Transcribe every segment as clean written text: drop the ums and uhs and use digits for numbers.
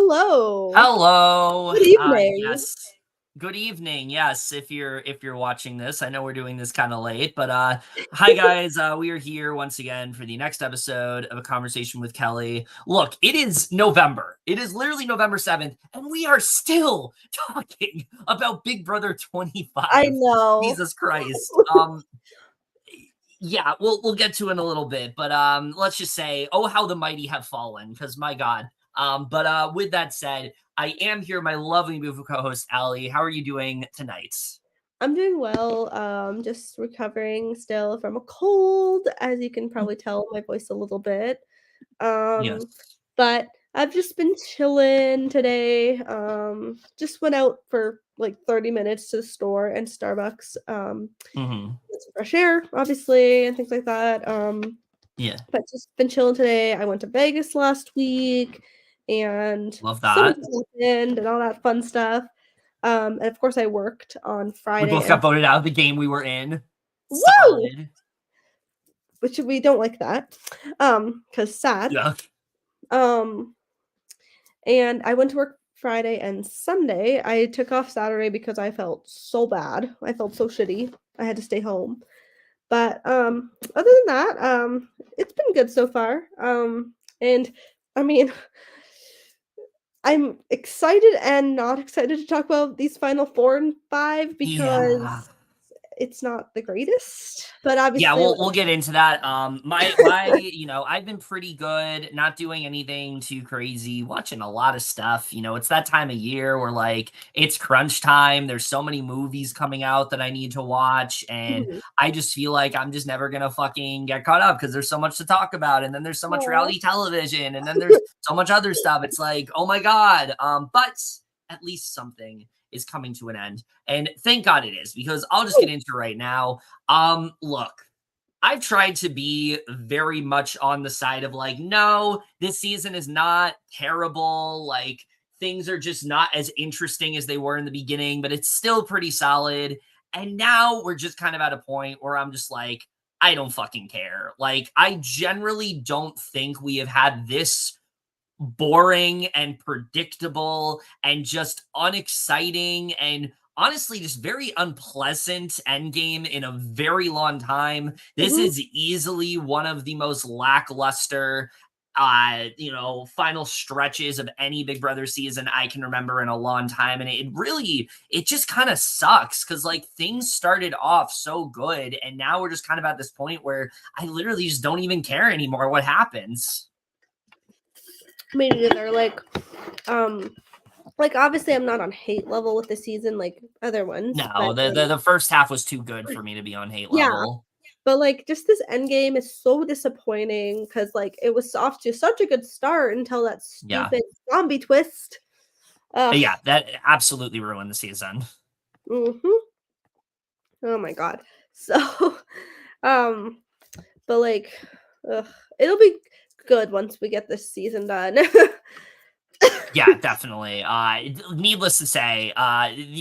hello. Hello. Good evening. Yes. Good evening. Yes, if you're watching this, I know we're doing this kind of late, but hi guys. We are here once again for the next episode of A Conversation with Kely. Look, it is November. It is literally November 7th, and we are still talking about Big Brother 25. I know. Jesus Christ. Yeah, we'll get to it in a little bit, but let's just say, oh, how the mighty have fallen, because my God. But with that said, I am here, my lovely beautiful co-host Allie. How are you doing tonight? I'm doing well. Just recovering still from a cold, as you can probably tell my voice a little bit. Yes. But I've just been chilling today. Just went out for like 30 minutes to the store and Starbucks. Get some fresh air, obviously, and things like that. Yeah. But just been chilling today. I went to Vegas last week, and Love so much that. happened and all that fun stuff. And of course, I worked on Friday. We both got voted out of the game we were in. Woo! Solid. Which we don't like that. Because sad. Yeah. And I went to work Friday and Sunday. I took off Saturday because I felt so bad. I felt so shitty. I had to stay home. But other than that, it's been good so far. And I mean, I'm excited and not excited to talk about these final 4 and 5 because it's not the greatest. But obviously, yeah, we'll get into that. My I've been pretty good, not doing anything too crazy, watching a lot of stuff. It's that time of year where like it's crunch time. There's so many movies coming out that I need to watch, and I just feel like I'm just never gonna fucking get caught up because there's so much to talk about, and then there's so much reality television, and then there's so much other stuff. It's like, oh my God. But at least something is coming to an end. And thank God it is, because I'll just get into it right now. Look, I've tried to be very much on the side of like, no, this season is not terrible. Like, things are just not as interesting as they were in the beginning, but it's still pretty solid. And now we're just kind of at a point where I'm just like, I don't fucking care. Like, I generally don't think we have had this boring and predictable and just unexciting and honestly just very unpleasant endgame in a very long time. This is easily one of the most lackluster final stretches of any Big Brother season I can remember in a long time. And it just kind of sucks because like things started off so good and now we're just kind of at this point where I literally just don't even care anymore what happens. Me neither. Like obviously I'm not on hate level with the season like other ones. No, the first half was too good for me to be on hate level. But like just this end game is so disappointing because like it was off to such a good start until that stupid zombie twist. Yeah, that absolutely ruined the season. Oh my God. So but like it'll be good once we get this season done. Yeah, definitely. Needless to say,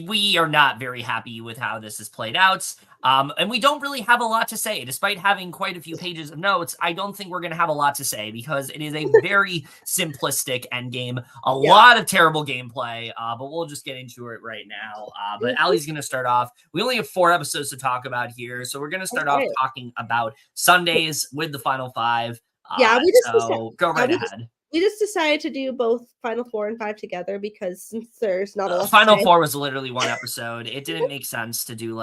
we are not very happy with how this has played out. And we don't really have a lot to say. Despite having quite a few pages of notes, I don't think we're going to have a lot to say because it is a very simplistic endgame. A lot of terrible gameplay, but we'll just get into it right now. But Allie's going to start off. We only have 4 episodes to talk about here, so we're going to start off talking about Sundays with the final 5. Go right ahead. We just decided to do both Final 4 and 5 together because since there's not a lot Final 4 was literally one episode. It didn't make sense to do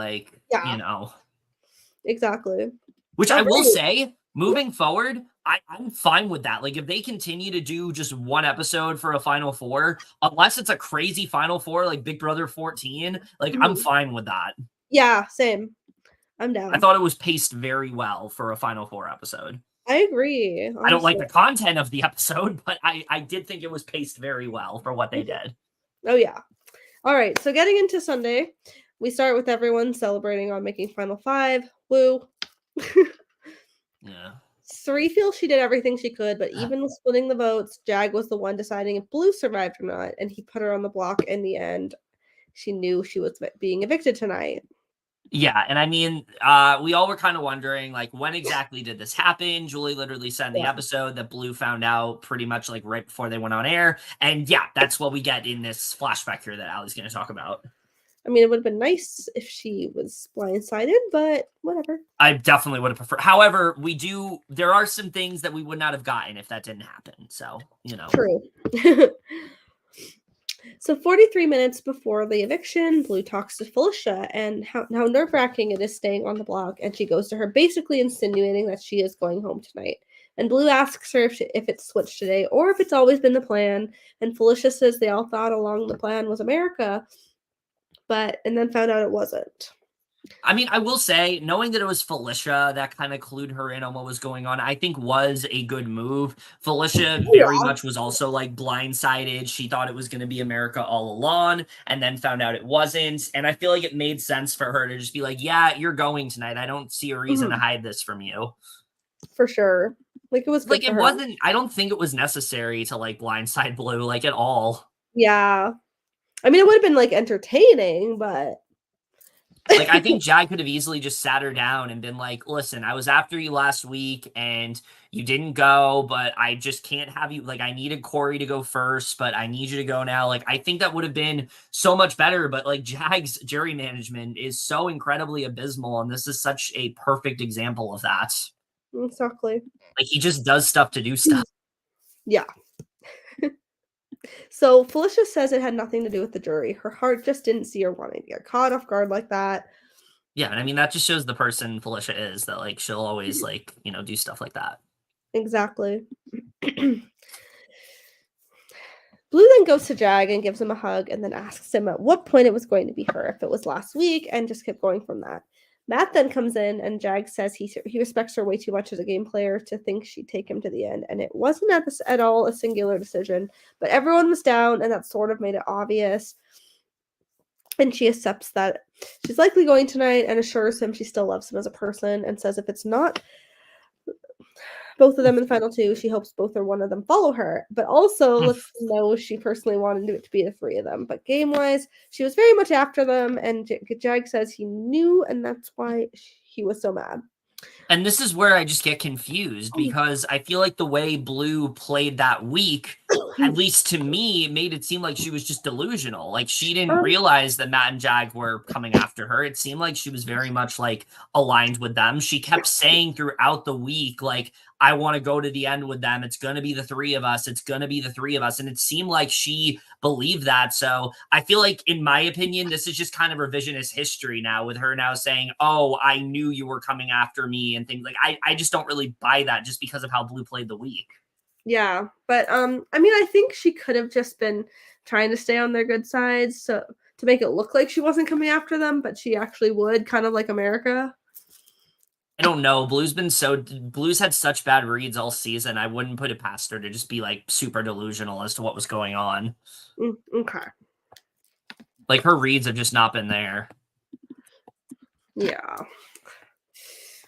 Exactly. Which I will say, moving forward, I'm fine with that. Like, if they continue to do just one episode for a Final 4, unless it's a crazy Final 4 like Big Brother 14, like, I'm fine with that. Yeah, same. I'm down. I thought it was paced very well for a Final 4 episode. I agree. Honestly. I don't like the content of the episode, but I did think it was paced very well for what they did. Oh, yeah. All right. So getting into Sunday, we start with everyone celebrating on making Final 5. Woo. Yeah. Cirie feels she did everything she could, but even with splitting the votes, Jag was the one deciding if Blue survived or not, and he put her on the block in the end. She knew she was being evicted tonight. Yeah, and I mean, we all were kind of wondering, like, when exactly did this happen? Julie literally said in the Yeah. episode that Blue found out pretty much like right before they went on air. And yeah, that's what we get in this flashback here that Allie's going to talk about. I mean, it would have been nice if she was blindsided, but whatever. I definitely would have preferred. However, there are some things that we would not have gotten if that didn't happen. So, True. So 43 minutes before the eviction, Blue talks to Felicia and how nerve-wracking it is staying on the block, and she goes to her basically insinuating that she is going home tonight. And Blue asks her if it's switched today or if it's always been the plan, and Felicia says they all thought along the plan was America, and then found out it wasn't. I mean, I will say, knowing that it was Felicia that kind of clued her in on what was going on, I think was a good move. Felicia very much was also like blindsided. She thought it was going to be America all along and then found out it wasn't. And I feel like it made sense for her to just be like, yeah, you're going tonight. I don't see a reason to hide this from you. For sure. Like, it was good like, for it her. wasn't, I don't think it was necessary to like blindside Blue, like, at all. Yeah. I mean, it would have been like entertaining, but like, I think Jag could have easily just sat her down and been like, listen, I was after you last week and you didn't go, but I just can't have you. Like, I needed Cory to go first, but I need you to go now. Like, I think that would have been so much better. But like, Jag's jury management is so incredibly abysmal. And this is such a perfect example of that. exactly. Like, he just does stuff to do stuff. Yeah. So Felicia says it had nothing to do with the jury. Her heart just didn't see her wanting to get caught off guard like that. Yeah, and I mean, that just shows the person Felicia is, that like she'll always like, do stuff like that. Exactly. Blue then goes to Jag and gives him a hug and then asks him at what point it was going to be her, if it was last week, and just kept going from that. Matt then comes in and Jag says he respects her way too much as a game player to think she'd take him to the end, and it wasn't at all a singular decision, but everyone was down and that sort of made it obvious. And she accepts that she's likely going tonight and assures him she still loves him as a person, and says if it's not both of them in the final two, she hopes both or one of them follow her, but also lets them know she personally wanted it to be the three of them. But game-wise, she was very much after them, and Jag says he knew, and that's why he was so mad. And this is where I just get confused, because I feel like the way Blue played that week, at least to me, made it seem like she was just delusional. Like, she didn't realize that Matt and Jag were coming after her. It seemed like she was very much like aligned with them. She kept saying throughout the week, like, I want to go to the end with them. It's going to be the three of us. It's going to be the three of us. And it seemed like she believed that. So I feel like, in my opinion, this is just kind of revisionist history now, with her now saying, oh, I knew you were coming after me and things like. I just don't really buy that, just because of how Blue played the week. Yeah, but I mean, I think she could have just been trying to stay on their good sides, so to make it look like she wasn't coming after them, but she actually would, kind of like America. I don't know. Blue's had such bad reads all season. I wouldn't put it past her to just be like super delusional as to what was going on. Okay. Like, her reads have just not been there. Yeah.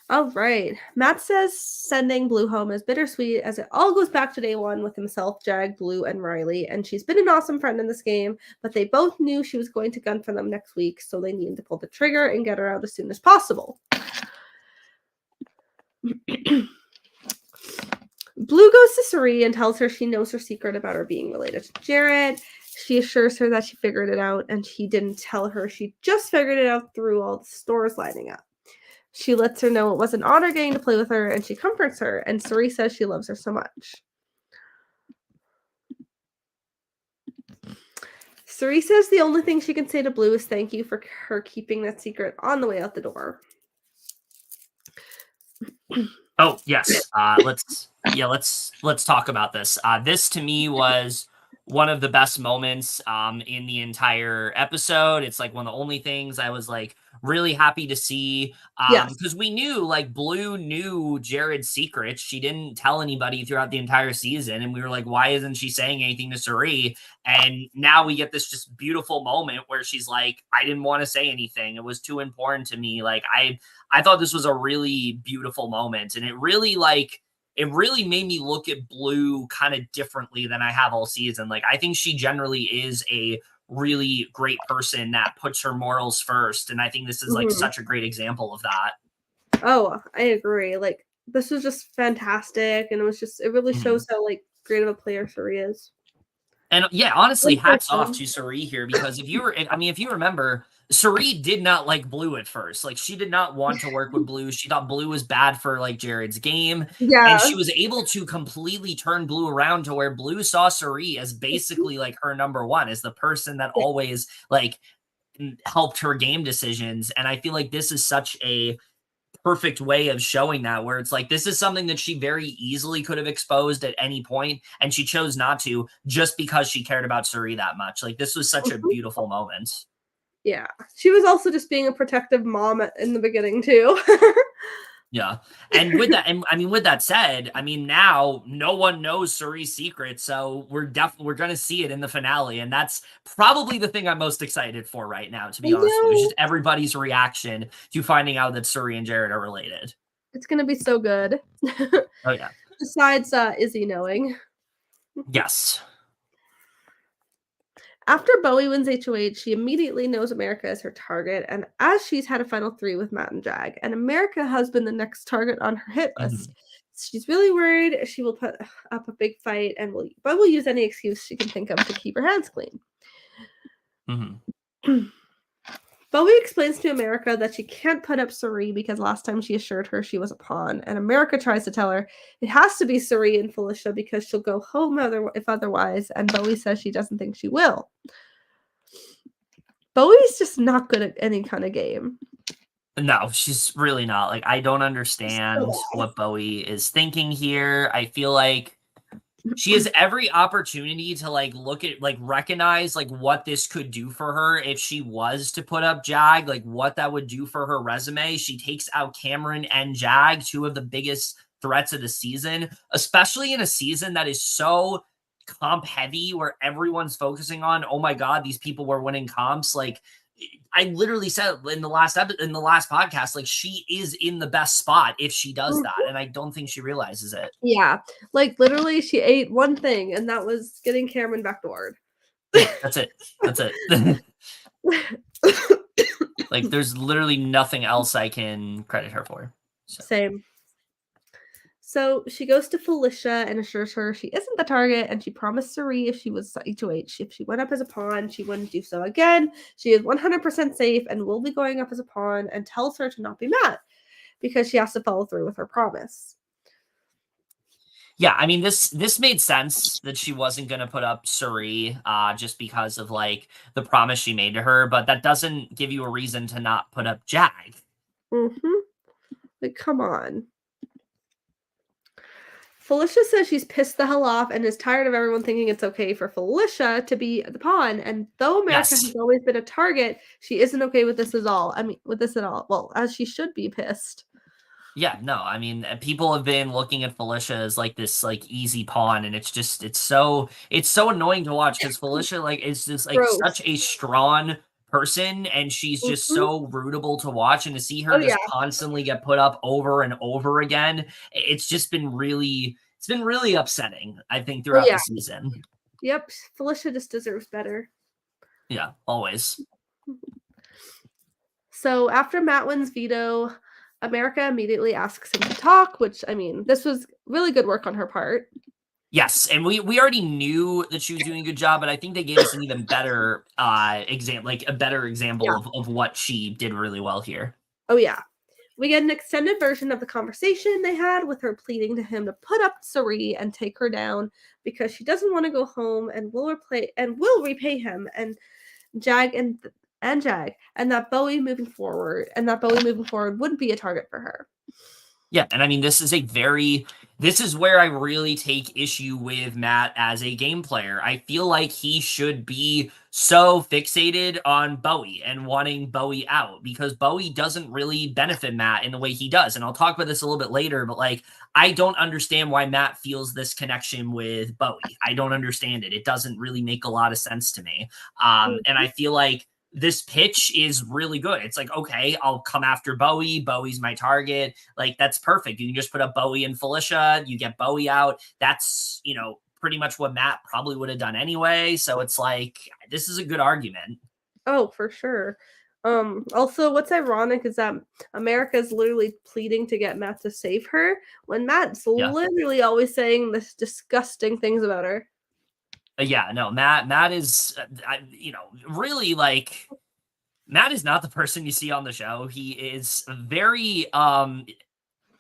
All right. Matt says sending Blue home is bittersweet, as it all goes back to day one with himself, Jag, Blue, and Reilly, and she's been an awesome friend in this game, but they both knew she was going to gun for them next week, so they needed to pull the trigger and get her out as soon as possible. Blue goes to Cirie and tells her she knows her secret about her being related to Jared. She assures her that she figured it out, and he didn't tell her she just figured it out through all the stores lining up. She lets her know it was an honor getting to play with her, and she comforts her, and Cirie says she loves her so much. Cirie says the only thing she can say to Blue is thank you for her keeping that secret on the way out the door. Oh, yes. Let's talk about this. This to me was one of the best moments in the entire episode. It's like one of the only things I was like really happy to see, because we knew, like, Blue knew Jared's secrets. She didn't tell anybody throughout the entire season, and we were like, why isn't she saying anything to Cirie? And now we get this just beautiful moment where she's like, I didn't want to say anything. It was too important to me. Like, I thought this was a really beautiful moment, and it really made me look at Blue kind of differently than I have all season. Like, I think she generally is a really great person that puts her morals first. And I think this is like such a great example of that. Oh, I agree. Like, this was just fantastic, and it really shows how like great of a player Cirie is. And yeah, honestly, hats off to Cirie here, because if you remember, Cirie did not like Blue at first. Like, she did not want to work with Blue. She thought Blue was bad for like Jared's game. And she was able to completely turn Blue around to where Blue saw Cirie as basically like her number one, as the person that always like helped her game decisions. And I feel like this is such a perfect way of showing that, where it's like, this is something that she very easily could have exposed at any point, and she chose not to, just because she cared about Cirie that much. Like, this was such a beautiful moment. Yeah, she was also just being a protective mom in the beginning too. Yeah. And with that, and I mean, with that said, I mean, now no one knows Cirie's secret, so we're gonna see it in the finale, and that's probably the thing I'm most excited for right now, to be honest with you. It's just everybody's reaction to finding out that Cirie and Jared are related. It's gonna be so good. Oh yeah. Besides Izzy knowing. Yes. After Bowie wins HOH, she immediately knows America is her target, and as she's had a final 3 with Matt and Jag, and America has been the next target on her hit list, she's really worried she will put up a big fight and will use any excuse she can think of to keep her hands clean. Bowie explains to America that she can't put up Cirie because last time she assured her she was a pawn, and America tries to tell her it has to be Cirie and Felicia because she'll go home if otherwise, and Bowie says she doesn't think she will. Bowie's just not good at any kind of game. No, she's really not. Like, I don't understand what Bowie is thinking here. I feel like she has every opportunity to like look at, like, recognize like what this could do for her if she was to put up Jag, like what that would do for her resume. She takes out Cameron and Jag, two of the biggest threats of the season, especially in a season that is so comp heavy, where everyone's focusing on, oh my god, these people were winning comps. Like, I literally said in the last podcast, like, she is in the best spot if she does that, and I don't think she realizes it. Yeah, like literally, she ate one thing, and that was getting Cameron backdoored. Yeah, that's it. That's it. Like, there's literally nothing else I can credit her for. So. Same. So she goes to Felicia and assures her she isn't the target, and she promised Cirie if she was HOH, if she went up as a pawn, she wouldn't do so again. She is 100% safe and will be going up as a pawn, and tells her to not be mad because she has to follow through with her promise. Yeah, I mean, this made sense that she wasn't going to put up Cirie just because of, like, the promise she made to her, but that doesn't give you a reason to not put up Jag. Like, come on. Felicia says she's pissed the hell off and is tired of everyone thinking it's okay for Felicia to be the pawn. And though America has always been a target, she isn't okay with this at all. Well, as she should be pissed. Yeah, no, I mean, people have been looking at Felicia as like this like easy pawn, and it's so annoying to watch, because Felicia like is just like such a strong person, and she's just so rootable to watch, and to see her just constantly get put up over and over again, it's been really upsetting, I think, throughout the season. Yep, Felicia just deserves better. Yeah, always. So after Matt wins veto, America immediately asks him to talk, which, I mean, this was really good work on her part. Yes, and we already knew that she was doing a good job, but I think they gave us an even better example of what she did really well here. Oh yeah. We get an extended version of the conversation they had, with her pleading to him to put up Cirie and take her down because she doesn't want to go home, and will repay him and Jag, and that Bowie moving forward wouldn't be a target for her. Yeah, and I mean, this is where I really take issue with Matt as a game player. I feel like he should be so fixated on Bowie and wanting Bowie out, because Bowie doesn't really benefit Matt in the way he does. And I'll talk about this a little bit later, but like, I don't understand why Matt feels this connection with Bowie. I don't understand it. It doesn't really make a lot of sense to me. And I feel like this pitch is really good. It's like, okay, I'll come after Bowie. Bowie's my target. Like, that's perfect. You can just put up Bowie and Felicia. You get Bowie out. That's, pretty much what Matt probably would have done anyway. So it's like, this is a good argument. Oh, for sure. Also, what's ironic is that America's literally pleading to get Matt to save her when Matt's literally always saying this disgusting things about her. Yeah, no, Matt is, really like, Matt is not the person you see on the show. He is very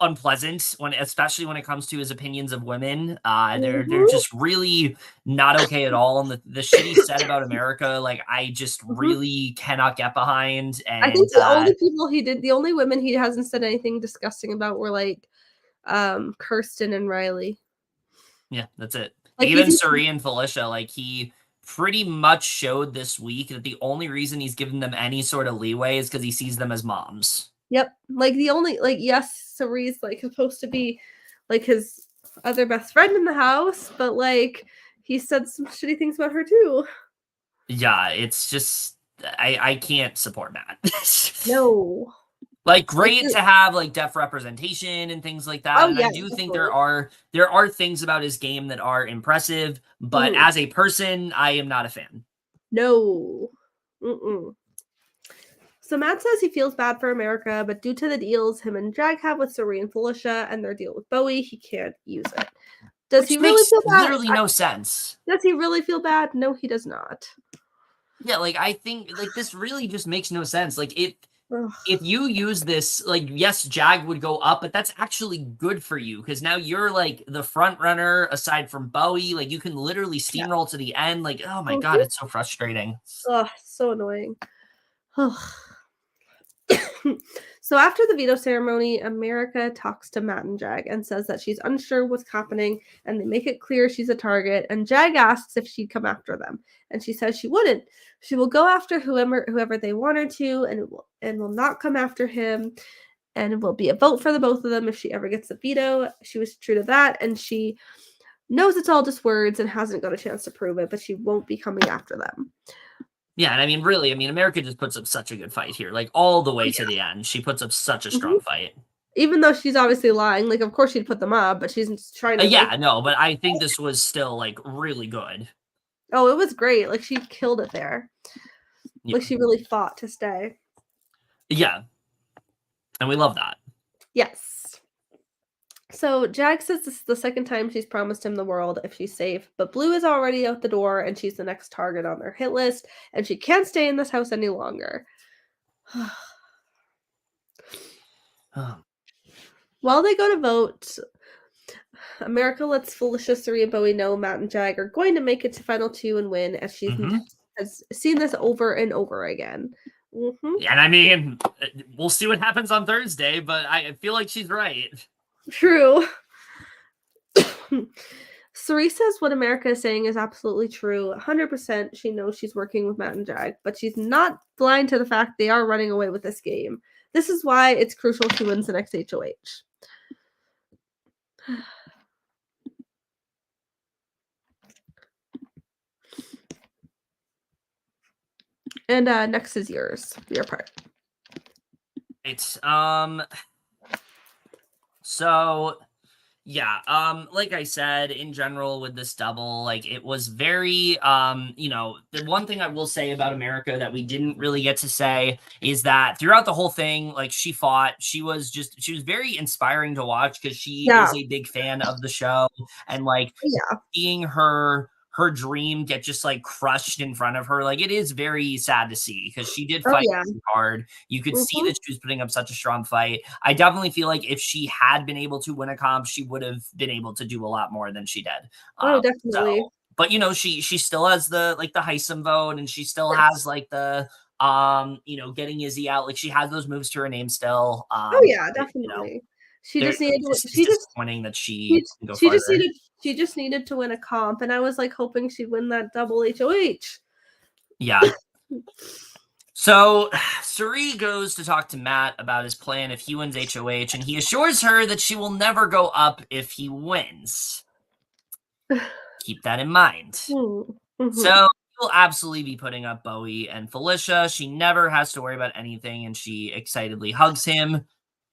unpleasant especially when it comes to his opinions of women. They're just really not okay at all. And the shit he said about America, like, I just really cannot get behind. And I think the only women he hasn't said anything disgusting about were like Kirsten and Reilly. Yeah, that's it. Like, even Cirie and Felicia, like, he pretty much showed this week that the only reason he's given them any sort of leeway is because he sees them as moms. Yep. Like, the only, like, yes, Cirie's like supposed to be like his other best friend in the house, but like he said some shitty things about her too. Yeah, it's just I can't support Matt. No. Like, great to have like deaf representation and things like that. And I do think there are things about his game that are impressive, but as a person, I am not a fan. No. So Matt says he feels bad for America, but due to the deals him and Jag have with Cirie and Felicia and their deal with Bowie, he can't use it. Does he really feel bad? Literally no sense. Does he really feel bad? No, he does not. Yeah, like, I think like this really just makes no sense. Like, if you use this, like, yes, Jag would go up, but that's actually good for you because now you're like the front runner aside from Bowie. Like, you can literally steamroll to the end. Like, oh my God, it's so frustrating. Oh, so annoying. So after the veto ceremony, America talks to Matt and Jag and says that she's unsure what's happening, and they make it clear she's a target. And Jag asks if she'd come after them, and she says she wouldn't. She will go after whoever they want her to, and will not come after him. And it will be a vote for the both of them if she ever gets the veto. She was true to that, and she knows it's all just words and hasn't got a chance to prove it, but she won't be coming after them. Yeah, and I mean, really, America just puts up such a good fight here, like, all the way to the end. She puts up such a strong fight. Even though she's obviously lying, like, of course she'd put them up, but she's trying to. No, but I think this was still, like, really good. Oh, it was great. Like, she killed it there. Yeah. Like, she really fought to stay. Yeah. And we love that. Yes. So Jag says this is the second time she's promised him the world if she's safe, but Blue is already out the door and she's the next target on their hit list, and she can't stay in this house any longer. While they go to vote, America lets Felicia, Cirie, and Bowie know Matt and Jag are going to make it to Final 2 and win, as she has seen this over and over again. Yeah, and I mean, we'll see what happens on Thursday, but I feel like she's right. True. Cirie says what America is saying is absolutely true. 100% she knows she's working with Matt and Jag, but she's not blind to the fact they are running away with this game. This is why it's crucial she wins the next HOH. And next is your part. It's so yeah, like I said, in general with this double, like, it was very the one thing I will say about America that we didn't really get to say is that throughout the whole thing, like, she fought. She was very inspiring to watch because she is a big fan of the show, and like seeing her dream get just like crushed in front of her, like, it is very sad to see because she did fight hard. You could see that she was putting up such a strong fight. I definitely feel like if she had been able to win a comp, she would have been able to do a lot more than she did. Definitely. But she still has the Hisam vote, and she still has like the getting Izzy out. Like, she has those moves to her name still. Definitely. She just needed to win a comp, and I was like hoping she'd win that double HOH. Yeah. So Cirie goes to talk to Matt about his plan if he wins HOH, and he assures her that she will never go up if he wins. Keep that in mind. So he'll absolutely be putting up Bowie and Felicia. She never has to worry about anything, and she excitedly hugs him.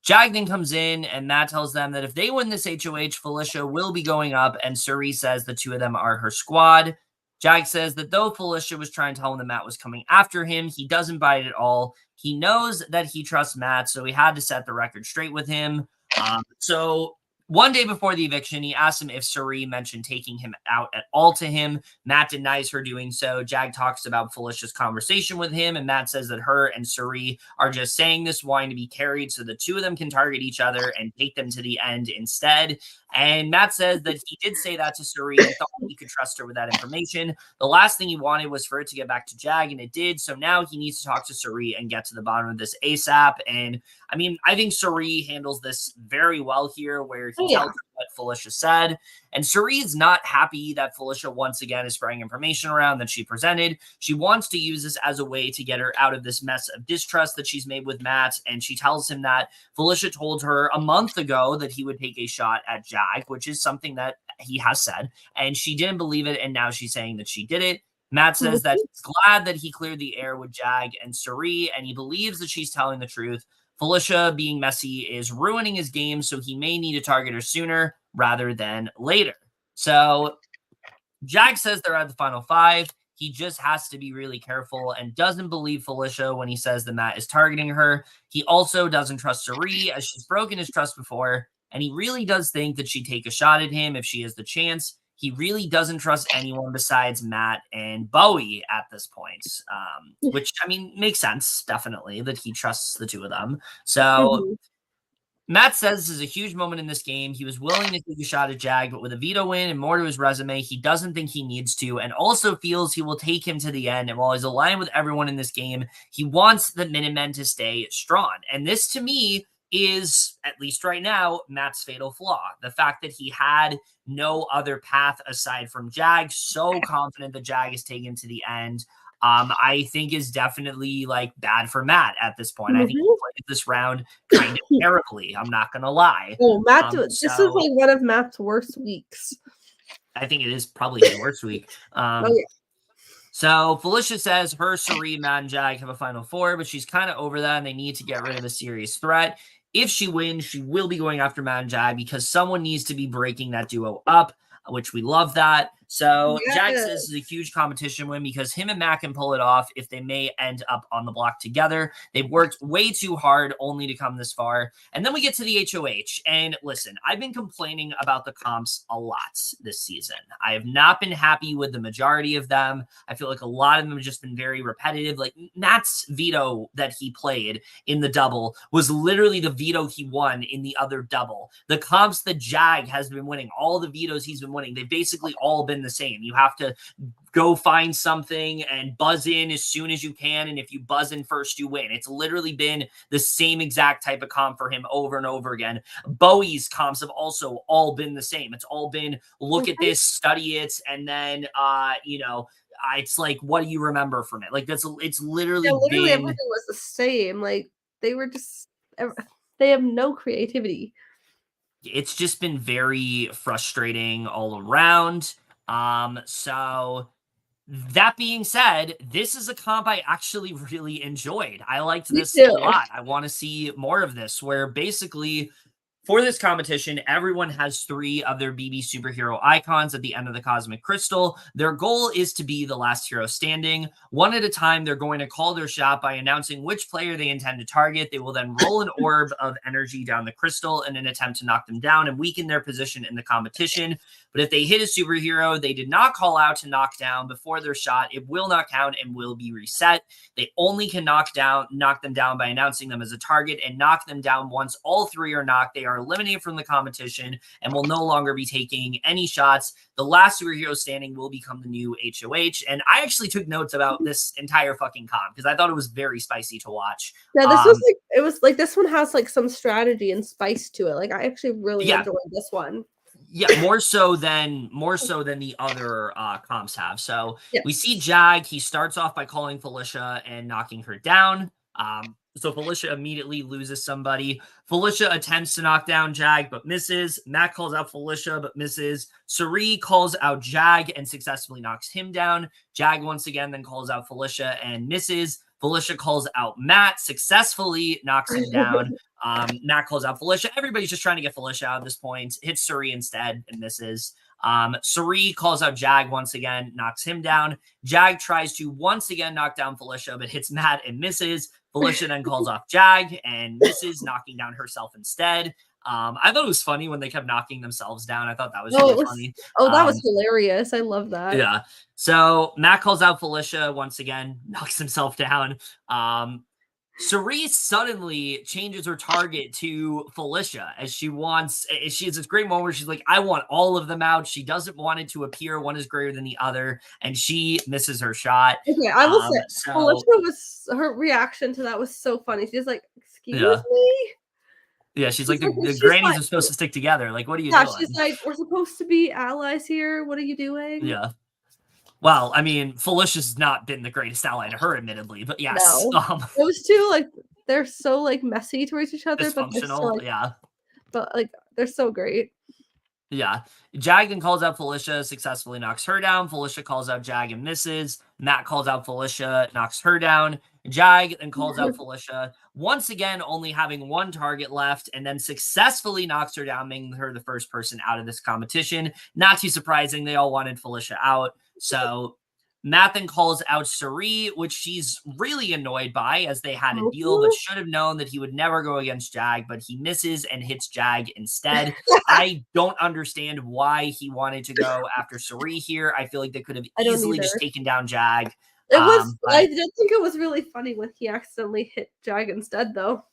Jag then comes in, and Matt tells them that if they win this HOH, Felicia will be going up, and Cirie says the two of them are her squad. Jag says that though Felicia was trying to tell him that Matt was coming after him, he doesn't buy it at all. He knows that he trusts Matt, so he had to set the record straight with him. So one day before the eviction, he asked him if Cirie mentioned taking him out at all to him. Matt denies her doing so. Jag talks about Felicia's conversation with him, and Matt says that her and Cirie are just saying this, wanting to be carried so the two of them can target each other and take them to the end instead. And Matt says that he did say that to Cirie and thought he could trust her with that information. The last thing he wanted was for it to get back to Jag, and it did. So now he needs to talk to Cirie and get to the bottom of this ASAP. And I mean, I think Cirie handles this very well here, where he tells her what Felicia said. And Cirie is not happy that Felicia once again is spreading information around that she presented. She wants to use this as a way to get her out of this mess of distrust that she's made with Matt. And she tells him that Felicia told her a month ago that he would take a shot at Jag, which is something that he has said. And she didn't believe it. And now she's saying that she did it. Matt says that he's glad that he cleared the air with Jag and Cirie, and he believes that she's telling the truth. Felicia being messy is ruining his game, so he may need to target her sooner rather than later. So Jag says they're at the final five. He just has to be really careful and doesn't believe Felicia when he says that Matt is targeting her. He also doesn't trust Cirie, as she's broken his trust before, and he really does think that she'd take a shot at him if she has the chance. He really doesn't trust anyone besides Matt and Bowie at this point, which, I mean, makes sense, definitely, that he trusts the two of them. So Matt says this is a huge moment in this game. He was willing to take a shot at Jag, but with a veto win and more to his resume, he doesn't think he needs to, and also feels he will take him to the end. And while he's aligned with everyone in this game, he wants the Minutemen to stay strong. And this, to me, is, at least right now, Matt's fatal flaw. The fact that he had no other path aside from Jag, so confident that Jag is taken to the end, I think is definitely like bad for Matt at this point. I think he played this round kind of terribly. I'm not going to lie. Oh, Matt, this is like one of Matt's worst weeks. I think it is probably his worst week. So Felicia says her, Cirie, Matt, and Jag have a final four, but she's kind of over that, and they need to get rid of a serious threat. If she wins, she will be going after Matt and Jag because someone needs to be breaking that duo up, which we love that. So Jag says this is a huge competition win because him and Matt can pull it off if they may end up on the block together. They've worked way too hard only to come this far. And then we get to the HOH. And listen, I've been complaining about the comps a lot this season. I have not been happy with the majority of them. I feel like a lot of them have just been very repetitive. Like Matt's veto that he played in the double was literally the veto he won in the other double. The comps that Jag has been winning, all the vetoes he's been winning, they've basically all been the same. You have to go find something and buzz in as soon as you can, and if you buzz in first, you win. It's literally been the same exact type of comp for him over and over again. Bowie's comps have also all been the same. It's all been look at this, study it, and then it's like, what do you remember from it? Like it's literally been everything was the same. Like they have no creativity. It's just been very frustrating all around. So that being said, this is a comp I actually really enjoyed. I liked this a lot. I want to see more of this, where basically for this competition, everyone has 3 of their BB superhero icons at the end of the Cosmic Crystal. Their goal is to be the last hero standing. One at a time, they're going to call their shot by announcing which player they intend to target. They will then roll an orb of energy down the crystal in an attempt to knock them down and weaken their position in the competition. But if they hit a superhero they did not call out to knock down before their shot, it will not count and will be reset. They only can knock them down by announcing them as a target, and knock them down once all 3 are knocked. They are eliminated from the competition and will no longer be taking any shots. The last superhero standing will become the new HOH. And I actually took notes about this entire fucking comp because I thought it was very spicy to watch. Yeah, this one has like some strategy and spice to it. Like I actually really enjoyed this one. Yeah, more so than the other comps have. So we see Jag. He starts off by calling Felicia and knocking her down. So Felicia immediately loses somebody. Felicia attempts to knock down Jag, but misses. Matt calls out Felicia, but misses. Cirie calls out Jag and successfully knocks him down. Jag once again then calls out Felicia and misses. Felicia calls out Matt, successfully knocks him down. Matt calls out Felicia. Everybody's just trying to get Felicia out at this point. Hits Cirie instead and misses. Cirie calls out Jag once again, knocks him down. Jag tries to once again knock down Felicia, but hits Matt and misses. Felicia then calls off Jag and misses, knocking down herself instead. I thought it was funny when they kept knocking themselves down. I thought that was really funny. Oh, that was hilarious. I love that. Yeah. So Matt calls out Felicia once again, knocks himself down. Cirie suddenly changes her target to Felicia as she has this great moment where she's like, I want all of them out. She doesn't want it to appear one is greater than the other, and she misses her shot. Okay, I will say, Felicia her reaction to that was so funny. She's like, excuse me? Yeah, she's like, the grannies are supposed to stick together. Like, what are you doing? Yeah, she's like, we're supposed to be allies here. What are you doing? Yeah. Well, I mean, Felicia's not been the greatest ally to her, admittedly, but yes. No. Those two, like, they're so, like, messy towards each other. Dysfunctional, But, like, they're so great. Yeah. Jag then calls out Felicia, successfully knocks her down. Felicia calls out Jag and misses. Matt calls out Felicia, knocks her down. Jag then calls out Felicia, once again only having one target left, and then successfully knocks her down, making her the first person out of this competition. Not too surprising. They all wanted Felicia out. So Matt then calls out Cirie, which she's really annoyed by, as they had a deal, but should have known that he would never go against Jag, but he misses and hits Jag instead. I don't understand why he wanted to go after Cirie here. I feel like they could have easily just taken down Jag. I did think it was really funny when he accidentally hit Jag instead, though.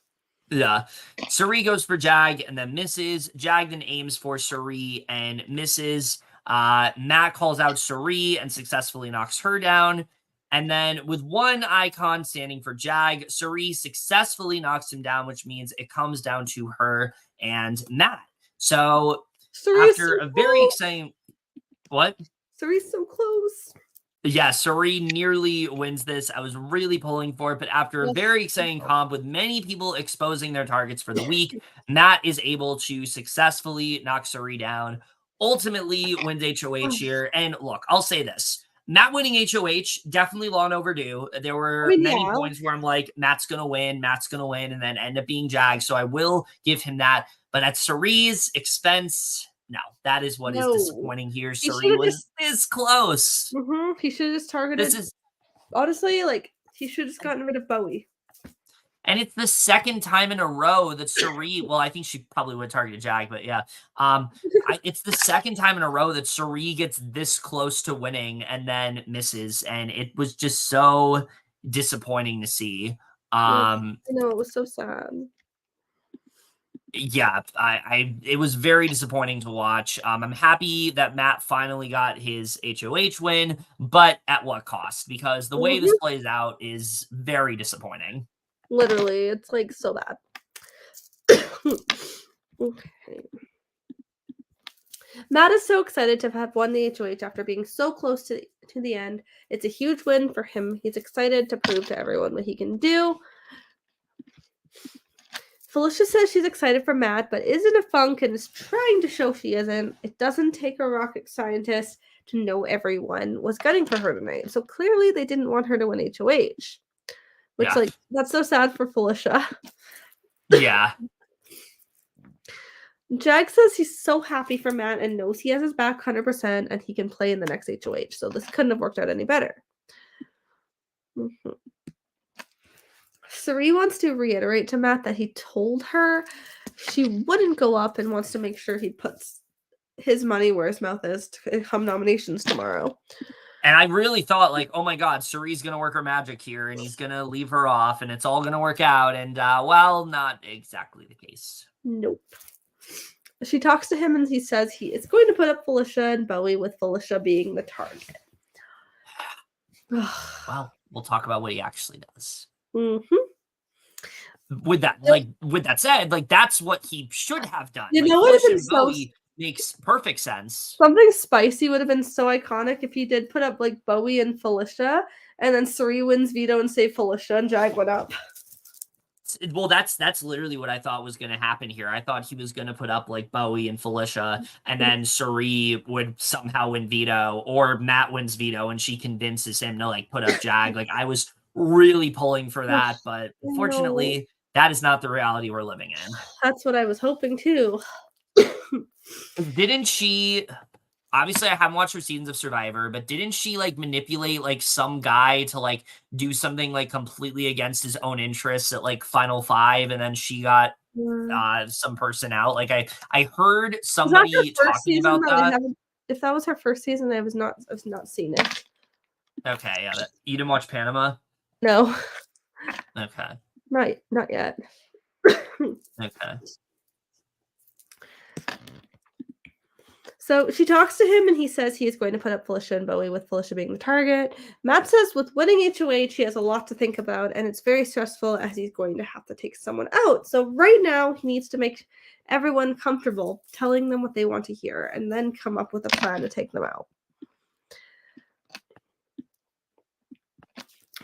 Yeah. Cirie goes for Jag and then misses. Jag then aims for Cirie and misses. Matt calls out Cirie and successfully knocks her down. And then with one icon standing for Jag, Cirie successfully knocks him down, which means it comes down to her and Matt. So after a very exciting... What? Cirie's so close. Yeah, Cirie nearly wins this. I was really pulling for it, but after a very exciting comp with many people exposing their targets for the week, Matt is able to successfully knock Cirie down. Ultimately wins HOH here. And look, I'll say this. Matt winning HOH, definitely long overdue. There were many points where I'm like, Matt's going to win, and then end up being Jag. So I will give him that. But at Cirie's expense, no, that is what is disappointing here. Cirie was this close. He should have just targeted. Honestly, like, he should have just gotten rid of Bowie. And it's the second time in a row that Cirie, well, I think she probably would have targeted Jag, but yeah. It's the second time in a row that Cirie gets this close to winning and then misses. And it was just so disappointing to see. I know, it was so sad. Yeah, it was very disappointing to watch. I'm happy that Matt finally got his HOH win, but at what cost? Because the way this plays out is very disappointing. Literally, it's like so bad. Okay. Matt is so excited to have won the HOH after being so close to the end. It's a huge win for him. He's excited to prove to everyone what he can do. Felicia says she's excited for Matt, but isn't a funk and is trying to show she isn't. It doesn't take a rocket scientist to know everyone was gunning for her tonight. So clearly they didn't want her to win HOH. Which, like, that's so sad for Felicia. Yeah. Jag says he's so happy for Matt and knows he has his back 100% and he can play in the next HOH. So this couldn't have worked out any better. Cirie wants to reiterate to Matt that he told her she wouldn't go up and wants to make sure he puts his money where his mouth is to come nominations tomorrow. And I really thought, like, oh my God, Cirie's going to work her magic here and he's going to leave her off and it's all going to work out. And, well, not exactly the case. Nope. She talks to him and he says he is going to put up Felicia and Bowie, with Felicia being the target. Well, we'll talk about what he actually does. Mm-hmm. With that said, like, that's what he should have done. You like, know what would have been Bowie makes perfect sense. Something spicy would have been so iconic if he did put up like Bowie and Felicia, and then Cirie wins veto and save Felicia, and Jag went up. Well, that's literally what I thought was going to happen here. I thought he was going to put up like Bowie and Felicia, and then Cirie would somehow win veto, or Matt wins veto, and she convinces him to like put up Jag. Like, I was really pulling for that, but unfortunately, That is not the reality we're living in. That's what I was hoping too. Didn't she... Obviously, I haven't watched her seasons of Survivor, but didn't she, like, manipulate, like, some guy to, like, do something, like, completely against his own interests at, like, Final 5, and then she got some person out? Like, I heard somebody talking about that. If that was her first season, I've not seen it. Okay, yeah. You didn't watch Panama? No. Okay. Not yet. Okay. So she talks to him and he says he is going to put up Felicia and Bowie, with Felicia being the target. Matt says with winning HOH, he has a lot to think about and it's very stressful as he's going to have to take someone out. So right now he needs to make everyone comfortable, telling them what they want to hear, and then come up with a plan to take them out.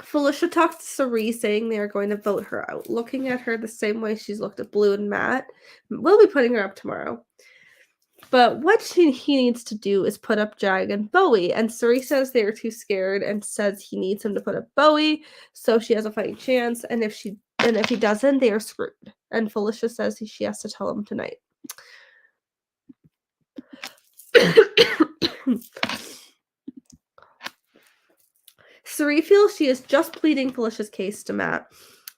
Felicia talks to Cirie, saying they are going to vote her out, looking at her the same way she's looked at Blue and Matt. We'll be putting her up tomorrow. But what he needs to do is put up Jag and Bowie, and Cirie says they are too scared and says he needs him to put up Bowie so she has a fighting chance, and if he doesn't, they are screwed. And Felicia says she has to tell him tonight. Cirie feels she is just pleading Felicia's case to Matt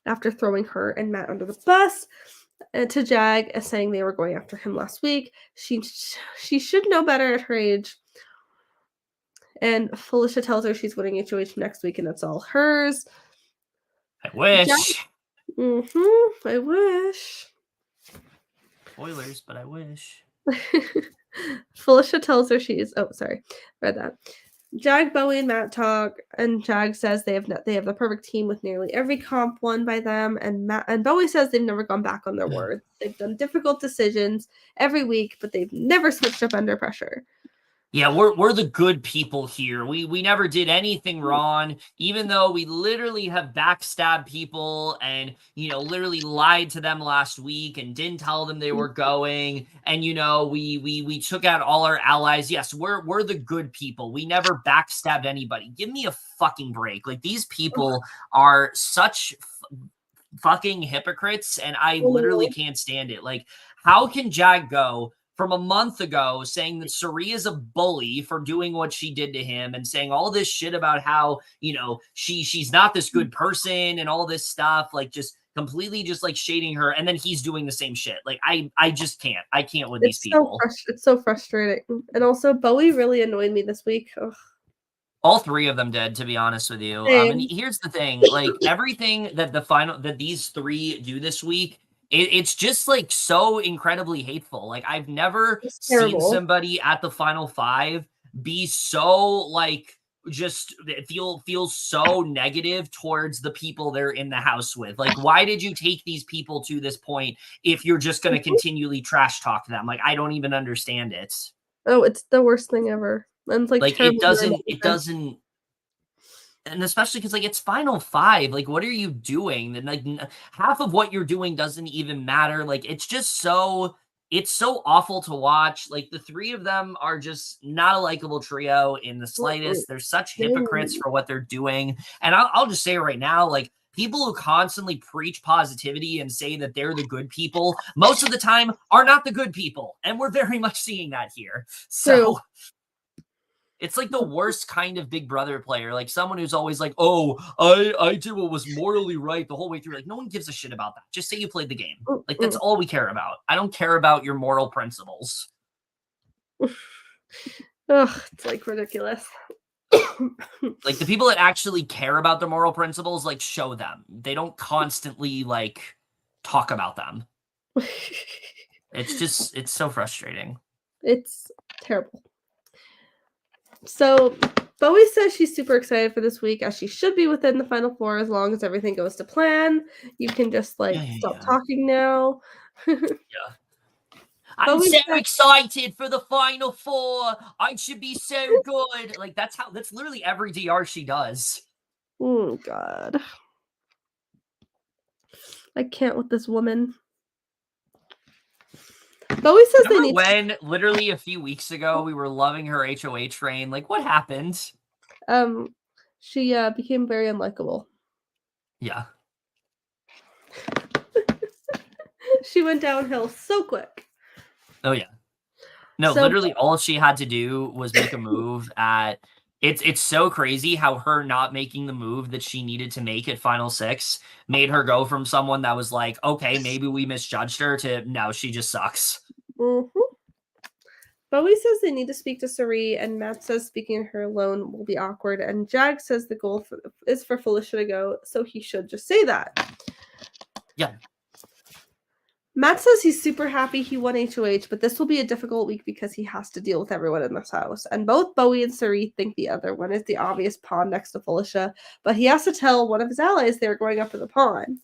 after throwing her and Matt under the bus. To Jag, as saying they were going after him last week. She should know better at her age. And Felicia tells her she's winning HOH next week and it's all hers. I wish. I wish. Spoilers, but I wish. Felicia tells her read that. Jag, Bowie, and Matt talk, and Jag says they have the perfect team with nearly every comp won by them, and Bowie says they've never gone back on their word. They've done difficult decisions every week, but they've never switched up under pressure. Yeah, we're the good people here. We never did anything wrong, even though we literally have backstabbed people and, literally lied to them last week and didn't tell them they were going. And, we took out all our allies. Yes, we're the good people. We never backstabbed anybody. Give me a fucking break. Like, these people are such fucking hypocrites, and I literally can't stand it. Like, how can Jag go from a month ago saying that Cirie is a bully for doing what she did to him and saying all this shit about how, she's not this good person and all this stuff, like just completely just like shading her, and then he's doing the same shit. Like, I just can't. I can't with these people. It's so frustrating. And also Bowie really annoyed me this week. Ugh. All three of them did, to be honest with you. And here's the thing, like everything that these three do this week, it's just like so incredibly hateful. Like, I've never seen somebody at the Final 5 be so like just feel so negative towards the people they're in the house with. Like, why did you take these people to this point if you're just going to continually trash talk them? Like, I don't even understand it. Oh, it's the worst thing ever. And it's like it doesn't. And especially because, like, it's Final 5. Like, what are you doing? And, like, half of what you're doing doesn't even matter. Like, it's just it's so awful to watch. Like, the three of them are just not a likable trio in the slightest. They're such hypocrites for what they're doing. And I'll just say right now, like, people who constantly preach positivity and say that they're the good people, most of the time are not the good people. And we're very much seeing that here. So... it's like the worst kind of Big Brother player, like someone who's always like, oh, I did what was morally right the whole way through. Like, no one gives a shit about that. Just say you played the game. Like, that's all we care about. I don't care about your moral principles. Ugh, it's like ridiculous. Like, the people that actually care about their moral principles, like, show them. They don't constantly, like, talk about them. It's so frustrating. It's terrible. So Bowie says she's super excited for this week, as she should be within the Final 4 as long as everything goes to plan. You can just stop talking now. I'm so excited for the Final 4. I should be so good. Like, that's literally every DR she does. Oh God. I can't with this woman. Bowie says when literally a few weeks ago we were loving her HOH reign. Like, what happened? She became very unlikable. Yeah. She went downhill so quick. Oh yeah. No, So literally all she had to do was make a move at it's so crazy how her not making the move that she needed to make at final 6 made her go from someone that was like, okay, maybe we misjudged her to no, she just sucks. mhm. Bowie says they need to speak to Cirie, and Matt says speaking to her alone will be awkward, and Jag says the goal is for Felicia to go, so he should just say that. Yeah. Matt says he's super happy he won HOH, but this will be a difficult week because he has to deal with everyone in this house. And both Bowie and Cirie think the other one is the obvious pawn next to Felicia, but he has to tell one of his allies they're going up for the pawn.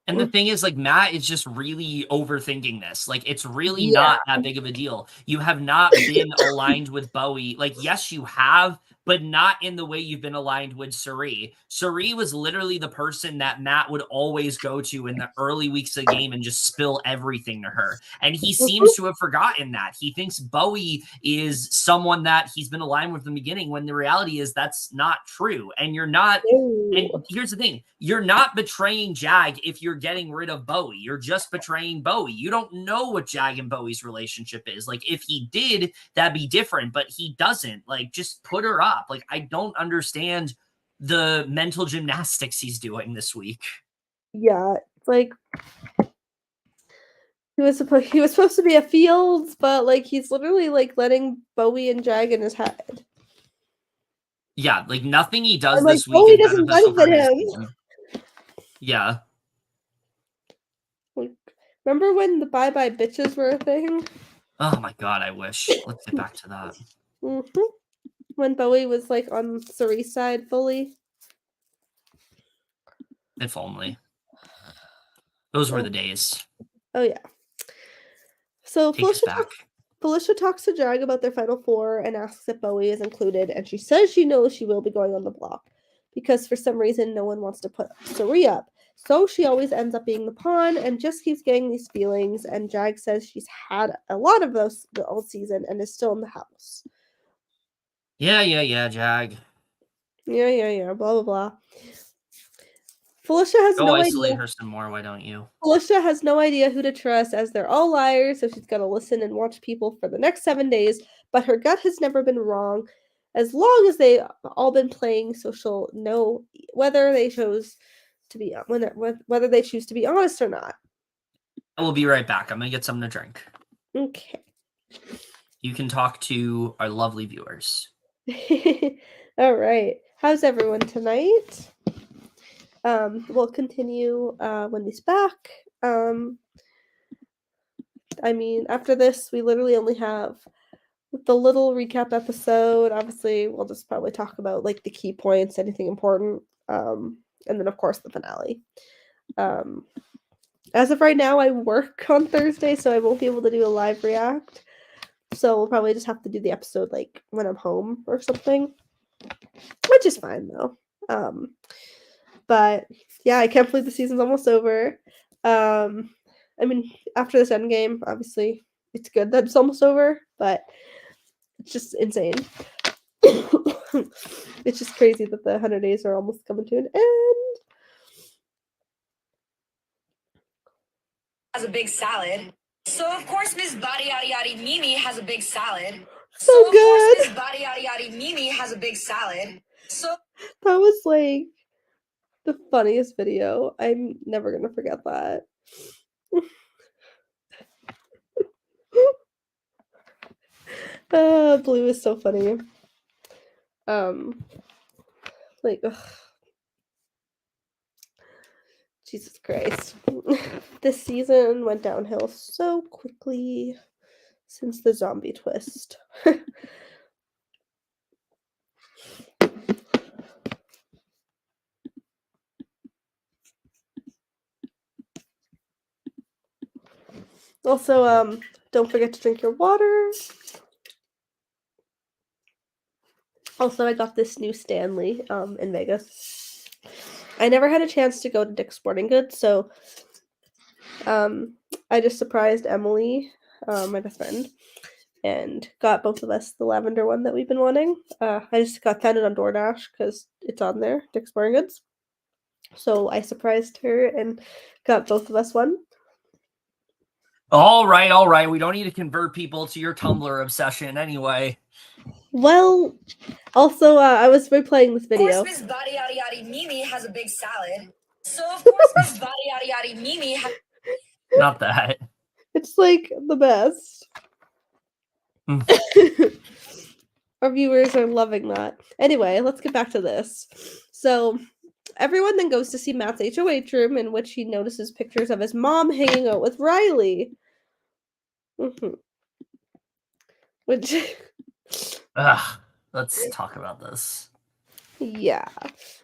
And the thing is, like, Matt is just really overthinking this. Like, it's really Yeah. not that big of a deal. You have not been aligned with Bowie. Like, yes, you have, but not in the way you've been aligned with Cirie. Cirie was literally the person that Matt would always go to in the early weeks of the game and just spill everything to her. And he seems to have forgotten that. He thinks Bowie is someone that he's been aligned with from the beginning, when the reality is that's not true. And you're not. And here's the thing, you're not betraying Jag if you're getting rid of Bowie. You're just betraying Bowie. You don't know what Jag and Bowie's relationship is. Like, if he did, that'd be different, but he doesn't. Like, just put her up. Like, I don't understand the mental gymnastics he's doing this week. Yeah, like he was supposed to be a Fields, but like he's literally like letting Bowie and Jag in his head. Yeah, like nothing he does like, this week Bowie is doesn't beneficial for benefit his him. team. Yeah. Like, remember when the bye bye bitches were a thing? Oh my god, I wish. Let's get back to that. Mm-hmm. When Bowie was like on Cirie's side fully. If only. Those were the days. Oh yeah. So Take us back. Felicia talks to Jag about their final 4 and asks if Bowie is included, and she says she knows she will be going on the block because for some reason no one wants to put Cirie up. So she always ends up being the pawn and just keeps getting these feelings, and Jag says she's had a lot of those all season and is still in the house. Yeah, Jag. Yeah, blah, blah, blah. Felicia has Go no isolate idea. her some more, why don't you? Felicia has no idea who to trust as they're all liars, so she's got to listen and watch people for the next 7 days, but her gut has never been wrong as long as they've all been playing, so she'll know whether they chose to be whether they choose to be honest or not. I will be right back. I'm going to get something to drink. Okay. You can talk to our lovely viewers. All right. How's everyone tonight? We'll continue when he's back. I mean, after this, we literally only have the little recap episode. Obviously, we'll just probably talk about like the key points, anything important, and then of course the finale. As of right now, I work on Thursday, so I won't be able to do a live react. So we'll probably just have to do the episode like when I'm home or something, which is fine though. But yeah, I can't believe the season's almost over. I mean, after this end game, obviously, it's good that it's almost over, but it's just insane. It's just crazy that the 100 days are almost coming to an end. Has a big salad. So of course Miss Body Yaddy Yaddy Mimi has a big salad. So good. Of course Miss Body Yaddy Yaddy Mimi has a big salad. So that was like the funniest video. I'm never gonna forget that. Blue is so funny. Like, ugh. Jesus Christ. This season went downhill so quickly since the zombie twist. Also, don't forget to drink your water. Also, I got this new Stanley in Vegas. I never had a chance to go to Dick's Sporting Goods, so I just surprised Emily, my best friend, and got both of us the lavender one that we've been wanting. I just found it on DoorDash because it's on there, Dick's Sporting Goods. So I surprised her and got both of us one. All right. We don't need to convert people to your Tumblr obsession anyway. Well, also, I was replaying this Of video. course, Miss Body Yaddy Yaddy Mimi has a big salad. So of course, Miss Body Yaddy Yaddy Mimi has. Not that. It's like the best. Our viewers are loving that. Anyway, let's get back to this. So, everyone then goes to see Matt's HOH room, in which he notices pictures of his mom hanging out with Reilly. Which, Ugh. Let's talk about this. yeah.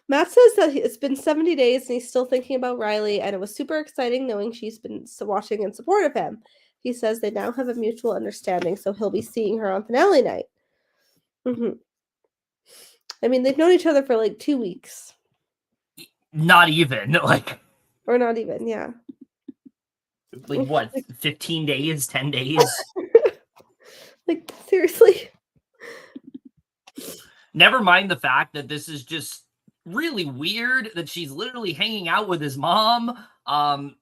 Matt says that it's been 70 days and he's still thinking about Reilly, and it was super exciting knowing she's been watching in support of him. He says they now have a mutual understanding, so he'll be seeing her on finale night. I mean, they've known each other for like 2 weeks. Not even. Like, or not even, yeah. Like what? 15 days? 10 days? Like, seriously? Never mind the fact that this is just really weird that she's literally hanging out with his mom. And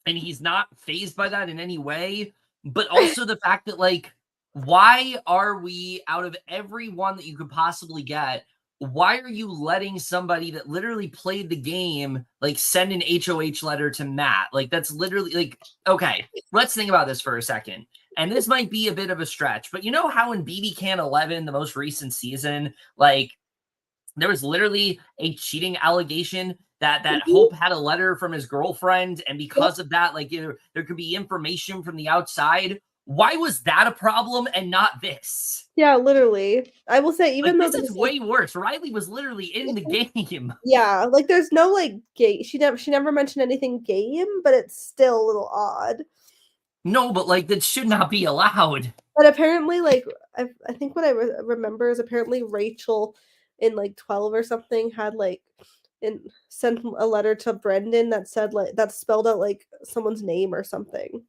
he's not fazed by that in any way. But also the fact that, like, why are we, out of everyone that you could possibly get, why are you letting somebody that literally played the game, like, send an HOH letter to Matt? Like, that's literally, like, okay, let's think about this for a second. And this might be a bit of a stretch, but you know how in BB Can 11, the most recent season, like, there was literally a cheating allegation that Hope had a letter from his girlfriend, and because of that, like, there could be information from the outside. Why was that a problem and not this? Yeah, literally. I will say, even like, though this is way worse. Reilly was literally in the game. Yeah, like there's no like gay. She never mentioned anything game, but it's still a little odd. No, but like that should not be allowed. But apparently, like I think what I remember is apparently Rachel in like 12 or something had like sent a letter to Brendan that said like that spelled out like someone's name or something.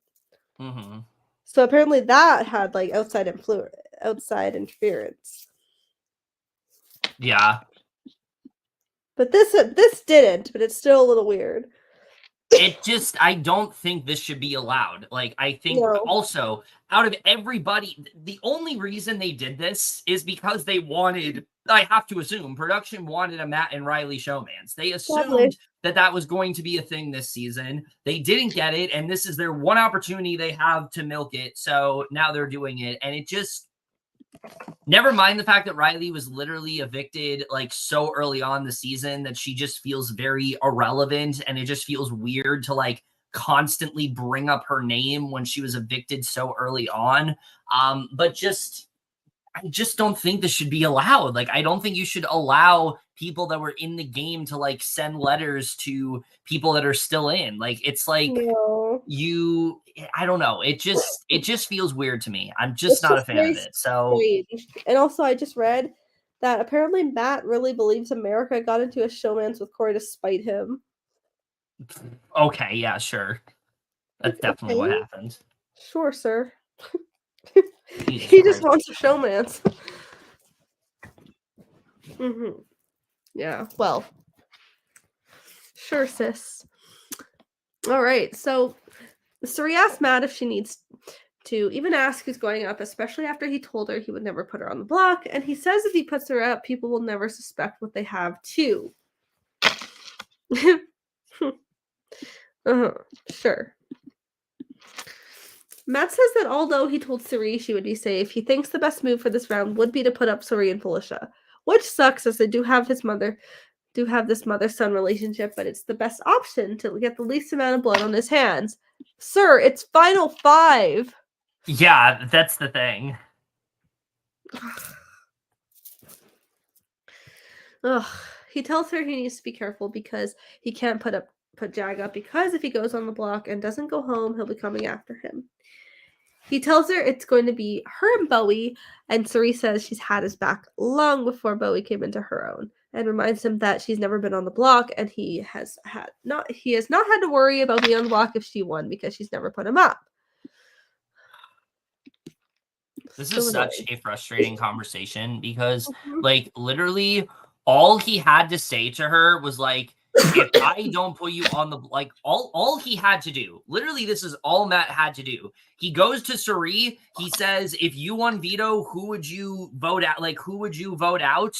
Mm-hmm. So apparently that had like outside interference. Yeah. But this didn't, but it's still a little weird. It just, I don't think this should be allowed. Like, I think also, out of everybody, the only reason they did this is because they wanted, I have to assume, production wanted a Matt and Reilly showmance. They assumed that was going to be a thing this season. They didn't get it, and this is their one opportunity they have to milk it, so now they're doing it, and it just, never mind the fact that Reilly was literally evicted like so early on the season that she just feels very irrelevant, and it just feels weird to like constantly bring up her name when she was evicted so early on. But I just don't think this should be allowed. Like, I don't think you should allow people that were in the game to like send letters to people that are still in. Like, it's like I don't know. It just feels weird to me. I'm just not a fan of it. So, strange. And also I just read that apparently Matt really believes America got into a showmance with Cory to spite him. Okay, yeah, sure. That's definitely what happened. Sure, sir. He just wants a showmance. Yeah, well. Sure, sis. All right, so Cirie asked Matt if she needs to even ask who's going up, especially after he told her he would never put her on the block, and he says if he puts her up, people will never suspect what they have too. Sure. Matt says that although he told Cirie she would be safe, he thinks the best move for this round would be to put up Cirie and Felicia, which sucks as they do have this mother-son relationship, but it's the best option to get the least amount of blood on his hands. Sir, it's final 5. Yeah, that's the thing. Ugh. He tells her he needs to be careful because he can't put Jag up, because if he goes on the block and doesn't go home, he'll be coming after him. He tells her it's going to be her and Bowie, and Cirie says she's had his back long before Bowie came into her own, and reminds him that she's never been on the block, and he has not had to worry about being on the block if she won because she's never put him up. This is such a frustrating conversation because, like, literally all he had to say to her was like, if I don't put you on the, like, all he had to do, literally, this is all Matt had to do. He goes to Cirie. He says, if you won veto, who would you vote out? Like, who would you vote out?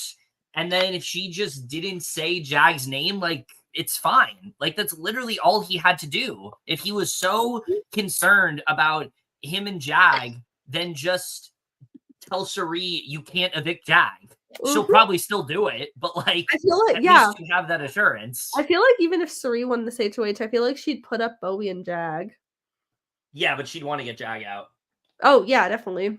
And then if she just didn't say Jag's name, like, it's fine. Like, that's literally all he had to do. If he was so concerned about him and Jag, then just tell Cirie you can't evict Jag. She'll probably still do it, but like, I feel like, at yeah, least you have that assurance. I feel like even if Cirie won this HOH, I feel like she'd put up Bowie and Jag. Yeah, but she'd want to get Jag out. Oh yeah, definitely.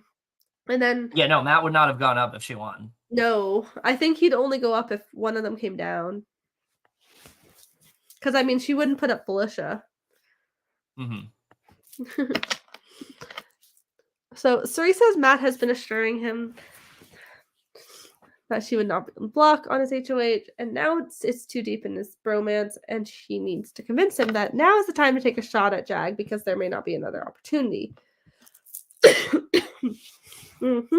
And then yeah, no, Matt would not have gone up if she won. No, I think he'd only go up if one of them came down. Because I mean, she wouldn't put up Felicia. Mm-hmm. So Cirie says Matt has been assuring him that she would not block on his HOH, and now it's too deep in his bromance, and she needs to convince him that now is the time to take a shot at Jag because there may not be another opportunity. Mm-hmm.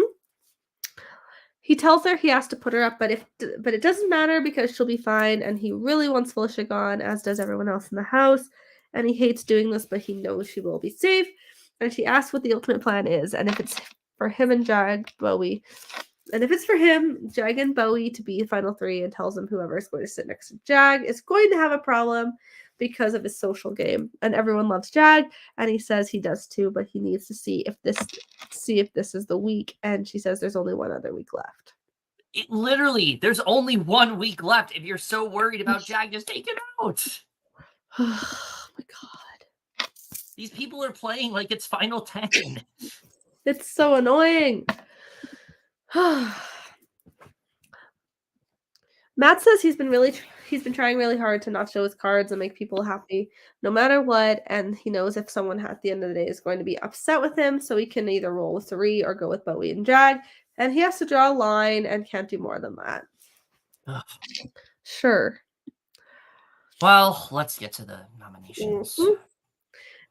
He tells her he has to put her up, but it doesn't matter because she'll be fine, and he really wants Felicia gone, as does everyone else in the house, and he hates doing this, but he knows she will be safe, and she asks what the ultimate plan is, and if it's for him and Jag, Bowie, and if it's for him, Jag and Bowie to be the final three, and tells him whoever is going to sit next to Jag is going to have a problem because of his social game, and everyone loves Jag, and he says he does too, but he needs to see if this is the week, and she says there's only one other week left. Literally, there's only 1 week left. If you're so worried about Jag, just take him out. Oh my god. These people are playing like it's Final 10. It's so annoying. Matt says he's been trying really hard to not show his cards and make people happy no matter what, and he knows if someone at the end of the day is going to be upset with him, so he can either roll with Cirie or go with Bowie and Jag, and he has to draw a line and can't do more than that. Ugh. Sure. Well, let's get to the nominations. Mm-hmm.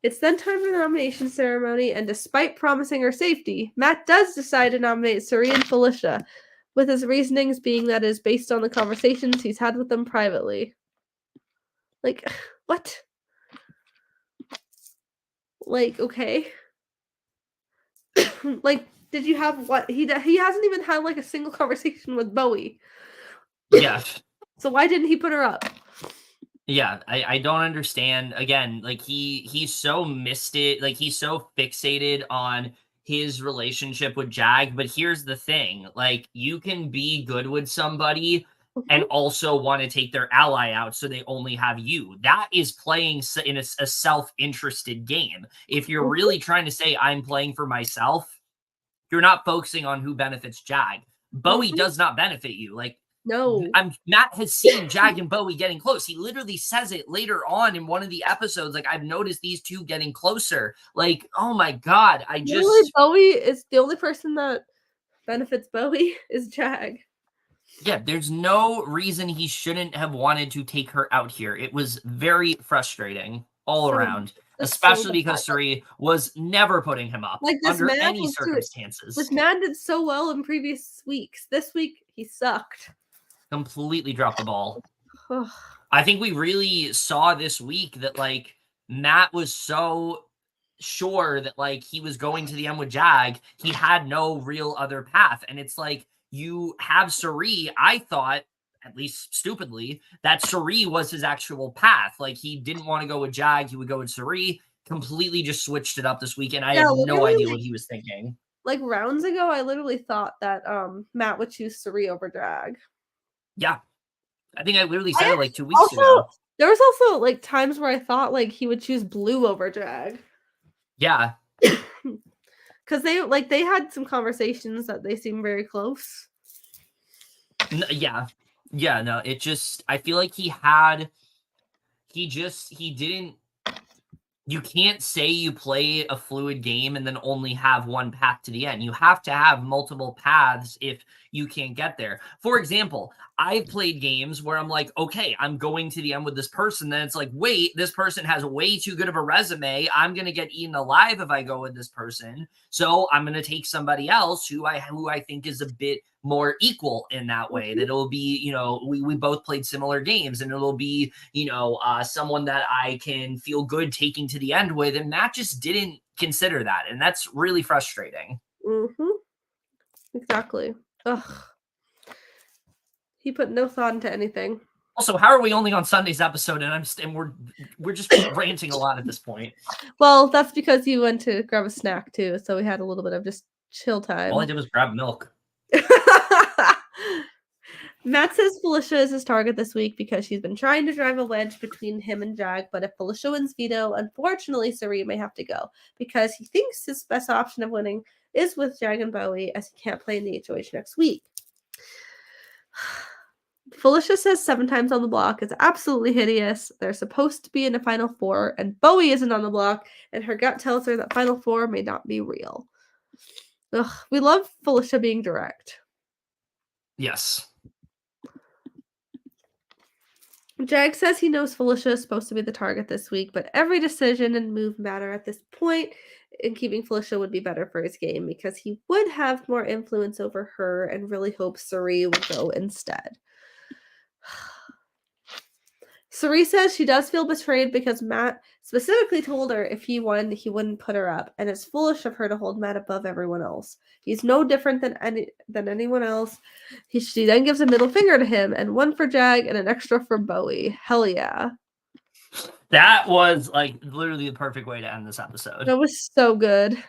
It's then time for the nomination ceremony, and despite promising her safety, Matt does decide to nominate Cirie and Felicia, with his reasonings being that it is based on the conversations he's had with them privately. Like, what? Like, okay. Like, did you have what? He hasn't even had, like, a single conversation with Bowie. Yeah. So why didn't he put her up? Yeah, I don't understand. Again, like, he's so missed it. Like, he's so fixated on his relationship with Jag, but here's the thing, like, you can be good with somebody and also want to take their ally out so they only have you. That is playing in a self-interested game. If you're really trying to say I'm playing for myself, you're not focusing on who benefits Jag. Bowie does not benefit you. Like, no. Matt has seen Jag and Bowie getting close. He literally says it later on in one of the episodes. Like, I've noticed these two getting closer. Like, oh my god, Really, Bowie is the only person that benefits Bowie is Jag. Yeah, there's no reason he shouldn't have wanted to take her out here. It was very frustrating all around, especially because Cirie was never putting him up under any circumstances. This man did so well in previous weeks. This week, he sucked. Completely dropped the ball. I think we really saw this week that, like, Matt was so sure that, like, he was going to the end with Jag. He had no real other path. And it's like, you have Cirie. I thought, at least stupidly, that Cirie was his actual path. Like, he didn't want to go with Jag. He would go with Cirie. Completely just switched it up this weekend. I have no idea what he was thinking. Like, rounds ago, I literally thought that Matt would choose Cirie over Jag. Yeah. I think I literally said it like 2 weeks ago. There was also, like, times where I thought, like, he would choose Blue over Jag. Yeah. Because they had some conversations that they seemed very close. Yeah. No, it just, I feel like he didn't, you can't say you play a fluid game and then only have one path to the end. You have to have multiple paths if you can't get there. For example, I've played games where I'm like, okay, I'm going to the end with this person. Then it's like, wait, this person has way too good of a resume. I'm going to get eaten alive if I go with this person. So I'm going to take somebody else who I think is a bit more equal in that way, that it'll be, you know, we both played similar games, and it'll be, you know, someone that I can feel good taking to the end with. And Matt just didn't consider that. And that's really frustrating. Exactly. Ugh. He put no thought into anything. Also, how are we only on Sunday's episode and we're just ranting a lot at this point? Well, that's because you went to grab a snack too, so we had a little bit of just chill time. All I did was grab milk. Matt says Felicia is his target this week because she's been trying to drive a wedge between him and Jag, but if Felicia wins veto, unfortunately Cirie may have to go because he thinks his best option of winning is with Jag and Bowie, as he can't play in the HOH next week. Felicia says 7 times on the block is absolutely hideous. They're supposed to be in a Final Four, and Bowie isn't on the block, and her gut tells her that Final Four may not be real. Ugh, we love Felicia being direct. Yes. Jag says he knows Felicia is supposed to be the target this week, but every decision and move matter at this point, and keeping Felicia would be better for his game because he would have more influence over her and really hopes Cirie will go instead. Cirie says she does feel betrayed because Matt specifically told her if he won, he wouldn't put her up, and it's foolish of her to hold Matt above everyone else. He's no different than anyone else. She then gives a middle finger to him, and 1 for Jag and an extra for Bowie. Hell yeah. That was like literally the perfect way to end this episode. That was so good.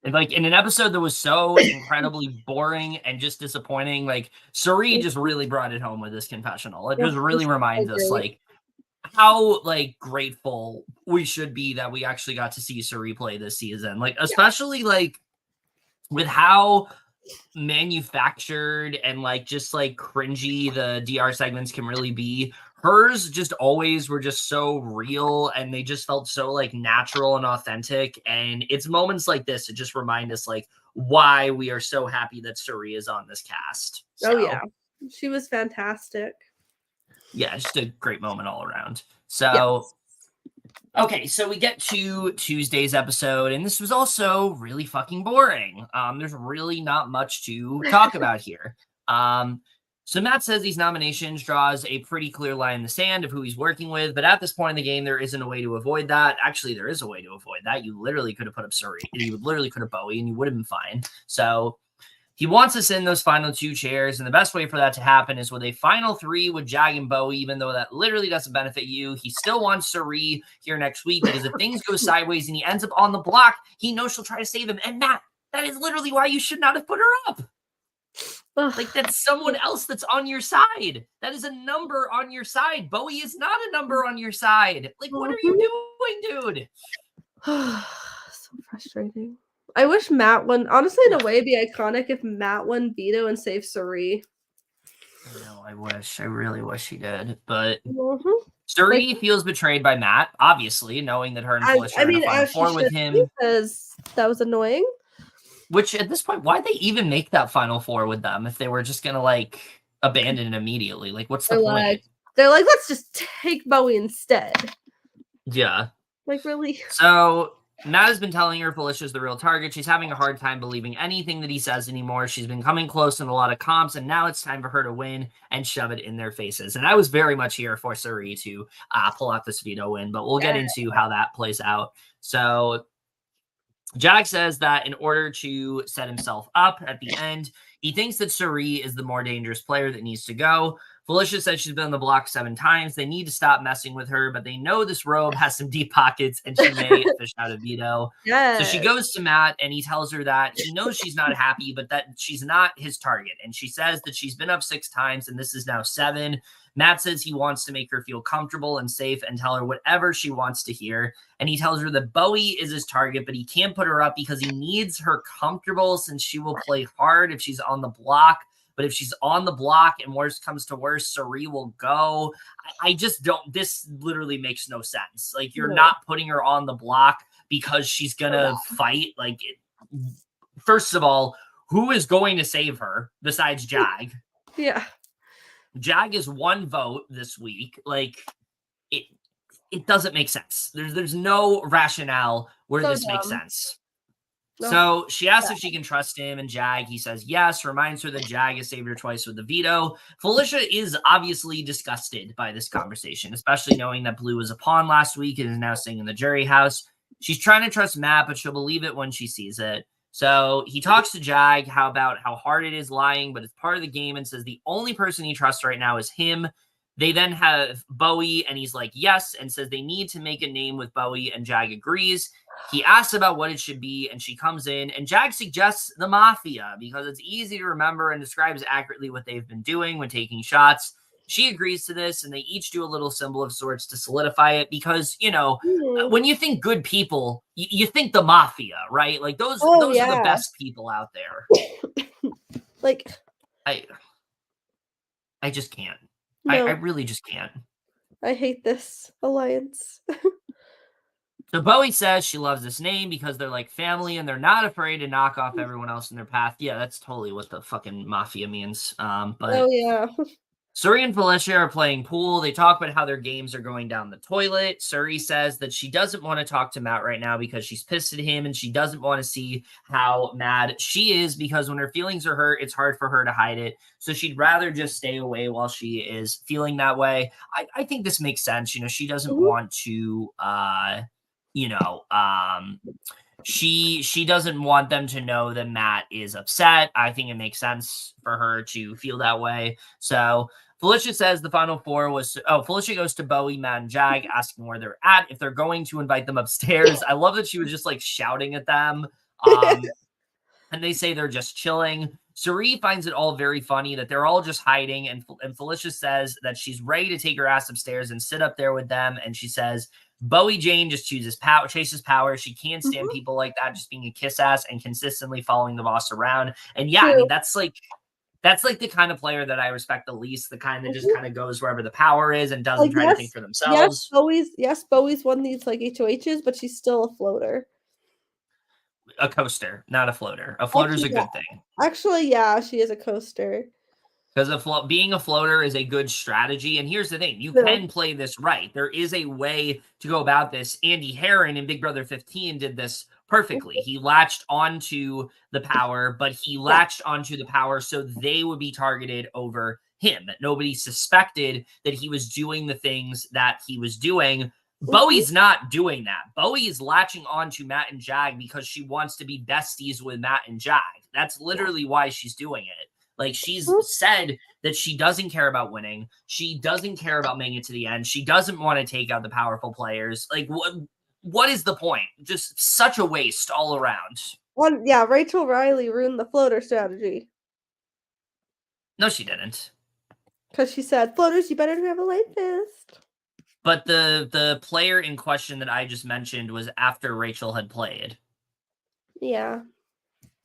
And like in an episode that was so incredibly boring and just disappointing, like Cirie just really brought it home with this confessional. It just really reminds us like how like grateful we should be that we actually got to see Cirie play this season. Like especially like with how manufactured and like just like cringy the DR segments can really be. Hers just always were just so real, and they just felt so like natural and authentic. And it's moments like this that just remind us like why we are so happy that Cirie is on this cast. Oh yeah, she was fantastic. Yeah, just a great moment all around. So okay, so we get to Tuesday's episode, and this was also really fucking boring. There's really not much to talk about here. So Matt says these nominations draws a pretty clear line in the sand of who he's working with, but at this point in the game, there isn't a way to avoid that. Actually, there is a way to avoid that. You literally could have put up Cirie, you literally could have Bowie, and you would have been fine. So he wants us in those final 2 chairs, and the best way for that to happen is with a final 3 with Jag and Bowie, even though that literally doesn't benefit you. He still wants Cirie here next week because if things go sideways and he ends up on the block, he knows she'll try to save him. And Matt, that is literally why you should not have put her up. Like, that's someone else that's on your side. That is a number on your side. Bowie is not a number on your side. Like, what are you doing, dude? So frustrating. I wish Matt won. Honestly, in a way, it'd be iconic if Matt won veto and saved Cirie. I know, I wish. I really wish he did. But Cirie feels betrayed by Matt, obviously, knowing that her and Felicia are in a Final Four with him. Because that was annoying. Which, at this point, why'd they even make that Final Four with them if they were just going to, like, abandon it immediately? Like, what's the point? They're like, let's just take Bowie instead. Yeah. Like, really? So Matt has been telling her Felicia's the real target. She's having a hard time believing anything that he says anymore. She's been coming close in a lot of comps, and now it's time for her to win and shove it in their faces. And I was very much here for Cirie to pull out this veto win, but we'll get into how that plays out. So Jag says that in order to set himself up at the end, he thinks that Cirie is the more dangerous player that needs to go. Felicia said she's been on the block 7 times. They need to stop messing with her, but they know this robe has some deep pockets and she may fish out a veto. Yes. So she goes to Matt and he tells her that he knows she's not happy, but that she's not his target. And she says that she's been up 6 times and this is now 7. Matt says he wants to make her feel comfortable and safe and tell her whatever she wants to hear. And he tells her that Bowie is his target, but he can't put her up because he needs her comfortable since she will play hard if she's on the block. But if she's on the block and worst comes to worst, Cirie will go. I just don't. This literally makes no sense. Like, you're not putting her on the block because she's going to fight. Like, first of all, who is going to save her besides Jag? Yeah. Jag is 1 vote this week. Like, it doesn't make sense. There's no rationale where this makes sense. So she asks if she can trust him and Jag. He says yes, reminds her that Jag has saved her twice with the veto. Felicia is obviously disgusted by this conversation, especially knowing that Blue was a pawn last week and is now staying in the jury house. She's trying to trust Matt, but she'll believe it when she sees it. So he talks to Jag about how hard it is lying, but it's part of the game, and says the only person he trusts right now is him. They then have Bowie, and he's like, yes, and says they need to make a name with Bowie, and Jag agrees. He asks about what it should be, and she comes in, and Jag suggests the Mafia because it's easy to remember and describes accurately what they've been doing when taking shots. She agrees to this, and they each do a little symbol of sorts to solidify it because, when you think good people, you think the Mafia, right? Like those are the best people out there. Like, I just can't. No. I really just can't. I hate this alliance. So Bowie says she loves this name because they're like family and they're not afraid to knock off everyone else in their path. Yeah, that's totally what the fucking Mafia means. But Cirie and Felicia are playing pool. They talk about how their games are going down the toilet. Cirie says that she doesn't want to talk to Matt right now because she's pissed at him and she doesn't want to see how mad she is because when her feelings are hurt, it's hard for her to hide it. So she'd rather just stay away while she is feeling that way. I think this makes sense. She doesn't want to, she doesn't want them to know that Matt is upset. I think it makes sense for her to feel that way. So Felicia says the final four was, Felicia goes to Bowie, Matt, and Jag, asking where they're at, if they're going to invite them upstairs. I love that she was just like shouting at them. And they say they're just chilling. Cirie finds it all very funny that they're all just hiding. And Felicia says that she's ready to take her ass upstairs and sit up there with them. And she says, Bowie Jane just chases power. She can't stand people like that, just being a kiss ass and consistently following the boss around. And yeah, I mean, that's like the kind of player that I respect the least, the kind that just kind of goes wherever the power is and doesn't try to think for themselves. Bowie's won these like HOHs, but she's still a floater. A coaster, not a floater. A floater's a good thing. Actually, yeah, she is a coaster. Because being a floater is a good strategy. And here's the thing. You can play this right. There is a way to go about this. Andy Herron in Big Brother 15 did this perfectly. He latched onto the power, but he latched onto the power so they would be targeted over him. That nobody suspected that he was doing the things that he was doing. Bowie's not doing that. Bowie is latching onto Matt and Jag because she wants to be besties with Matt and Jag. That's literally why she's doing it. Like, she's said that she doesn't care about winning. She doesn't care about making it to the end. She doesn't want to take out the powerful players. Like, what is the point? Just such a waste all around. Rachel Reilly ruined the floater strategy. No, she didn't. Because she said, floaters, you better have a light vest. But the player in question that I just mentioned was after Rachel had played. Yeah.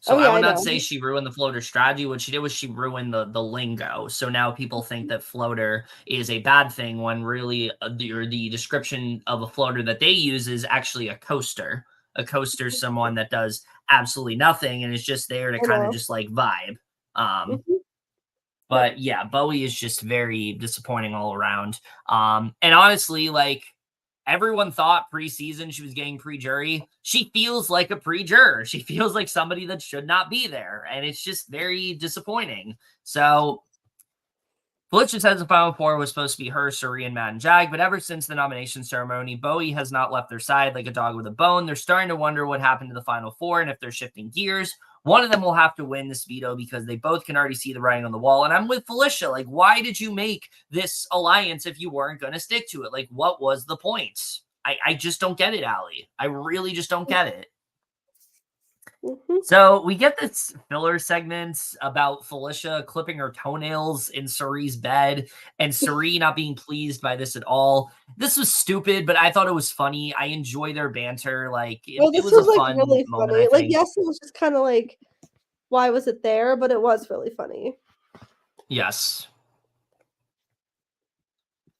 So I would not say she ruined the floater strategy. What she did was she ruined the lingo. So now people think that floater is a bad thing when really the description of a floater that they use is actually a coaster. A coaster is someone that does absolutely nothing and is just there to kind of just like vibe. But yeah, Bowie is just very disappointing all around. And honestly, like, everyone thought preseason she was getting pre-jury. She feels like a pre-juror. She feels like somebody that should not be there. And it's just very disappointing. So Felicia says the final four was supposed to be her, Cirie, and Matt and Jag. But ever since the nomination ceremony, Bowie has not left their side like a dog with a bone. They're starting to wonder what happened to the final four and if they're shifting gears. One of them will have to win this veto because they both can already see the writing on the wall. And I'm with Felicia. Like, why did you make this alliance if you weren't going to stick to it? Like, what was the point? I just don't get it, Allie. I really just don't get it. So we get this filler segment about Felicia clipping her toenails in Cirie's bed and Cirie not being pleased by this at all. This was stupid, but I thought it was funny. I enjoy their banter. Like, it was a fun really moment, funny. I think. Yes, it was just kind of like, why was it there? But it was really funny. Yes.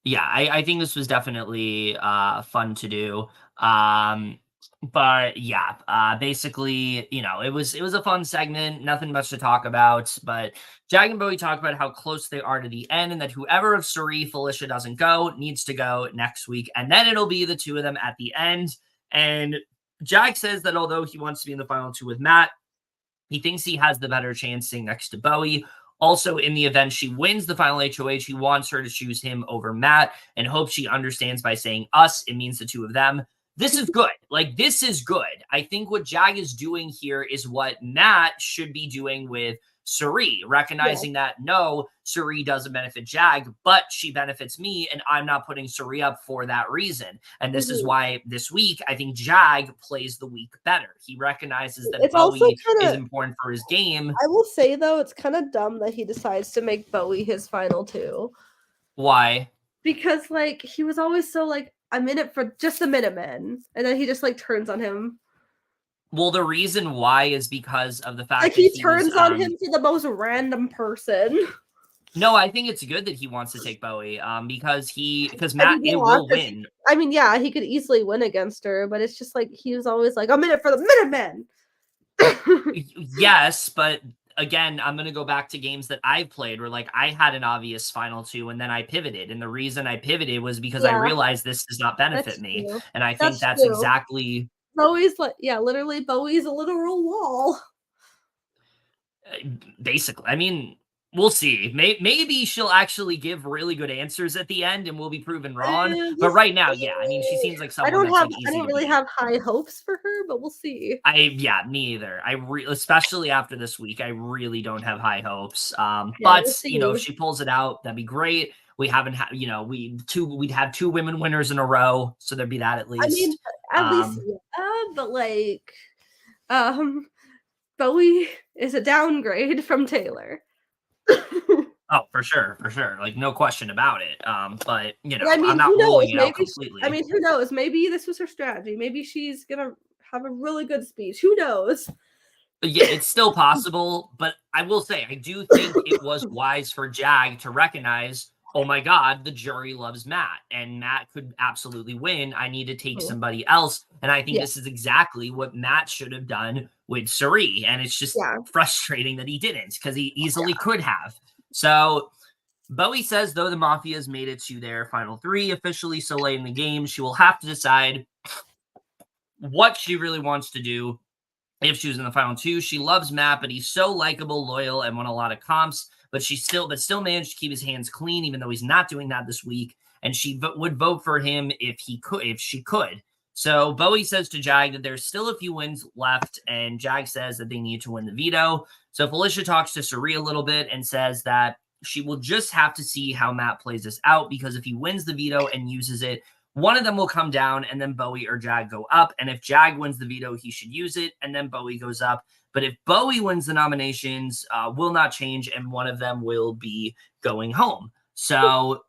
Yeah, I think this was definitely fun to do. But yeah, basically, it was a fun segment, nothing much to talk about, but Jag and Bowie talk about how close they are to the end and that whoever of Cirie Felicia doesn't go needs to go next week. And then it'll be the two of them at the end. And Jag says that although he wants to be in the final 2 with Matt, he thinks he has the better chance sitting next to Bowie. Also, in the event she wins the final HOH, he wants her to choose him over Matt and hopes she understands by saying us, it means the 2 of them. This is good. Like, this is good. I think what Jag is doing here is what Matt should be doing with Cirie, recognizing that no, Cirie doesn't benefit Jag, but she benefits me, and I'm not putting Cirie up for that reason. And this is why this week I think Jag plays the week better. He recognizes that Bowie is important for his game. I will say though, it's kind of dumb that he decides to make Bowie his final 2. Why? Because like he was always so like, I'm in it for just the Minutemen, and then he just like turns on him. Well, the reason why is because of the fact like that he turns on him to the most random person. No, I think it's good that he wants to take Bowie, because Matt will win. I mean, yeah, he could easily win against her, but it's just like he was always like, I'm in it for the Minutemen. Yes, but again, I'm gonna go back to games that I've played where like I had an obvious final 2 and then I pivoted, and the reason I pivoted was because I realized this does not benefit me, and I think that's exactly. Bowie's like, literally Bowie's a literal wall. Basically, I mean, we'll see. Maybe she'll actually give really good answers at the end, and we'll be proven wrong. But right now, I mean, she seems like someone I don't really have high hopes for her, but we'll see. Me either. Especially after this week, I really don't have high hopes. But we'll if she pulls it out, that'd be great. We haven't had, we'd have 2 women winners in a row, so there'd be that at least. I mean, at least, but like, Bowie is a downgrade from Taylor. Oh, for sure. Like, no question about it. But, I'm not ruling it out completely. I mean, who knows? Maybe this was her strategy. Maybe she's going to have a really good speech. Who knows? Yeah, it's still possible. But I will say, I do think it was wise for Jag to recognize, oh my God, the jury loves Matt, and Matt could absolutely win. I need to take somebody else. And I think this is exactly what Matt should have done with Cirie. And it's just frustrating that he didn't, because he easily could have. So Bowie says, though the Mafia has made it to their final 3 officially so late in the game, she will have to decide what she really wants to do if she was in the final 2. She loves Matt, but he's so likable, loyal, and won a lot of comps. But she still managed to keep his hands clean, even though he's not doing that this week. And she would vote for him if she could. So Bowie says to Jag that there's still a few wins left, and Jag says that they need to win the veto. So Felicia talks to Cirie a little bit and says that she will just have to see how Matt plays this out, because if he wins the veto and uses it, one of them will come down, and then Bowie or Jag go up. And if Jag wins the veto, he should use it, and then Bowie goes up. But if Bowie wins the nominations, will not change, and one of them will be going home. So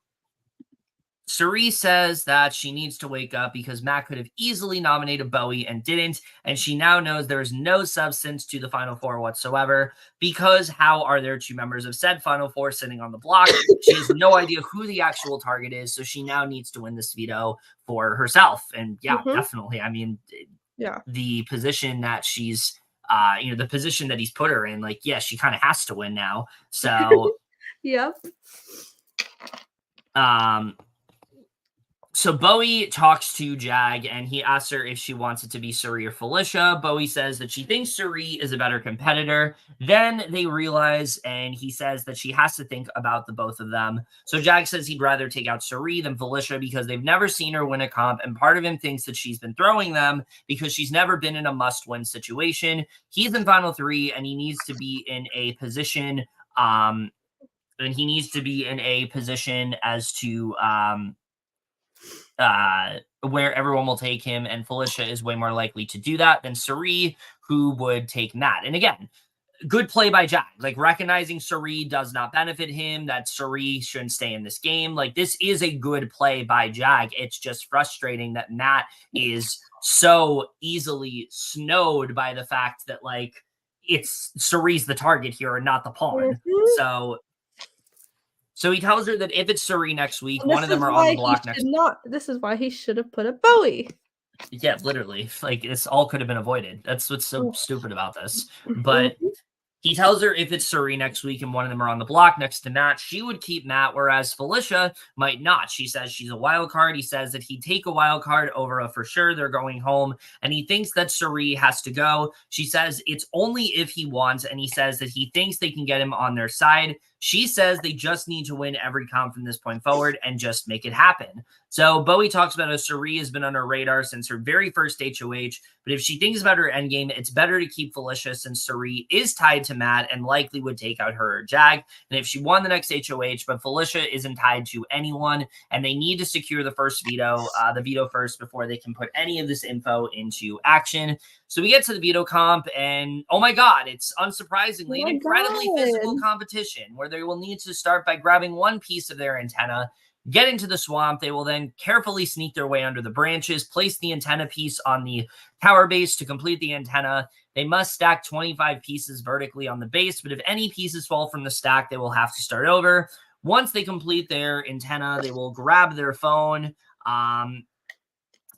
Cirie says that she needs to wake up because Matt could have easily nominated Bowie and didn't, and she now knows there is no substance to the Final 4 whatsoever, because how are there 2 members of said Final 4 sitting on the block? She has no idea who the actual target is, so she now needs to win this veto for herself. And definitely. I mean, the position that she's, the position that he's put her in, like, she kind of has to win now. So, So Bowie talks to Jag, and he asks her if she wants it to be Cirie or Felicia. Bowie says that she thinks Cirie is a better competitor. Then they realize, and he says that she has to think about the both of them. So Jag says he'd rather take out Cirie than Felicia because they've never seen her win a comp, and part of him thinks that she's been throwing them because she's never been in a must-win situation. He's in Final 3, and he needs to be in a position, as to where everyone will take him, and Felicia is way more likely to do that than Cirie, who would take Matt. And again, good play by Jag, like recognizing Cirie does not benefit him, that Cirie shouldn't stay in this game. Like, this is a good play by Jag. It's just frustrating that Matt is so easily snowed by the fact that, like, it's Cirie's the target here and not the pawn. So he tells her that if it's Cirie next week, one of them are on the block next week. This is why he should have put a Bowie. Yeah, literally. Like, this all could have been avoided. That's what's so stupid about this. But He tells her if it's Cirie next week and one of them are on the block next to Matt, she would keep Matt, whereas Felicia might not. She says she's a wild card. He says that he'd take a wild card over a for sure. They're going home, and he thinks that Cirie has to go. She says it's only if he wants, and he says that he thinks they can get him on their side. She says they just need to win every comp from this point forward and just make it happen. So Bowie talks about how Cirie has been on her radar since her very first HOH, but if she thinks about her endgame, it's better to keep Felicia since Cirie is tied to Matt and likely would take out her or Jag. And if she won the next HOH, but Felicia isn't tied to anyone, and they need to secure the veto first before they can put any of this info into action. So we get to the veto comp, and oh my God, it's unsurprisingly an incredibly physical competition where they will need to start by grabbing one piece of their antenna, get into the swamp. They will then carefully sneak their way under the branches, place the antenna piece on the tower base to complete the antenna. They must stack 25 pieces vertically on the base, but if any pieces fall from the stack, they will have to start over. Once they complete their antenna, they will grab their phone,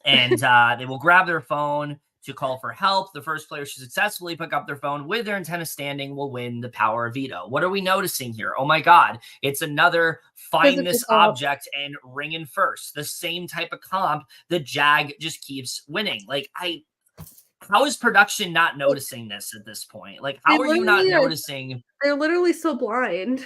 they will grab their phone to call for help. The first player to successfully pick up their phone with their antenna standing will win the power veto. What are we noticing here? Oh my God, it's another find this object and ring in first. The same type of comp that Jag just keeps winning. Like, how is production not noticing this at this point? Like, how are you not noticing? They're literally so blind.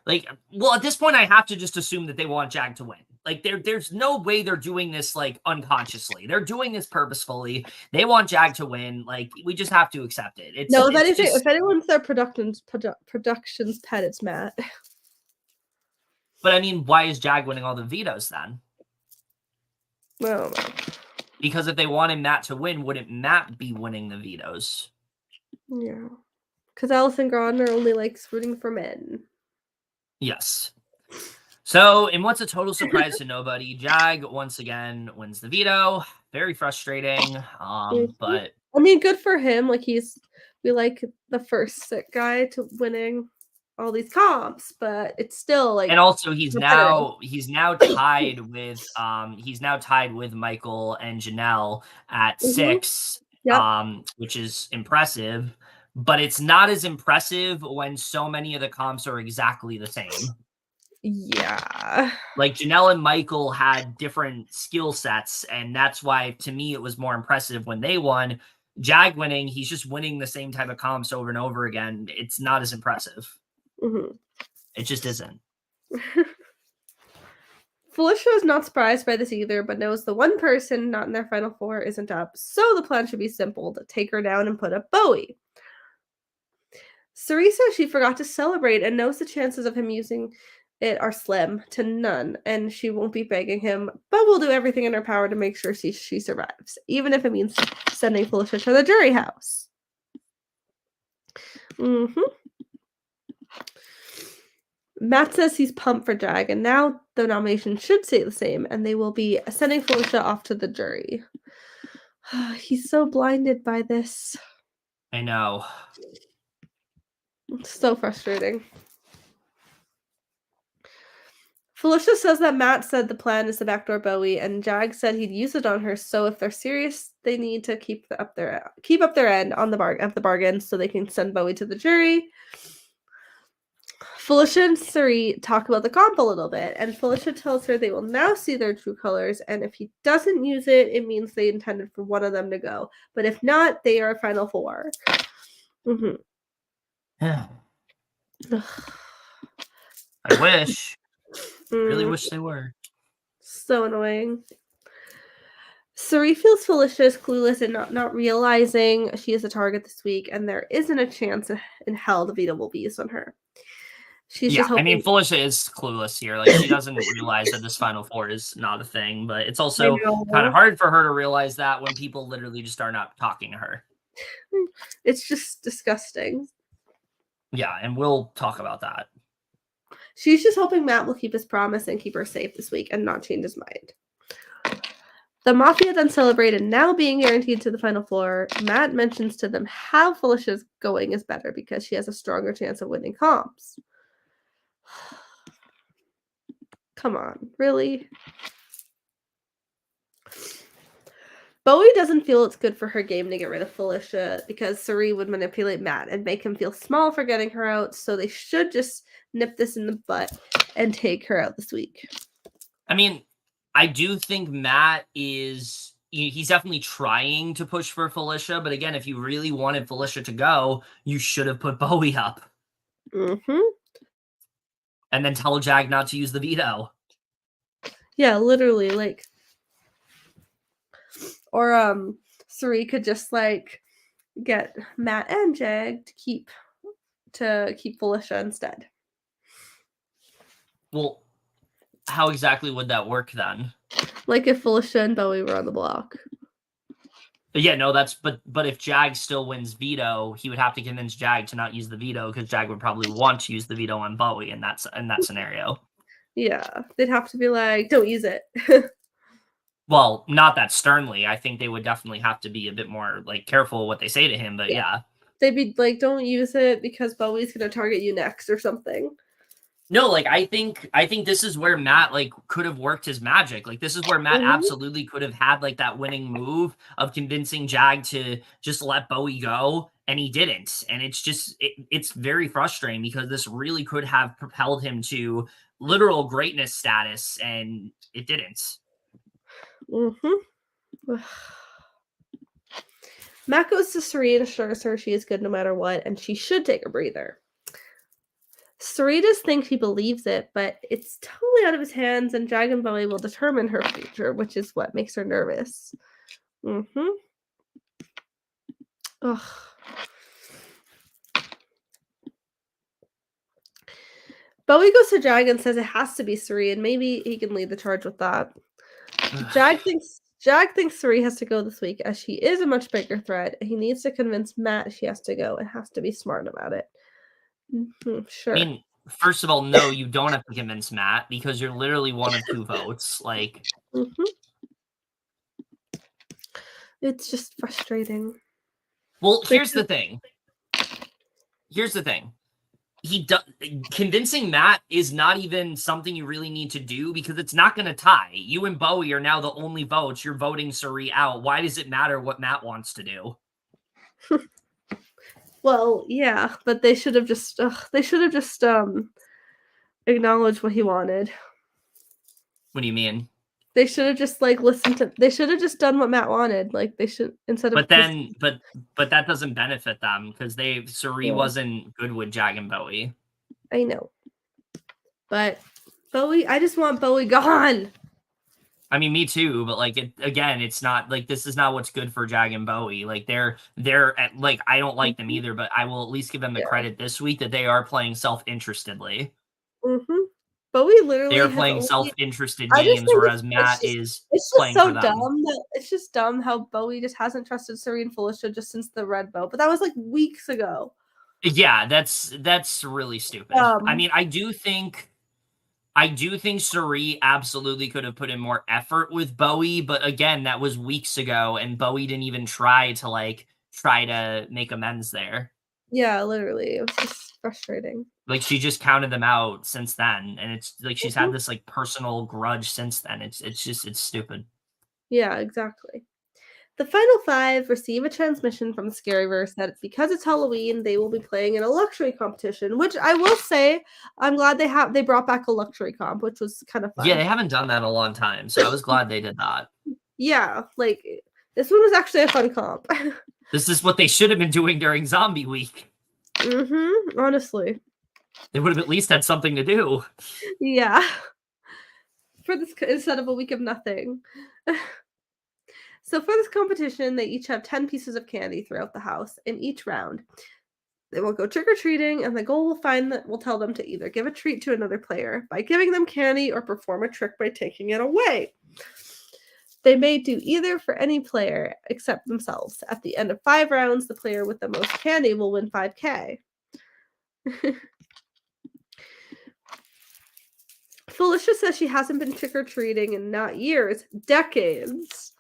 Like, well, at this point, I have to just assume that they want Jag to win. Like, there's no way they're doing this, like, unconsciously. They're doing this purposefully. They want Jag to win. Like, we just have to accept it. If anyone's their production's pet, it's Matt. But, I mean, why is Jag winning all the vetoes, then? Well, because if they wanted Matt to win, wouldn't Matt be winning the vetoes? Yeah. Because Allison Grodner only likes rooting for men. Yes. So, in what's a total surprise to nobody, Jag once again wins the veto. Very frustrating. But I mean, good for him. Like we like the first sick guy to winning all these comps, but it's still like. And also, he's now tied with Mecole and Janelle at 6, which is impressive. But it's not as impressive when so many of the comps are exactly the same. Yeah. Like, Janelle and Mecole had different skill sets, and that's why, to me, it was more impressive when they won. Jag winning, he's just winning the same type of comps over and over again. It's not as impressive. Mm-hmm. It just isn't. Felicia is not surprised by this either, but knows the one person not in their final 4 isn't up, so the plan should be simple: to take her down and put up Bowie. Cirie says she forgot to celebrate and knows the chances of him using it are slim to none, and she won't be begging him, but will do everything in her power to make sure she survives, even if it means sending Felicia to the jury house. Matt says he's pumped for Jag, and now the nomination should stay the same, and they will be sending Felicia off to the jury. He's so blinded by this. I know. It's so frustrating. Felicia says that Matt said the plan is to backdoor Bowie, and Jag said he'd use it on her, so if they're serious, they need to keep up their end on the bargain so they can send Bowie to the jury. Felicia and Cirie talk about the comp a little bit, and Felicia tells her they will now see their true colors, and if he doesn't use it, it means they intended for one of them to go. But if not, they are a final 4. Yeah. I wish. Really wish they were. So annoying. Cirie feels Felicia is clueless and not realizing she is a target this week, and there isn't a chance in hell the veto will be used on her. She's just hoping. I mean, Felicia is clueless here. Like, she doesn't realize that this final 4 is not a thing, but it's also kind of hard for her to realize that when people literally just are not talking to her. It's just disgusting. Yeah, and we'll talk about that. She's just hoping Matt will keep his promise and keep her safe this week and not change his mind. The Mafia then celebrated, now being guaranteed to the final 4. Matt mentions to them how Felicia's going is better because she has a stronger chance of winning comps. Come on, really? Bowie doesn't feel it's good for her game to get rid of Felicia because Cirie would manipulate Matt and make him feel small for getting her out, so they should just nip this in the butt and take her out this week. I mean, I do think Matt is... He's definitely trying to push for Felicia, but again, if you really wanted Felicia to go, you should have put Bowie up. Mm-hmm. And then tell Jag not to use the veto. Yeah, literally, like... Or, Cirie could just, like, get Matt and Jag to keep Felicia instead. Well, how exactly would that work then? Like if Felicia and Bowie were on the block. Yeah, no, that's... But if Jag still wins veto, he would have to convince Jag to not use the veto, because Jag would probably want to use the veto on Bowie in that scenario. Yeah, they'd have to be like, don't use it. Well, not that sternly. I think they would definitely have to be a bit more, like, careful what they say to him, but yeah. They'd be like, don't use it because Bowie's gonna target you next or something. No, like, I think this is where Matt, like, could have worked his magic. Like, this is where Matt absolutely could have had, like, that winning move of convincing Jag to just let Bowie go, and he didn't. And it's just, it's very frustrating because this really could have propelled him to literal greatness status, and it didn't. Matt goes to Cirie and assures her she is good no matter what, and she should take a breather. Cirie just thinks he believes it, but it's totally out of his hands, and Jag and Bowie will determine her future, which is what makes her nervous. Ugh. Bowie goes to Jag and says it has to be Cirie, and maybe he can lead the charge with that. Jag thinks Cirie has to go this week, as she is a much bigger threat. He needs to convince Matt she has to go and has to be smart about it. Sure. I mean, first of all, no, you don't have to convince Matt because you're literally one of 2 votes. Like, it's just frustrating. Well, here's the thing. Convincing Matt is not even something you really need to do because it's not going to tie. You and Bowie are now the only votes. You're voting Cirie out. Why does it matter what Matt wants to do? Well, yeah, but they should have just acknowledged what he wanted. What do you mean? They should have just listened to. They should have just done what Matt wanted. Like they should instead of. But that doesn't benefit them because Cirie wasn't good with Jag and Bowie. I know, but Bowie. I just want Bowie gone. I mean, me too, but it's not this is not what's good for Jag and Bowie. Like they're at I don't like them either, but I will at least give them the credit this week that they are playing self-interestedly. Bowie literally they're playing self-interested games, whereas Matt is playing for them. It's just so dumb. It's just dumb how Bowie just hasn't trusted Cirie and Felicia just since the red bow, but that was weeks ago. Yeah, that's really stupid. I mean, I do think Cirie absolutely could have put in more effort with Bowie, but again, that was weeks ago, and Bowie didn't even try to make amends there. Yeah, literally, it was just frustrating. She just counted them out since then, and it's she's had this personal grudge since then. It's stupid. Yeah, exactly. The final 5 receive a transmission from the Scaryverse that because it's Halloween, they will be playing in a luxury competition, which I will say, I'm glad they brought back a luxury comp, which was kind of fun. Yeah, they haven't done that in a long time, so I was glad they did that. Yeah, this one was actually a fun comp. This is what they should have been doing during Zombie Week. Honestly. They would have at least had something to do. Yeah. For this, instead of a week of nothing. So for this competition, they each have 10 pieces of candy throughout the house in each round. They will go trick-or-treating, and the goal will tell them to either give a treat to another player by giving them candy or perform a trick by taking it away. They may do either for any player except themselves. At the end of 5 rounds, the player with the most candy will win $5,000. Felicia says she hasn't been trick-or-treating in not years, decades.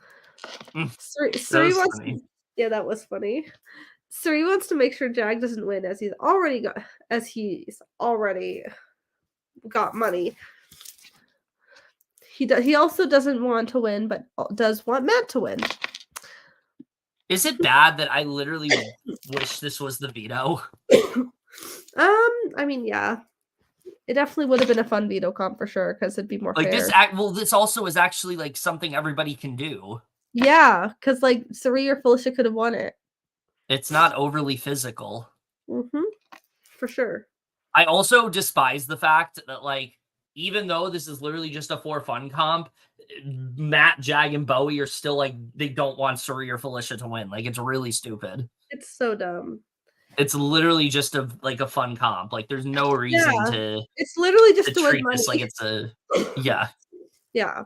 Cirie wants to, that was funny. Cirie wants to make sure Jag doesn't win as he's already got money. He also doesn't want to win, but does want Matt to win. Is it bad that I literally wish this was the veto? I mean, yeah. It definitely would have been a fun veto comp for sure, because it'd be more Like, fair. this also is actually, like, something everybody can do. Yeah, because, like, Cirie or Felicia could have won it. It's not overly physical. For sure. I also despise the fact that, like, even though this is literally just a for fun comp, Matt, Jag, and Bowie are still, like, they don't want Cirie or Felicia to win. Like, it's really stupid. It's so dumb. It's literally just a fun comp. Like, there's no reason to It's literally just to win treat money. this like it's a yeah. Yeah.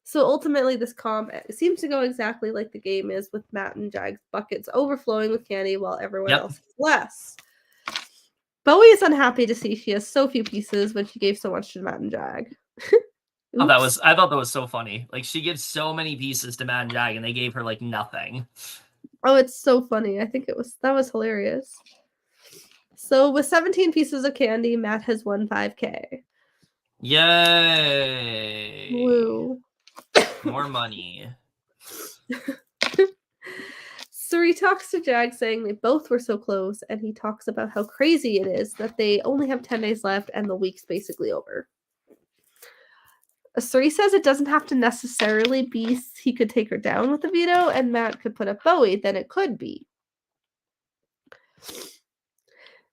So ultimately, this comp seems to go exactly like the game is, with Matt and Jag's buckets overflowing with candy while everyone else has less. Bowie is unhappy to see she has so few pieces when she gave so much to Matt and Jag. I thought that was so funny. Like, she gives so many pieces to Matt and Jag, and they gave her like nothing. Oh, it's so funny. I think that was hilarious. So with 17 pieces of candy, Matt has won 5K. Yay! Woo. More money. Cirie talks to Jag, saying they both were so close, and he talks about how crazy it is that they only have 10 days left and the week's basically over. Cirie says it doesn't have to necessarily be he could take her down with the veto and Matt could put up Bowie, then it could be.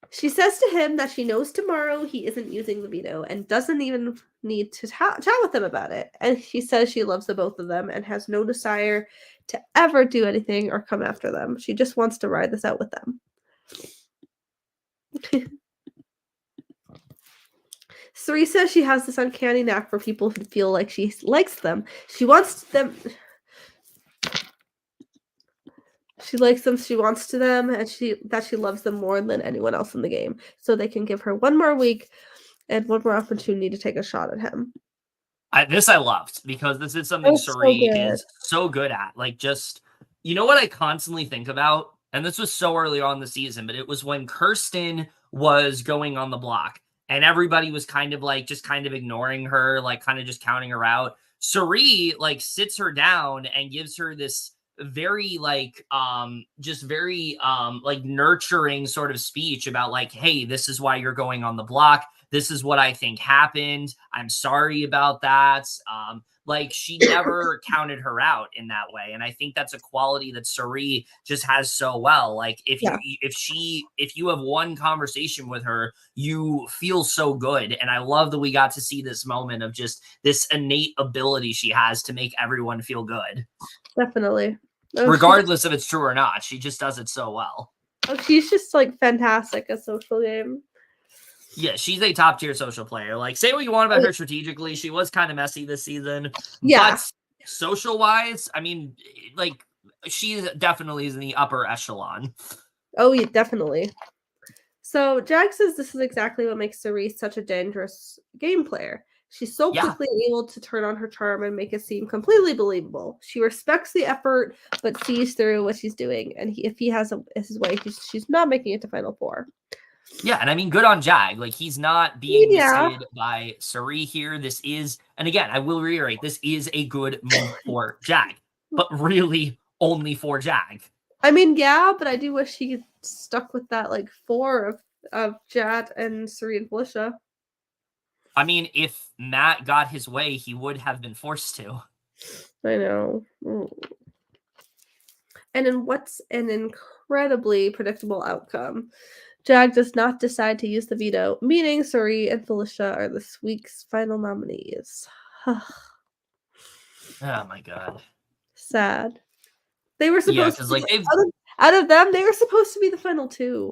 She says to him that she knows tomorrow he isn't using the veto and doesn't even need to chat with him about it. And she says she loves the both of them and has no desire to ever do anything or come after them. She just wants to ride this out with them. Cirie says she has this uncanny knack for people who feel like she likes them. She wants them. She likes them, she wants to them, and she loves them more than anyone else in the game. So they can give her one more week and one more opportunity to take a shot at him. This I loved, because this is something Cirie is so good at. Like, just, you know what I constantly think about? And this was so early on in the season, but it was when Kirsten was going on the block and everybody was kind of like just kind of ignoring her, like kind of just counting her out. Cirie like sits her down and gives her this very like like nurturing sort of speech about like, hey, this is why you're going on the block. This is what I think happened. I'm sorry about that. Like, she never counted her out in that way. And I think that's a quality that Cirie just has so well. Like, if you have one conversation with her, you feel so good. And I love that we got to see this moment of just this innate ability she has to make everyone feel good. Definitely. Regardless if it's true or not, she just does it so well. Oh, she's just like fantastic at social game. Yeah, she's a top tier social player. Like, say what you want about her strategically, she was kind of messy this season. Yeah. But social wise, I mean, like, she definitely is in the upper echelon. Oh, yeah, definitely. So Jag says this is exactly what makes Cirie such a dangerous game player. She's so quickly able to turn on her charm and make it seem completely believable. She respects the effort, but sees through what she's doing. And if he has his way, she's not making it to Final Four. Yeah, and I mean, good on Jag. Like, he's not being mislead by Cirie here. This is, and again, I will reiterate, this is a good move for Jag, but really only for Jag. I mean, yeah, but I do wish he stuck with that, like, 4 of Jat and Cirie and Felicia. I mean, if Matt got his way, he would have been forced to. I know. And in what's an incredibly predictable outcome, Jag does not decide to use the veto, meaning Cirie and Felicia are this week's final nominees. Oh my god. Sad. They were supposed to, like, out of them, they were supposed to be the final 2.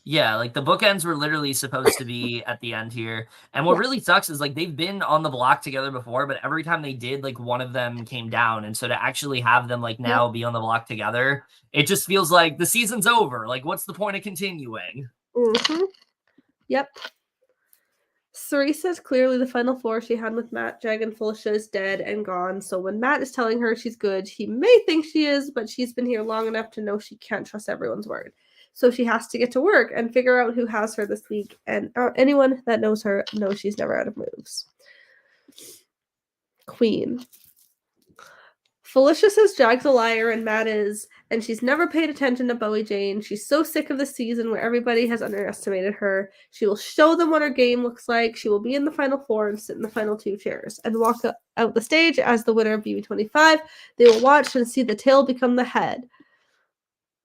Yeah, like, the bookends were literally supposed to be at the end here. And what really sucks is, like, they've been on the block together before, but every time they did, like, one of them came down. And so to actually have them, like, now be on the block together, it just feels like the season's over. Like, what's the point of continuing? Yep. Cirie says clearly the final 4 she had with Matt, Jag, and Felicia is dead and gone. So when Matt is telling her she's good, he may think she is, but she's been here long enough to know she can't trust everyone's word. So she has to get to work and figure out who has her this week. And anyone that knows her knows she's never out of moves. Queen. Felicia says Jag's a liar and Matt is, and she's never paid attention to Bowie Jane. She's so sick of the season where everybody has underestimated her. She will show them what her game looks like. She will be in the final four and sit in the final two chairs and walk out the stage as the winner of BB25. They will watch and see the tail become the head.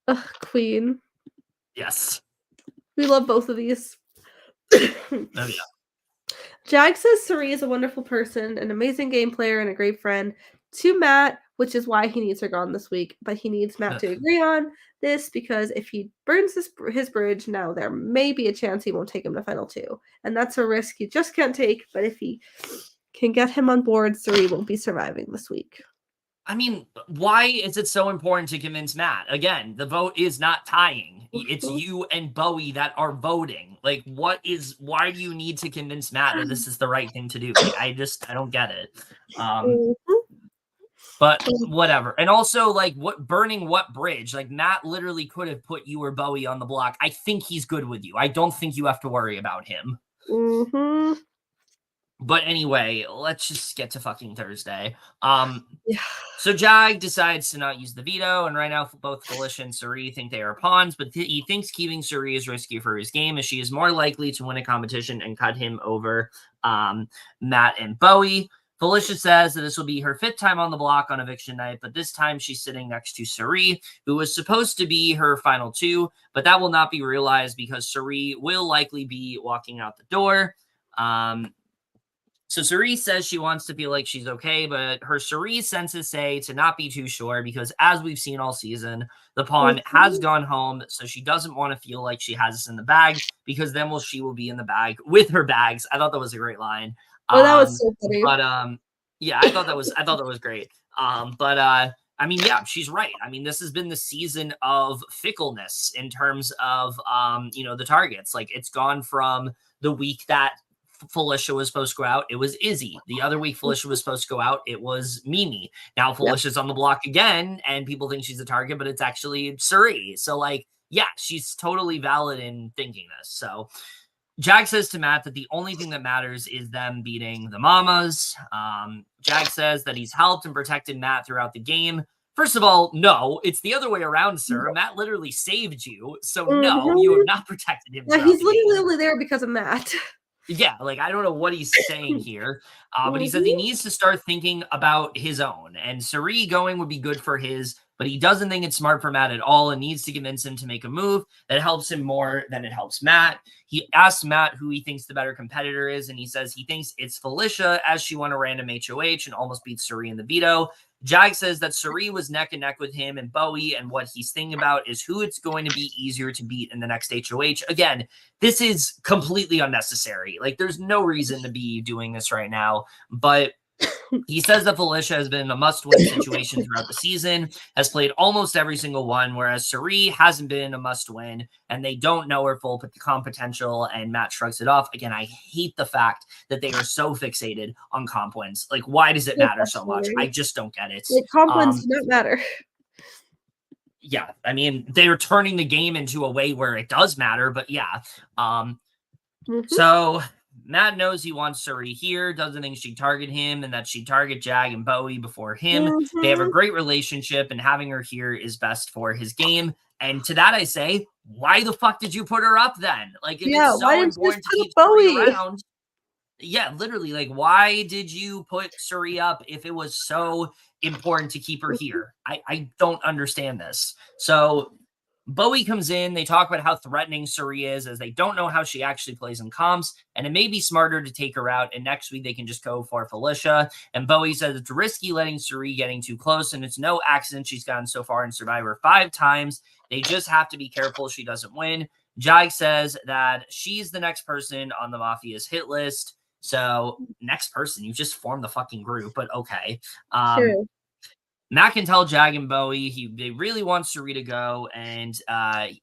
Ugh, Queen. Yes. We love both of these. Oh, yeah. Jag says Cirie is a wonderful person, an amazing game player, and a great friend to Matt, which is why he needs her gone this week. But he needs Matt to agree on this because if he burns his bridge now, there may be a chance he won't take him to final two. And that's a risk he just can't take. But if he can get him on board, Cirie won't be surviving this week. I mean, why is it so important to convince Matt? Again, the vote is not tying. It's you and Bowie that are voting. Like, why do you need to convince Matt that this is the right thing to do? Like, I don't get it. But whatever. And also, like, burning what bridge? Like, Matt literally could have put you or Bowie on the block. I think he's good with you. I don't think you have to worry about him. Mm-hmm. But anyway, let's just get to fucking Thursday. Yeah. So Jag decides to not use the veto, and right now both Felicia and Cirie think they are pawns, but he thinks keeping Cirie is risky for his game, as she is more likely to win a competition and cut him over Matt and Bowie. Felicia says that this will be her 5th time on the block on eviction night, but this time she's sitting next to Cirie, who was supposed to be her final 2, but that will not be realized because Cirie will likely be walking out the door. So Cirie says she wants to feel like she's okay, but her Cirie senses say to not be too sure because as we've seen all season, the pawn has gone home, so she doesn't want to feel like she has this in the bag because then she will be in the bag with her bags. I thought that was a great line. Oh, that was so funny. But yeah, I thought that was great. I mean, yeah, she's right. I mean, this has been the season of fickleness in terms of the targets. Like, it's gone from the week that Felicia was supposed to go out, it was Izzy. The other week Felicia was supposed to go out, it was Mimi. Now Felicia's on the block again, and people think she's a target, but it's actually Cirie. So, like, yeah, she's totally valid in thinking this. So Jag says to Matt that the only thing that matters is them beating the Mamas. Jag says that he's helped and protected Matt throughout the game. First of all, no, it's the other way around, sir. Matt literally saved you. So no, you have not protected him. Yeah, he's literally only there because of Matt. Yeah, like, I don't know what he's saying here, but he says he needs to start thinking about his own, and Cirie going would be good for his, but he doesn't think it's smart for Matt at all and needs to convince him to make a move that helps him more than it helps Matt. He asks Matt who he thinks the better competitor is, and he says he thinks it's Felicia as she won a random HOH and almost beat Cirie in the veto. Jag says that Cirie was neck and neck with him and Bowie, and what he's thinking about is who it's going to be easier to beat in the next HOH. Again, this is completely unnecessary. Like, there's no reason to be doing this right now, but he says that Felicia has been in a must-win situation throughout the season, has played almost every single one, whereas Cirie hasn't been in a must-win, and they don't know her full comp potential, and Matt shrugs it off. Again, I hate the fact that they are so fixated on comp wins. Like, why does it matter so much? I just don't get it. Like, comp wins do not matter. Yeah, I mean, they're turning the game into a way where it does matter, but yeah. So Matt knows he wants Cirie here, doesn't think she'd target him, and that she'd target Jag and Bowie before him. They have a great relationship, and having her here is best for his game. And to that I say, why the fuck did you put her up then? Like, if it's so important to keep Bowie around. Yeah, literally, like, why did you put Cirie up if it was so important to keep her here? I don't understand this. So Bowie comes in, they talk about how threatening Cirie is, as they don't know how she actually plays in comps, and it may be smarter to take her out, and next week they can just go for Felicia. And Bowie says it's risky letting Cirie getting too close, and it's no accident she's gotten so far in Survivor 5 times. They just have to be careful she doesn't win. Jag says that she's the next person on the Mafia's hit list. So, next person, you just formed the fucking group, but okay. Sure. Matt can tell Jag and Bowie they really want Cirie to go, and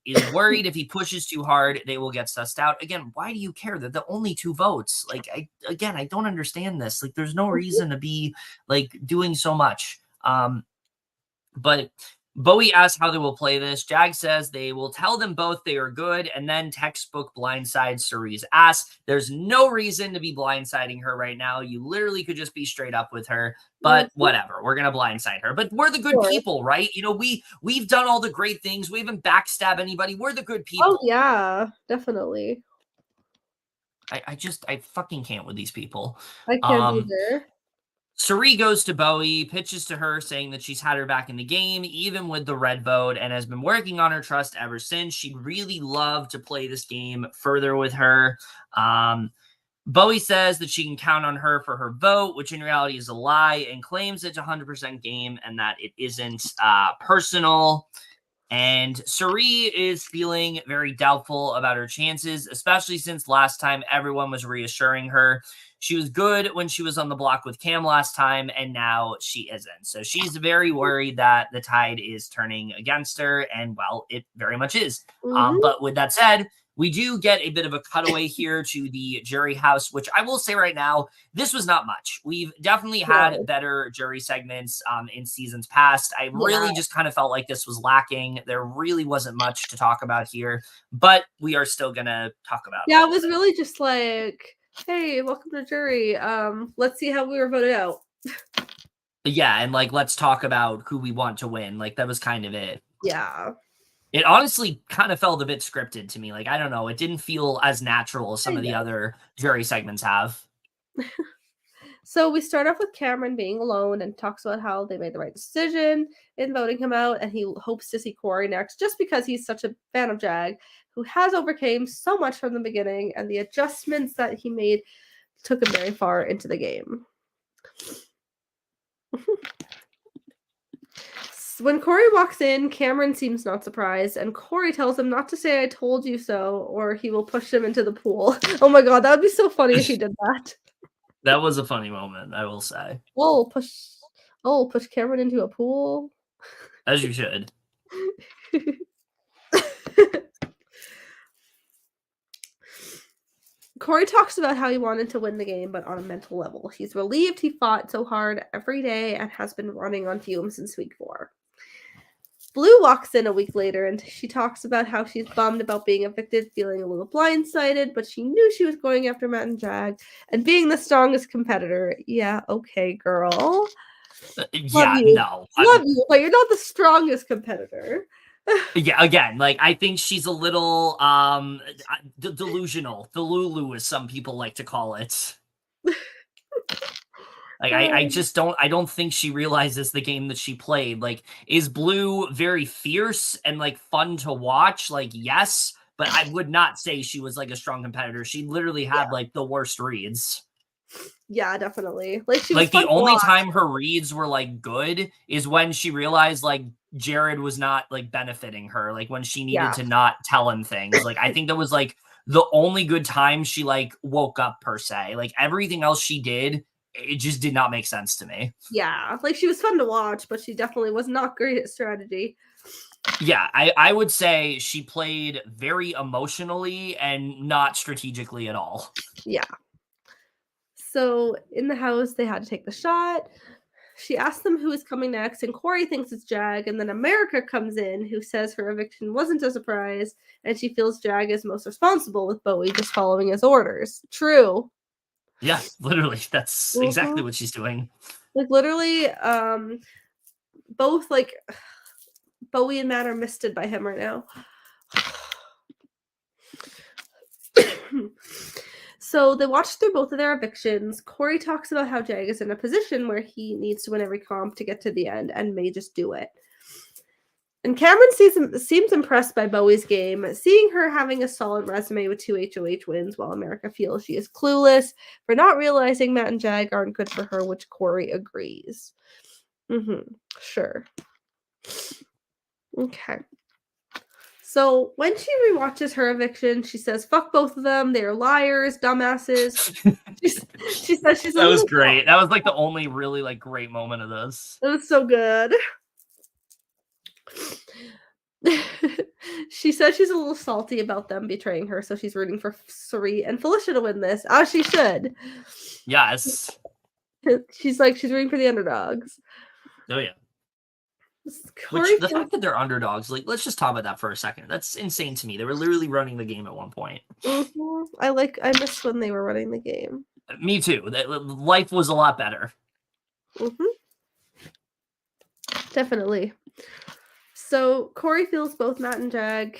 is worried if he pushes too hard, they will get sussed out. Again, why do you care? They're the only 2 votes. Like, I don't understand this. Like, there's no reason to be, like, doing so much. But Bowie asks how they will play this. Jag says they will tell them both they are good and then textbook blindside Cirie's ass. There's no reason to be blindsiding her right now. You literally could just be straight up with her, but whatever. We're going to blindside her. But we're the good people, right? You know, we've done all the great things. We haven't backstabbed anybody. We're the good people. Oh, yeah, definitely. I fucking can't with these people. I can't either. Cirie goes to Bowie, pitches to her, saying that she's had her back in the game, even with the red vote, and has been working on her trust ever since. She'd really love to play this game further with her. Bowie says that she can count on her for her vote, which in reality is a lie, and claims it's 100% game and that it isn't personal. And Cirie is feeling very doubtful about her chances, especially since last time everyone was reassuring her. She was good when she was on the block with Cam last time, and now she isn't. So she's very worried that the tide is turning against her, and, well, it very much is. But with that said, we do get a bit of a cutaway here to the jury house, which I will say right now, this was not much. We've definitely had better jury segments in seasons past. I really just kind of felt like this was lacking. There really wasn't much to talk about here, but we are still going to talk about it. Yeah, it was really just like, hey, welcome to jury. Let's see how we were voted out. Yeah, and like, let's talk about who we want to win. Like, that was kind of it. Yeah. It honestly kind of felt a bit scripted to me. Like, I don't know. It didn't feel as natural as some of the other jury segments have. So we start off with Cameron being alone and talks about how they made the right decision in voting him out, and he hopes to see Cory next just because he's such a fan of Jag, who has overcame so much from the beginning, and the adjustments that he made took him very far into the game. When Cory walks in, Cameron seems not surprised, and Cory tells him not to say "I told you so," or he will push him into the pool. Oh my god, that would be so funny if he did that. That was a funny moment, I will say. Push Cameron into a pool. As you should. Cory talks about how he wanted to win the game, but on a mental level. He's relieved he fought so hard every day and has been running on fumes since week 4. Blue walks in a week later, and she talks about how she's bummed about being evicted, feeling a little blindsided, but she knew she was going after Matt and Jag, and being the strongest competitor. Yeah, okay, girl. Love you, but you're not the strongest competitor. Yeah, again, like, I think she's a little delusional. Delulu, as some people like to call it. Like, I don't think she realizes the game that she played. Like, is Blue very fierce and, like, fun to watch? Like, yes, but I would not say she was, like, a strong competitor. She literally had, like, the worst reads. Yeah, definitely. Like, she was like, the only time her reads were, like, good is when she realized, like, Jared was not, like, benefiting her. Like, when she needed to not tell him things. Like, I think that was, like, the only good time she, like, woke up, per se. Like, everything else she did, it just did not make sense to me. Yeah, like, she was fun to watch, but she definitely was not great at strategy. Yeah, I would say she played very emotionally and not strategically at all. Yeah. So in the house, they had to take the shot. She asked them who is coming next, and Cory thinks it's Jag, and then America comes in, who says her eviction wasn't a surprise, and she feels Jag is most responsible with Bowie just following his orders. True. Yeah, literally. That's exactly what she's doing. Like, literally, both, like, Bowie and Matt are misted by him right now. So they watched through both of their evictions. Cory talks about how Jag is in a position where he needs to win every comp to get to the end and may just do it. And Cameron seems impressed by Bowie's game, seeing her having a solid resume with 2 HOH wins, while America feels she is clueless for not realizing Matt and Jag aren't good for her, which Cory agrees. Sure. Okay. So when she rewatches her eviction, she says, "Fuck both of them. They are liars, dumbasses." she says she's. That was great. That was like the only really like great moment of this. It was so good. She says she's a little salty about them betraying her, so she's rooting for Cirie and Felicia to win this, as she should. Yes. She's rooting for the underdogs. Oh yeah. Which, Cory the feels fact that they're underdogs, like, let's just talk about that for a second. That's insane to me. They were literally running the game at one point. I miss when they were running the game. Me too. Life was a lot better. Definitely. So Cory feels both Matt and Jag.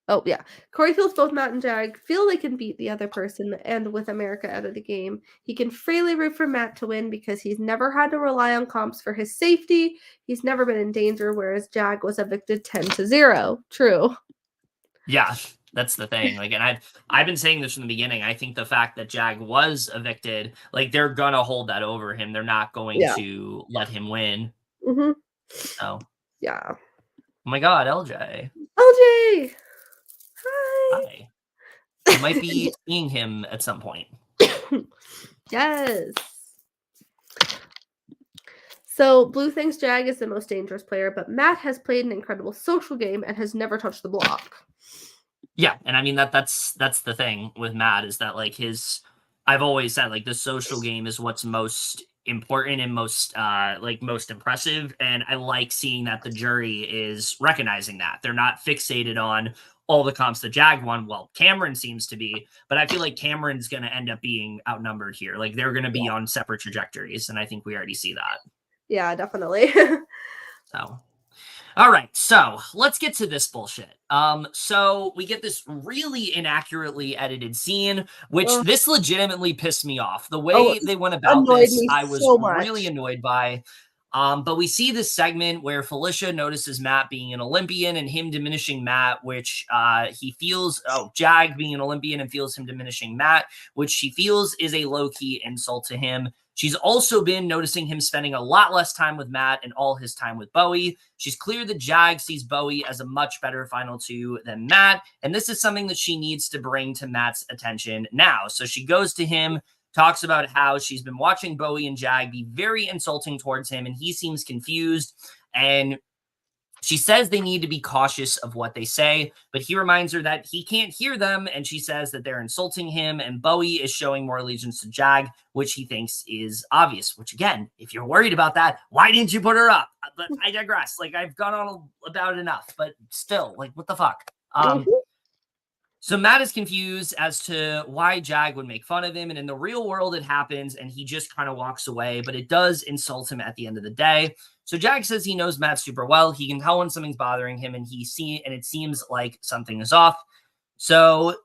Oh yeah. Cory feels both Matt and Jag feel they can beat the other person, and with America out of the game, he can freely root for Matt to win because he's never had to rely on comps for his safety. He's never been in danger, whereas Jag was evicted 10-0. True. Yeah, that's the thing. Like, and I've been saying this from the beginning. I think the fact that Jag was evicted, like, they're gonna hold that over him. They're not going to let him win. So yeah. Oh my God, LJ. LJ. Hi. You might be seeing him at some point. Yes. So Blue thinks Jag is the most dangerous player, but Matt has played an incredible social game and has never touched the block. Yeah, and I mean that's the thing with Matt is that, like, I've always said, like, the social game is what's most important and most most impressive, and I like seeing that the jury is recognizing that. They're not fixated on all the comps that Jag won. Well, Cameron seems to be, but I feel like Cameron's going to end up being outnumbered here. Like, they're going to be on separate trajectories, and I think we already see that. Yeah, definitely. So, all right, so let's get to this bullshit. So we get this really inaccurately edited scene, which this legitimately pissed me off. The way they went about this, I was really annoyed by. But we see this segment where Felicia notices Matt being an Olympian and him diminishing Matt, which he feels, Jag being an Olympian and feels him diminishing Matt, which she feels is a low-key insult to him. She's also been noticing him spending a lot less time with Matt and all his time with Bowie. She's clear that Jag sees Bowie as a much better final two than Matt, and this is something that she needs to bring to Matt's attention now. So she goes to him, talks about how she's been watching Bowie and Jag be very insulting towards him, and he seems confused, and she says they need to be cautious of what they say, but he reminds her that he can't hear them, and she says that they're insulting him, and Bowie is showing more allegiance to Jag, which he thinks is obvious, which, again, if you're worried about that, why didn't you put her up? But I digress. Like, I've gone on about it enough, but still, like, what the fuck? So Matt is confused as to why Jag would make fun of him, and in the real world it happens, and he just kind of walks away, but it does insult him at the end of the day. So Jag says he knows Matt super well. He can tell when something's bothering him, and it seems like something is off. So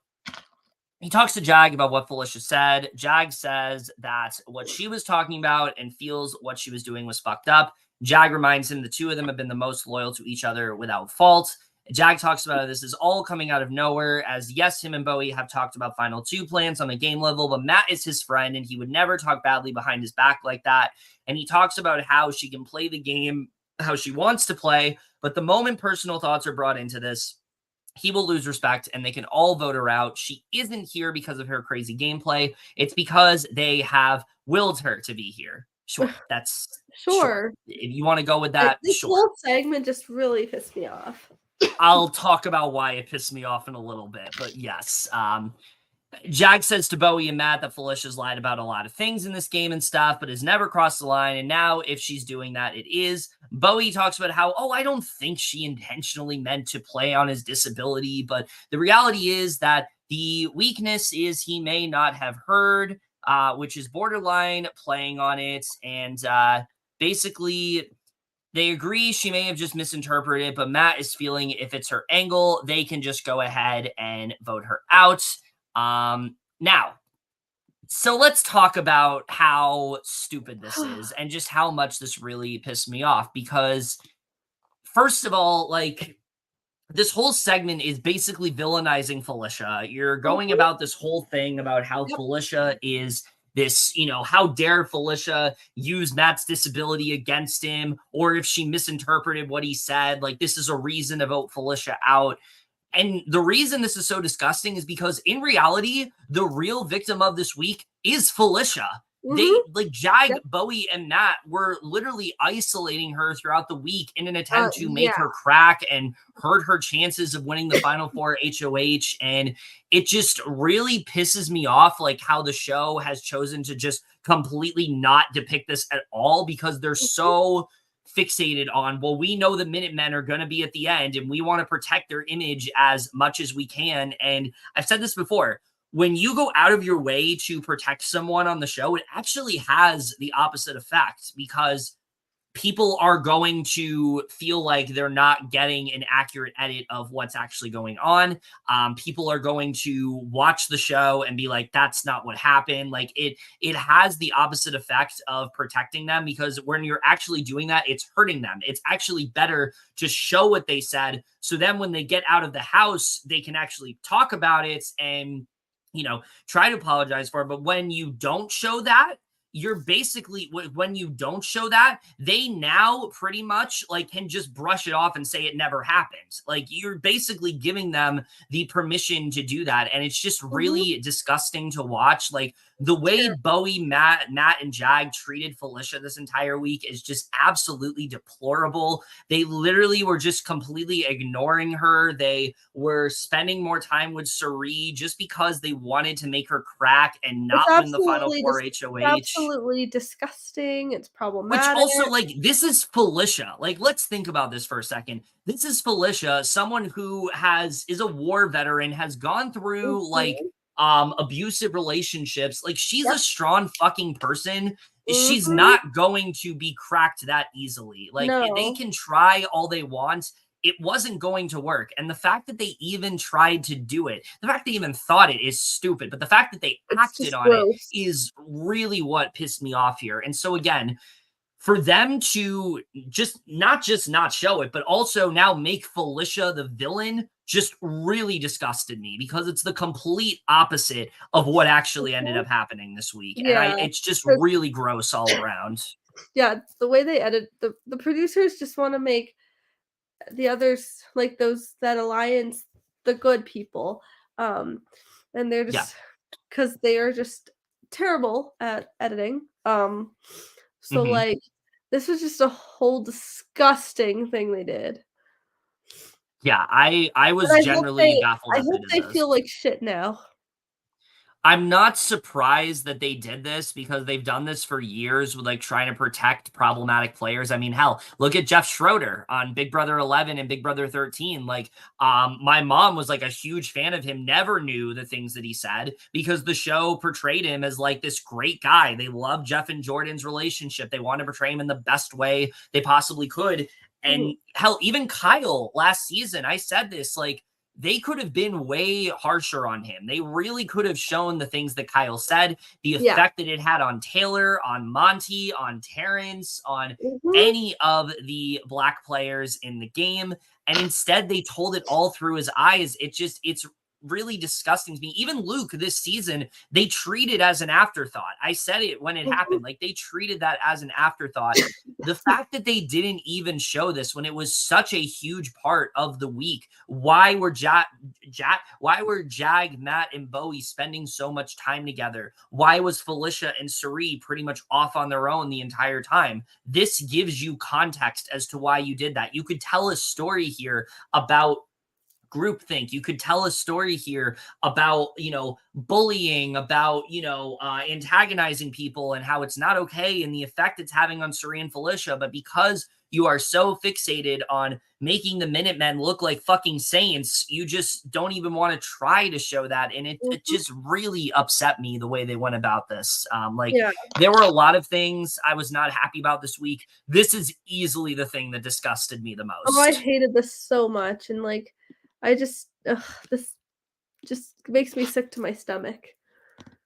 he talks to Jag about what Felicia said. Jag says that what she was talking about and feels what she was doing was fucked up. Jag reminds him the two of them have been the most loyal to each other without fault. Jag talks about how this is all coming out of nowhere, as yes, him and Bowie have talked about final two plans on the game level, but Matt is his friend, and he would never talk badly behind his back like that. And he talks about how she can play the game how she wants to play, but the moment personal thoughts are brought into this, he will lose respect, and they can all vote her out. She isn't here because of her crazy gameplay. It's because they have willed her to be here. Sure, that's sure. If you want to go with that, this whole segment just really pissed me off. I'll talk about why it pissed me off in a little bit, but yes. Jag says to Bowie and Matt that Felicia's lied about a lot of things in this game and stuff, but has never crossed the line, and now if she's doing that, it is. Bowie talks about how, I don't think she intentionally meant to play on his disability, but the reality is that the weakness is he may not have heard, which is borderline playing on it, and basically they agree she may have just misinterpreted, but Matt is feeling if it's her angle, they can just go ahead and vote her out. Now, so let's talk about how stupid this is and just how much this really pissed me off, because first of all, like, this whole segment is basically villainizing Felicia. You're going about this whole thing about how Felicia is this, how dare Felicia use Matt's disability against him, or if she misinterpreted what he said, like, this is a reason to vote Felicia out. And the reason this is so disgusting is because in reality, the real victim of this week is Felicia. They, like, Jag, Bowie, and Matt were literally isolating her throughout the week in an attempt to make her crack and hurt her chances of winning the Final Four HOH. And it just really pisses me off, like, how the show has chosen to just completely not depict this at all, because they're so fixated on, well, we know the Minutemen are going to be at the end and we want to protect their image as much as we can. And I've said this before, when you go out of your way to protect someone on the show, it actually has the opposite effect, because people are going to feel like they're not getting an accurate edit of what's actually going on. People are going to watch the show and be like, that's not what happened. Like it has the opposite effect of protecting them, because when you're actually doing that, it's hurting them. It's actually better to show what they said, so then when they get out of the house, they can actually talk about it and, try to apologize for it. But when you don't show that, you're basically, when you don't show that, they now pretty much like can just brush it off and say it never happened. Like, you're basically giving them the permission to do that. And it's just really disgusting to watch. Like, the way Bowie, Matt, and Jag treated Felicia this entire week is just absolutely deplorable. They literally were just completely ignoring her. They were spending more time with Cirie just because they wanted to make her crack and not win the Final Four HOH. Absolutely disgusting. It's problematic. Which also, like, this is Felicia. Like, let's think about this for a second. This is Felicia, someone who is a war veteran, has gone through abusive relationships. Like, she's a strong fucking person. She's not going to be cracked that easily. Like, they can try all they want. It wasn't going to work. And the fact that they even tried to do it, the fact they even thought it, is stupid. But the fact that they acted on it is really what pissed me off here. And so again, for them to not show it, but also now make Felicia the villain, just really disgusted me, because it's the complete opposite of what actually ended up happening this week. And it's just really gross all around. Yeah, the way they edit, the producers just want to make the others, like that alliance, the good people. And they're just, because they are just terrible at editing. So like, this was just a whole disgusting thing they did. Yeah, I was generally baffled. I hope they feel like shit now. I'm not surprised that they did this, because they've done this for years with like trying to protect problematic players. I mean, hell, look at Jeff Schroeder on Big Brother 11 and Big Brother 13. Like, my mom was like a huge fan of him, never knew the things that he said, because the show portrayed him as like this great guy. They loved Jeff and Jordan's relationship. They wanted to portray him in the best way they possibly could. And hell, even Kyle last season, I said this, like, they could have been way harsher on him. They really could have shown the things that Kyle said, the effect that it had on Taylor, on Monty, on Terrence, on any of the Black players in the game. And instead, they told it all through his eyes. It's really disgusting to me. Even Luke this season, they treated as an afterthought. I said it when it happened. Like, they treated that as an afterthought. The fact that they didn't even show this when it was such a huge part of the week. Why were Jag, Matt, and Bowie spending so much time together? Why was Felicia and Cirie pretty much off on their own the entire time? This gives you context as to why you did that. You could tell a story here about groupthink. You could tell a story here about, bullying, about, antagonizing people, and how it's not okay, and the effect it's having on Cirie and Felicia. But because you are so fixated on making the Minutemen look like fucking saints, you just don't even want to try to show that. And it just really upset me the way they went about this. There were a lot of things I was not happy about this week. This is easily the thing that disgusted me the most. Oh, I hated this so much. And like, this just makes me sick to my stomach.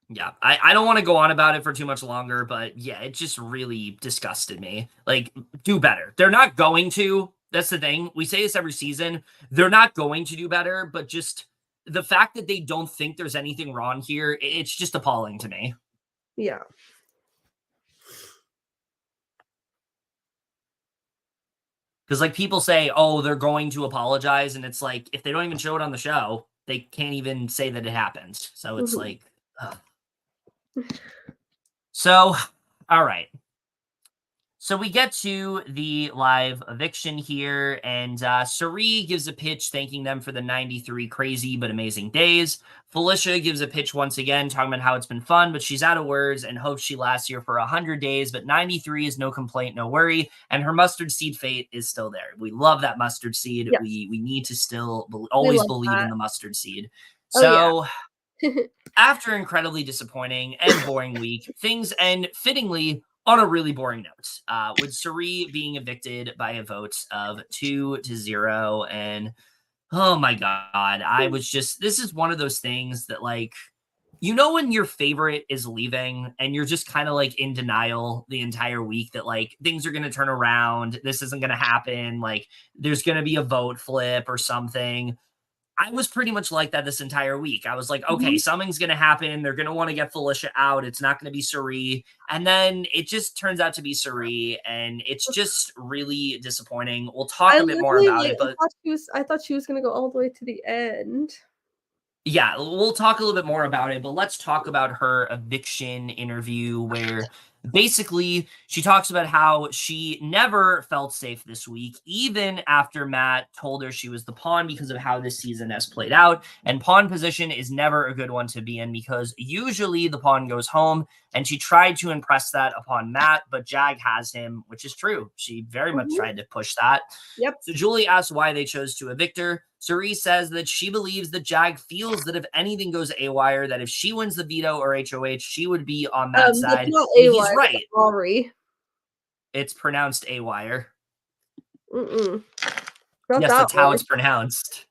Yeah, I don't want to go on about it for too much longer, but yeah, it just really disgusted me. Like, do better. They're not going to. That's the thing. We say this every season. They're not going to do better, but just the fact that they don't think there's anything wrong here, it's just appalling to me. Yeah. Because, like, people say, oh, they're going to apologize, and it's like, if they don't even show it on the show, they can't even say that it happened. So it's like, ugh. So, all right. So we get to the live eviction here, and Cirie gives a pitch thanking them for the 93 crazy but amazing days. Felicia gives a pitch once again, talking about how it's been fun, but she's out of words and hopes she lasts here for 100 days, but 93 is no complaint, no worry, and her mustard seed fate is still there. We love that mustard seed. Yes. We need to still always believe that. in the mustard seed. Oh, So after incredibly disappointing and boring week, things end fittingly on a really boring note, with Cirie being evicted by a vote of 2-0. And oh my God, this is one of those things that, like, you know, when your favorite is leaving and you're just kind of like in denial the entire week that like things are going to turn around. This isn't going to happen. Like there's going to be a vote flip or something. I was pretty much like that this entire week. I was like, okay, something's going to happen. They're going to want to get Felicia out. It's not going to be Cirie. And then it just turns out to be Cirie, and it's just really disappointing. We'll talk a bit more about it, but I thought she was going to go all the way to the end. yeah, we'll talk a little bit more about it, but let's talk about her eviction interview where basically she talks about how she never felt safe this week, even after Matt told her she was the pawn because of how this season has played out. And pawn position is never a good one to be in because usually the pawn goes home, and she tried to impress that upon Matt, but Jag has him, which is true. She very much tried to push that. Yep. So Julie asks why they chose to evict her. Cirie says that she believes that Jag feels that if anything goes AWire, that if she wins the veto or HOH, she would be on that side. He's right. Cory. It's pronounced AWire. Yes, that's how it's pronounced.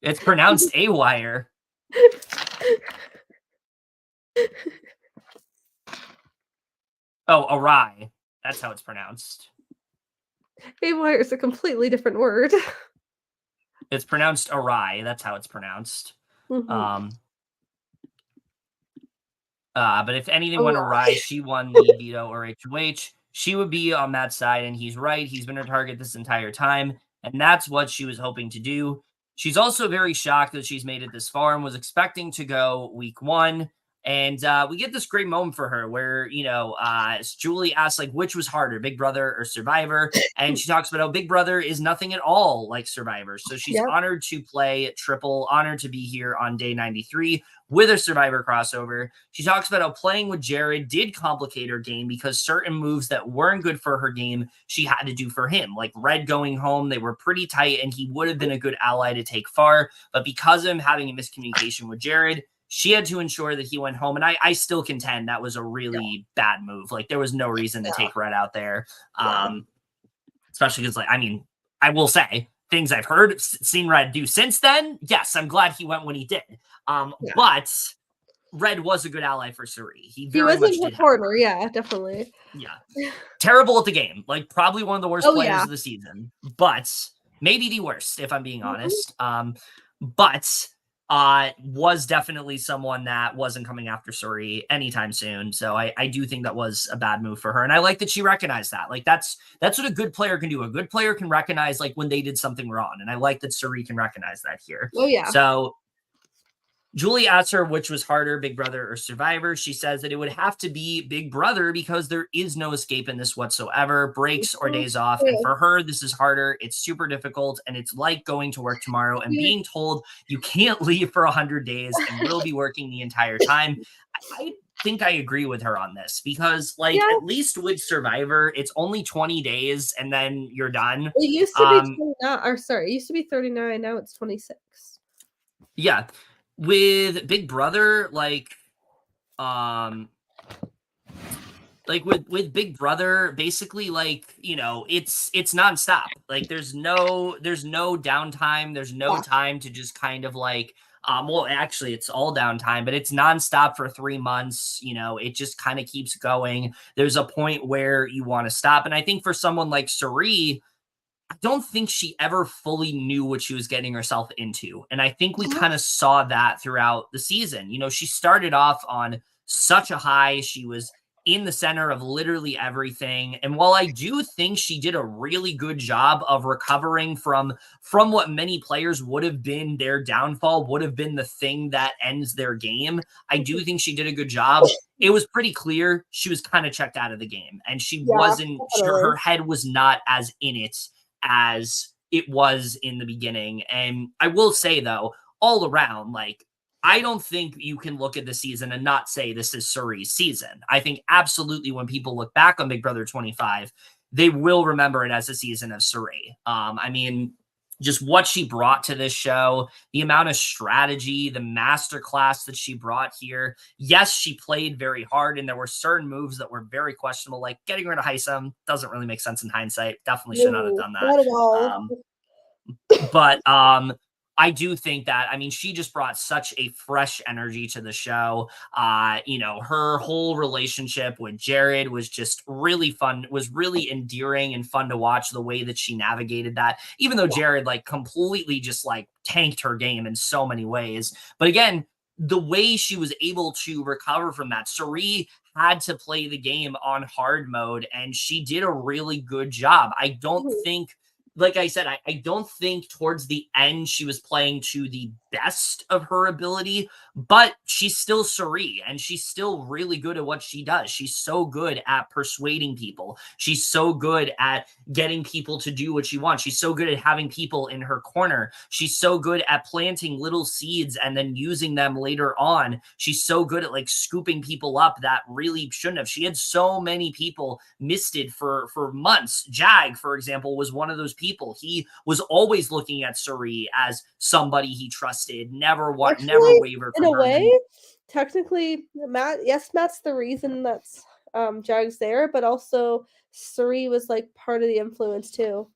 It's pronounced AWire. Oh, awry. That's how it's pronounced. AWire is a completely different word. It's pronounced awry. That's how it's pronounced. But if anything went awry, she won the veto or HOH. She would be on that side, and he's right. He's been her target this entire time, and that's what she was hoping to do. She's also very shocked that she's made it this far and was expecting to go week 1. And we get this great moment for her where, Julie asks, like, which was harder, Big Brother or Survivor? And she talks about how Big Brother is nothing at all like Survivor. So she's honored to play triple, honored to be here on day 93 with a Survivor crossover. She talks about how playing with Jared did complicate her game because certain moves that weren't good for her game, she had to do for him. Like Red going home, they were pretty tight, and he would have been a good ally to take far. But because of him having a miscommunication with Jared, she had to ensure that he went home. And I still contend that was a really bad move. Like there was no reason to take Red out there. Especially because, like, I mean, I will say things I've heard, seen Red do since then. Yes, I'm glad he went when he did. But Red was a good ally for Cirie. He was in her corner. Yeah, definitely. Yeah. Terrible at the game. Like probably one of the worst players of the season, but maybe the worst, if I'm being honest. But was definitely someone that wasn't coming after Cirie anytime soon. So I do think that was a bad move for her. And I like that she recognized that. Like that's what a good player can do. A good player can recognize like when they did something wrong. And I like that Cirie can recognize that here. Oh yeah. So Julie asks her which was harder, Big Brother or Survivor. She says that it would have to be Big Brother because there is no escape in this whatsoever, breaks or days off. And for her, this is harder. It's super difficult. And it's like going to work tomorrow and being told you can't leave for 100 days and will be working the entire time. I think I agree with her on this because at least with Survivor, it's only 20 days and then you're done. It used to be 29, it used to be 39. Now it's 26. Yeah. With Big Brother, with Big Brother, basically, it's nonstop. Like there's no downtime. There's no time to just kind of actually it's all downtime, but it's nonstop for 3 months. It just kind of keeps going. There's a point where you want to stop. And I think for someone like Cirie, I don't think she ever fully knew what she was getting herself into. And I think we kind of saw that throughout the season. She started off on such a high. She was in the center of literally everything. And while I do think she did a really good job of recovering from what many players would have been their downfall, would have been the thing that ends their game, I do think she did a good job. It was pretty clear she was kind of checked out of the game, and she wasn't sure, her head was not as in it as it was in the beginning. And I will say, though, all around, like, I don't think you can look at the season and not say this is Cirie's season. I think absolutely when people look back on Big Brother 25, they will remember it as a season of Cirie. I mean, just what she brought to this show, the amount of strategy, the masterclass that she brought here. Yes, she played very hard, and there were certain moves that were very questionable, like getting rid of Hisam. Doesn't really make sense in hindsight. Definitely should not have done that. Not at all. But I do think that, I mean, she just brought such a fresh energy to the show. You know, her whole relationship with Jared was just really fun, was really endearing and fun to watch the way that she navigated that, even though Jared like completely just like tanked her game in so many ways. But again, the way she was able to recover from that, Cirie had to play the game on hard mode, and she did a really good job. I don't think, like I said, I don't think towards the end she was playing to the best of her ability, but she's still Cirie, and she's still really good at what she does. She's so good at persuading people. She's so good at getting people to do what she wants. She's so good at having people in her corner. She's so good at planting little seeds and then using them later on. She's so good at like scooping people up that really shouldn't have. She had so many people misted for months. Jag, for example, was one of those people. He was always looking at Cirie as somebody he trusted, never wavered in from a her. way. Technically, Matt's the reason that's Jag's there, but also Cirie was like part of the influence too.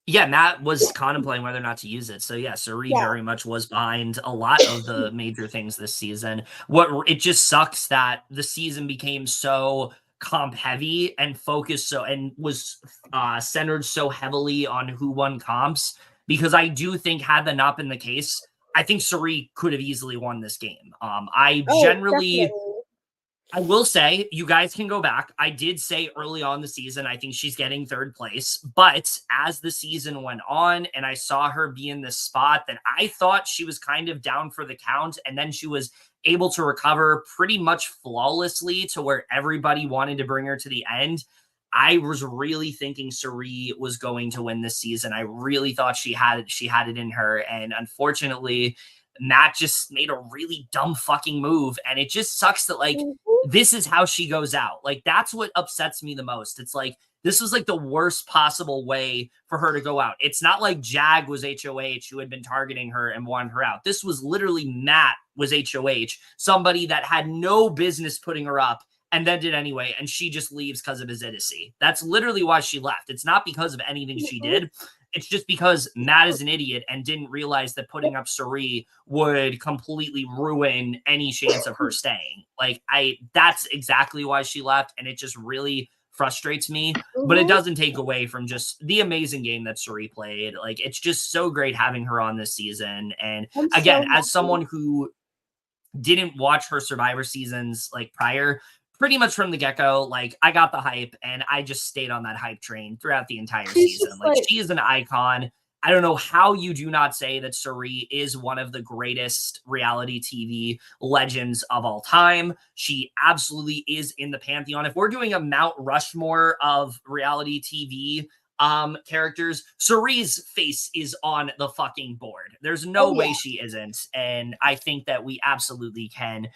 Yeah, Matt was contemplating whether or not to use it. So yeah, Cirie very much was behind a lot of the major things this season. It just sucks that the season became so comp heavy and focused and was centered so heavily on who won comps, because I do think had that not been the case, I think Cirie could have easily won this game. Definitely. I will say, you guys can go back. I did say early on the season, I think she's getting third place. But as the season went on and I saw her be in this spot that I thought she was kind of down for the count, and then she was able to recover pretty much flawlessly to where everybody wanted to bring her to the end, I was really thinking Cirie was going to win this season. I really thought she had it in her. And unfortunately, Matt just made a really dumb fucking move. And it just sucks that like this is how she goes out. Like that's what upsets me the most. It's like this was like the worst possible way for her to go out. It's not like Jag was HOH who had been targeting her and wanted her out. This was literally Matt was HOH, somebody that had no business putting her up and then did anyway, and she just leaves because of his idiocy. That's literally why she left. It's not because of anything she did. It's just because Matt is an idiot and didn't realize that putting up Cirie would completely ruin any chance of her staying. Like, that's exactly why she left, and it just really frustrates me. But it doesn't take away from just the amazing game that Cirie played. Like, it's just so great having her on this season. And again, as someone who didn't watch her Survivor seasons like prior, pretty much from the get-go, like I got the hype and I just stayed on that hype train throughout the entire season. Like she is an icon. I don't know how you do not say that Cirie is one of the greatest reality TV legends of all time. She absolutely is in the pantheon. If we're doing a Mount Rushmore of reality TV characters, Cirie's face is on the fucking board. There's no way she isn't, and I think that we absolutely can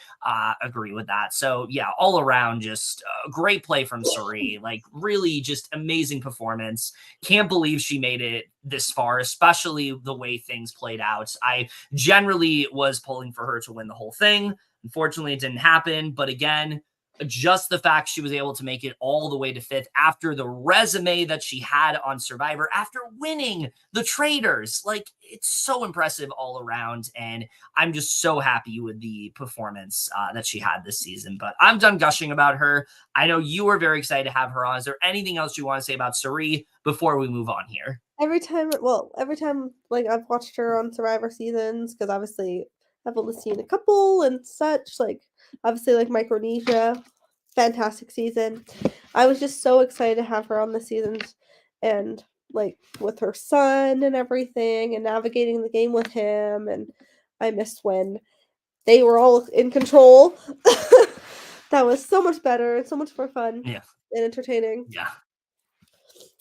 agree with that. So yeah, all around just great play from Cirie. Like really just amazing performance. Can't believe she made it this far, especially the way things played out. I generally was pulling for her to win the whole thing. Unfortunately, it didn't happen, but again, just the fact she was able to make it all the way to 5th after the resume that she had on Survivor, after winning the Traitors, like it's so impressive all around. And I'm just so happy with the performance that she had this season. But I'm done gushing about her. I know you were very excited to have her on. Is there anything else you want to say about Cirie before we move on here? Every time like I've watched her on Survivor seasons, because obviously I've only seen a couple and such, like obviously like Micronesia, fantastic season. I was just so excited to have her on the seasons, and like with her son and everything, and navigating the game with him. And I missed when they were all in control. That was so much better and so much more fun Yeah. and entertaining. Yeah.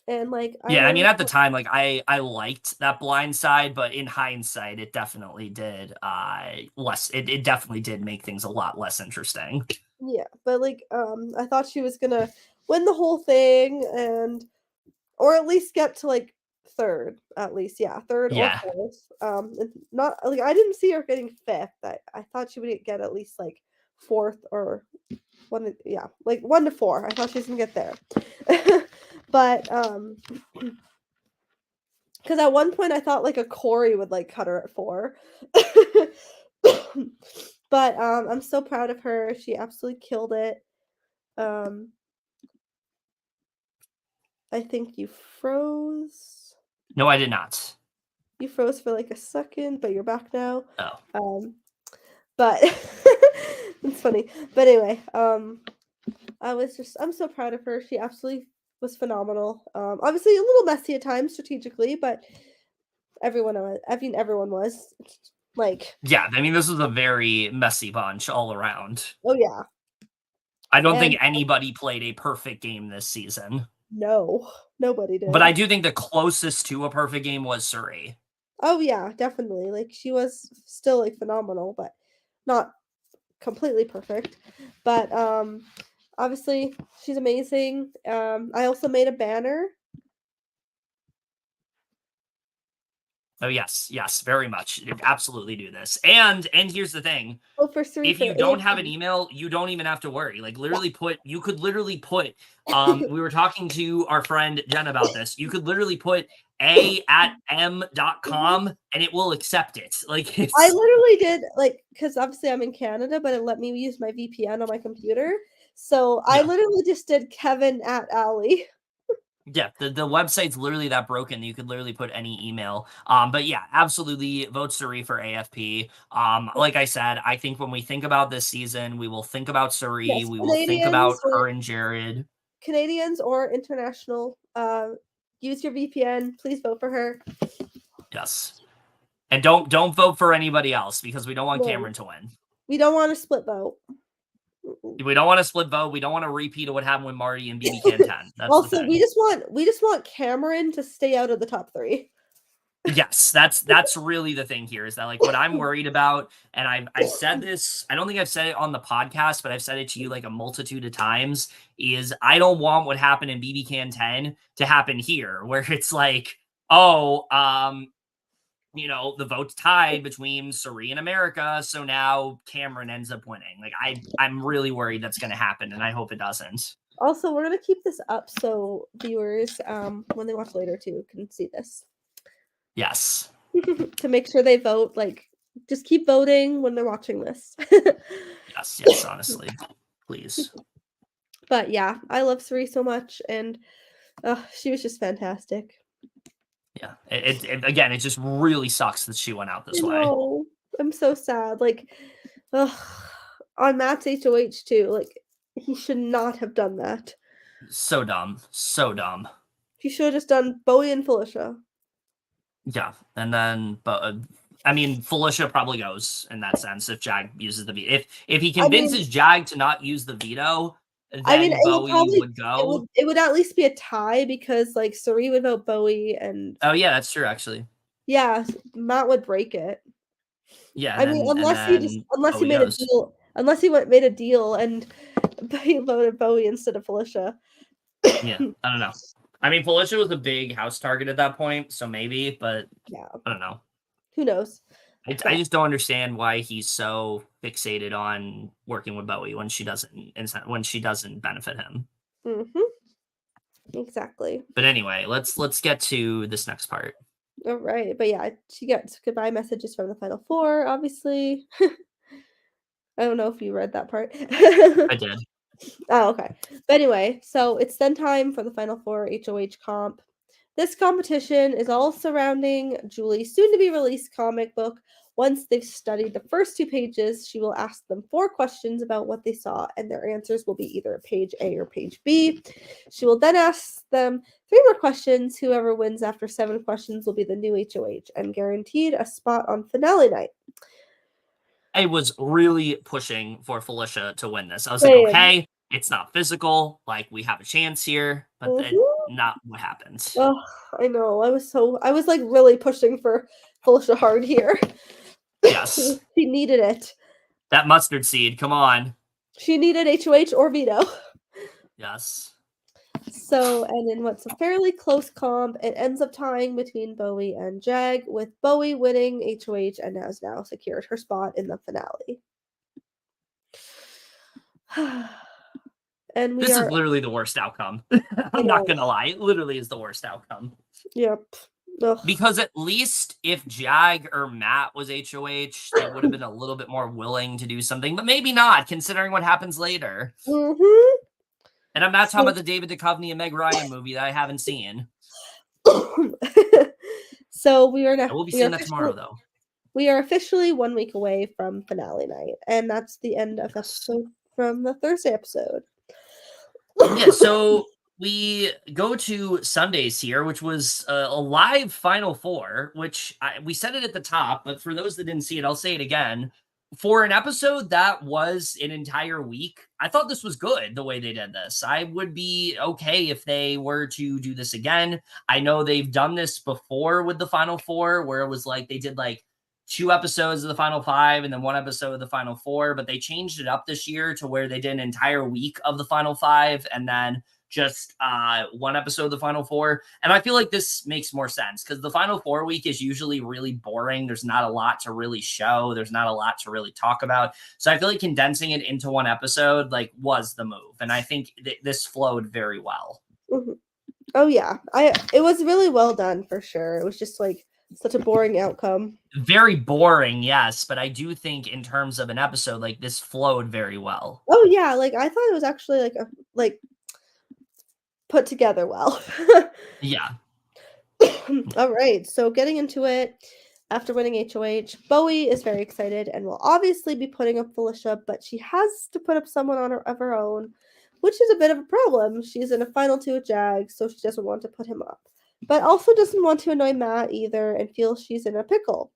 And like, Yeah, I mean, at the time, like I liked that blind side, but in hindsight, it definitely did it definitely did make things a lot less interesting. Yeah, but like, I thought she was gonna win the whole thing, and or at least get to like third, at least, yeah, third or Yeah. fourth. And not like I didn't see her getting fifth. I thought she would get at least like fourth or one. Yeah, like 1 to 4. I thought she was gonna get there. But because at one point I thought like a Cory would like cut her at 4. But I'm so proud of her. She absolutely killed it. I think you froze. No, I did not. You froze for like a second, but you're back now. Oh. But it's funny. But anyway, I'm so proud of her. She absolutely was phenomenal. Obviously a little messy at times strategically, but everyone was. Like, Yeah, I mean, this was a very messy bunch all around. oh yeah. I don't think anybody played a perfect game this season. No, nobody did. But I do think the closest to a perfect game was Cirie. Oh yeah, definitely. Like, she was still like phenomenal, but not completely perfect. But obviously she's amazing. I also made a banner. Oh yes, very much. You absolutely do this. And here's the thing. For Cirie, If you don't have an email, you don't even have to worry. Like, literally you could literally put we were talking to our friend Jen about this. You could literally put a@m.com and it will accept it. Like, I literally did, like, because obviously I'm in Canada, but it let me use my VPN on my computer. So I literally just did Kevin@Alley. Yeah, the website's literally that broken. You could literally put any email. But yeah, absolutely vote Cirie for AFP. Like I said, I think when we think about this season, we will think about Cirie. Yes, We will think about her and Jared. Canadians or international, use your VPN. Please vote for her. Yes. And don't vote for anybody else because we don't want Cameron to win. We don't want a split vote. We don't want a split vote. We don't want a repeat of what happened with Marty and BB Can 10. That's also, we just want Cameron to stay out of the top 3. Yes, that's really the thing here, is that, like, what I'm worried about, and I've said this, I don't think I've said it on the podcast, but I've said it to you like a multitude of times, is I don't want what happened in BB Can 10 to happen here, where it's like, oh, the vote's tied between Cirie and America, so now Cameron ends up winning. Like, I'm really worried that's going to happen, and I hope it doesn't. Also, we're going to keep this up so viewers, when they watch later too, can see this. Yes. To make sure they vote, like, just keep voting when they're watching this. Yes, honestly. Please. But yeah, I love Cirie so much, and she was just fantastic. Yeah, it just really sucks that she went out this way. I'm so sad. Like, on Matt's HOH too. Like, he should not have done that. So dumb. He should have just done Bowie and Felicia. Yeah, and then, but I mean, Felicia probably goes in that sense if Jag uses the veto. If he convinces Jag to not use the veto, then Bowie would go. It would at least be a tie because, like, Cirie would vote Bowie, and oh yeah, that's true actually. Yeah, Matt would break it. Yeah, I mean, unless he made a deal, made a deal and he voted Bowie instead of Felicia. Yeah, I don't know. I mean, Felicia was a big house target at that point, so maybe, but yeah, I don't know. Who knows? I just don't understand why he's so fixated on working with Bowie when she doesn't benefit him. Exactly. But anyway, let's get to this next part. All right, but yeah, she gets goodbye messages from the Final Four, obviously. I don't know if you read that part. I did. Oh, okay. But anyway, so it's then time for the Final Four HOH comp. This competition is all surrounding Julie's soon-to-be-released comic book, Once they've studied the first 2 pages, she will ask them 4 questions about what they saw, and their answers will be either page A or page B. She will then ask them 3 more questions. Whoever wins after 7 questions will be the new HOH and guaranteed a spot on finale night. I was really pushing for Felicia to win this. I was Same. like, okay, it's not physical. Like, we have a chance here, but that's not what happened. Oh, I know. I was like really pushing for Felicia hard here. Yes. She needed it. That mustard seed, come on. She needed HOH or veto. Yes. So, and in what's a fairly close comp, it ends up tying between Bowie and Jag, with Bowie winning HOH and has now secured her spot in the finale. And this is literally the worst outcome. I'm not gonna lie. It literally is the worst outcome. Yep. Ugh. Because at least if Jag or Matt was HOH, they would have been a little bit more willing to do something, but maybe not, considering what happens later. Mm-hmm. And I'm not talking about the David Duchovny and Meg Ryan movie that I haven't seen. So we are now. We'll be seeing that tomorrow, though. We are officially 1 week away from finale night, and that's the end of episode from the Thursday episode. Yeah, so we go to Sundays here, which was a live Final Four, which we said it at the top, but for those that didn't see it, I'll say it again. For an episode that was an entire week, I thought this was good the way they did this. I would be okay if they were to do this again. I know they've done this before with the Final Four, where it was like they did like 2 episodes of the Final 5 and then 1 episode of the Final 4, but they changed it up this year to where they did an entire week of the Final 5 and then just 1 episode of the Final 4. And I feel like this makes more sense because the Final 4 week is usually really boring. There's not a lot to really show. There's not a lot to really talk about. So I feel like condensing it into 1 episode like was the move. And I think this flowed very well. Mm-hmm. Oh yeah. It was really well done for sure. It was just like such a boring outcome. Very boring, yes, but I do think in terms of an episode, like this flowed very well. Oh yeah, like I thought it was actually like put together well. Yeah. All right, so getting into it, after winning HOH, Bowie is very excited and will obviously be putting up Felicia, but she has to put up someone of her own, which is a bit of a problem. She's in a final 2 with Jag, so she doesn't want to put him up, but also doesn't want to annoy Matt either and feels she's in a pickle.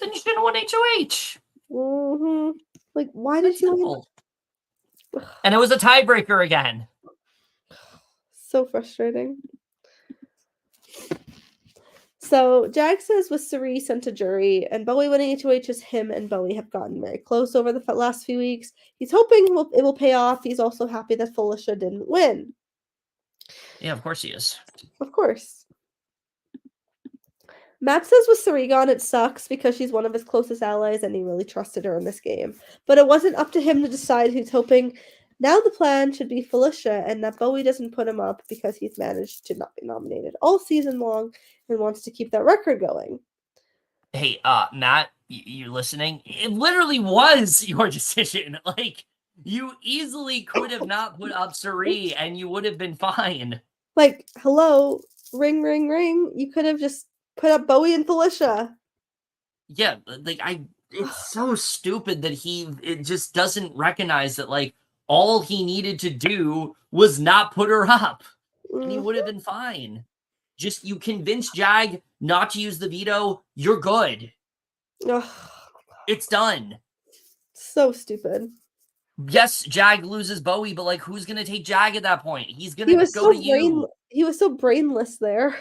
Then you shouldn't want HOH. Mm-hmm. Like, why did you? And it was a tiebreaker again. So frustrating. So Jag says with Cirie sent to jury and Bowie winning HOH is him and Bowie have gotten very close over the last few weeks. He's hoping it will pay off. He's also happy that Felicia didn't win. Yeah, of course he is. Of course. Matt says with Cirie gone, it sucks because she's one of his closest allies and he really trusted her in this game. But it wasn't up to him to decide who's hoping. Now the plan should be Felicia and that Bowie doesn't put him up because he's managed to not be nominated all season long and wants to keep that record going. Hey, Matt, you're listening? It literally was your decision. Like, you easily could have not put up Cirie and you would have been fine. Like, hello, ring, ring, ring. You could have just put up Bowie and Felicia. Yeah, like, it's so stupid that it just doesn't recognize that, like, all he needed to do was not put her up. And he would have been fine. Just, you convince Jag not to use the veto, you're good. Ugh. It's done. So stupid. Yes, Jag loses Bowie, but, like, who's going to take Jag at that point? He's going to go to you. He was so brainless there.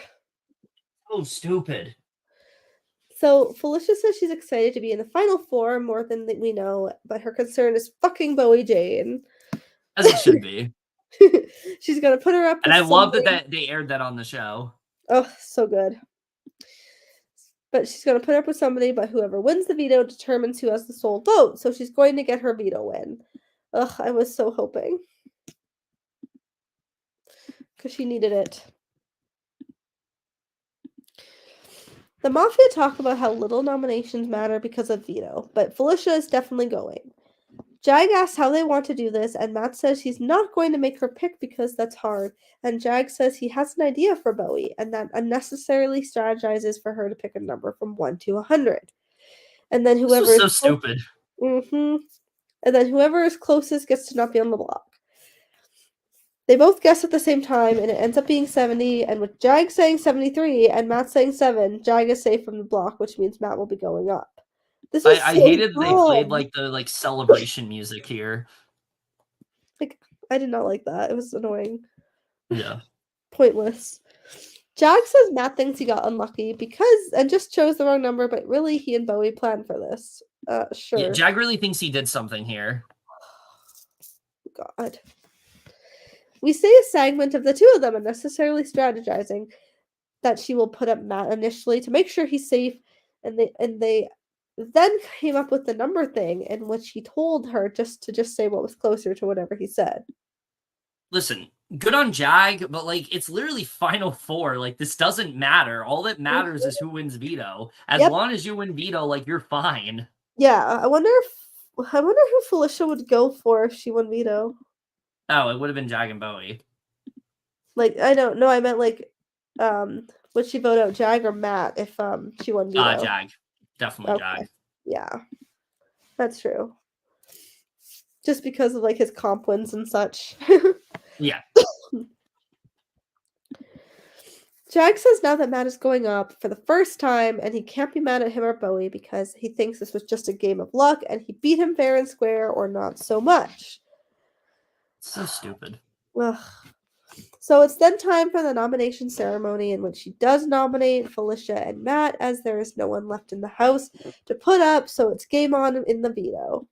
So stupid. So Felicia says she's excited to be in the Final Four more than we know, but her concern is fucking Bowie Jane. As it should be. She's gonna put her up. And I love that they aired that on the show. Oh, so good. But she's gonna put her up with somebody, but whoever wins the veto determines who has the sole vote. So she's going to get her veto win. Ugh, I was so hoping. Because she needed it. The Mafia talk about how little nominations matter because of veto, but Felicia is definitely going. Jag asks how they want to do this, and Matt says he's not going to make her pick because that's hard, and Jag says he has an idea for Bowie, and that unnecessarily strategizes for her to pick a number from 1 to 100. And then This whoever was so is stupid. And then whoever is closest gets to not be on the block. They both guess at the same time, and it ends up being 70. And with Jag saying 73 and Matt saying 7, Jag is safe from the block, which means Matt will be going up. This was I so hated that they played dumb. the celebration music here. Like, I did not like that. It was annoying. Yeah. Pointless. Jag says Matt thinks he got unlucky and just chose the wrong number, but really he and Bowie planned for this. Sure. Yeah, Jag really thinks he did something here. God. We see a segment of the two of them unnecessarily strategizing that she will put up Matt initially to make sure he's safe, and they then came up with the number thing in which he told her just to say what was closer to whatever he said. Listen, good on Jag, but it's literally Final Four. This doesn't matter. All that matters is who wins veto. As long as you win veto, you're fine. Yeah, I wonder who Felicia would go for if she won veto. Oh, it would have been Jag and Bowie. I don't know. I meant would she vote out Jag or Matt if she won veto? Jag, definitely Jag. Yeah, that's true. Just because of his comp wins and such. Yeah. Jag says now that Matt is going up for the first time, and he can't be mad at him or Bowie because he thinks this was just a game of luck, and he beat him fair and square, or not so much. So stupid. Ugh. So it's then time for the nomination ceremony, in which she does nominate Felicia and Matt, as there is no one left in the house to put up, so it's game on in the veto.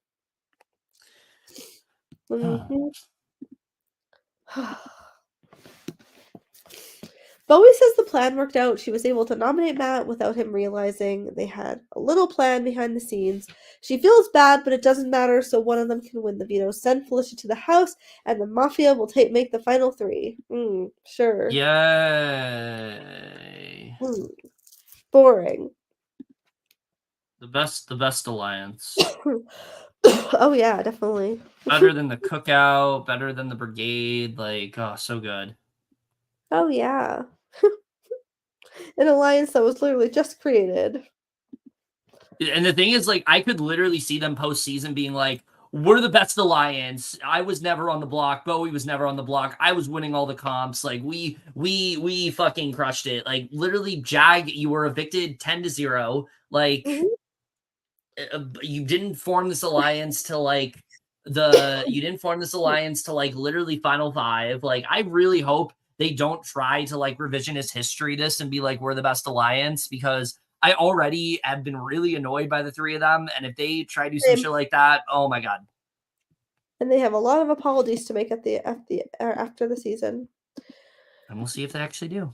Bowie says the plan worked out. She was able to nominate Matt without him realizing. They had a little plan behind the scenes. She feels bad, but it doesn't matter, so one of them can win the veto. Send Felicia to the house, and the Mafia will make the final 3. Sure. Yay. Boring. The best alliance. Oh, yeah, definitely. Better than the cookout, better than the brigade. So good. Oh, yeah. An alliance that was literally just created. And the thing is, I could literally see them post-season being we're the best alliance. I was never on the block. Bowie was never on the block. I was winning all the comps. We fucking crushed it. Literally, Jag, you were evicted 10-0. You didn't form this alliance till literally Final 5. I really hope they don't try to revisionist history this and be we're the best alliance, because I already have been really annoyed by the 3 of them, and if they try to do some shit like that, oh my god. And they have a lot of apologies to make after the season. And we'll see if they actually do.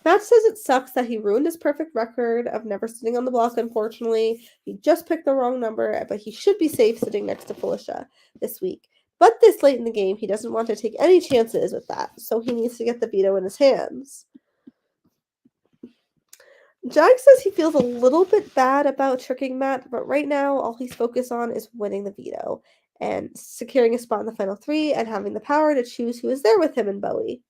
Matt says it sucks that he ruined his perfect record of never sitting on the block, unfortunately. He just picked the wrong number, but he should be safe sitting next to Felicia this week. But this late in the game, he doesn't want to take any chances with that, so he needs to get the veto in his hands. Jag says he feels a little bit bad about tricking Matt, but right now all he's focused on is winning the veto and securing a spot in the final 3 and having the power to choose who is there with him and Bowie.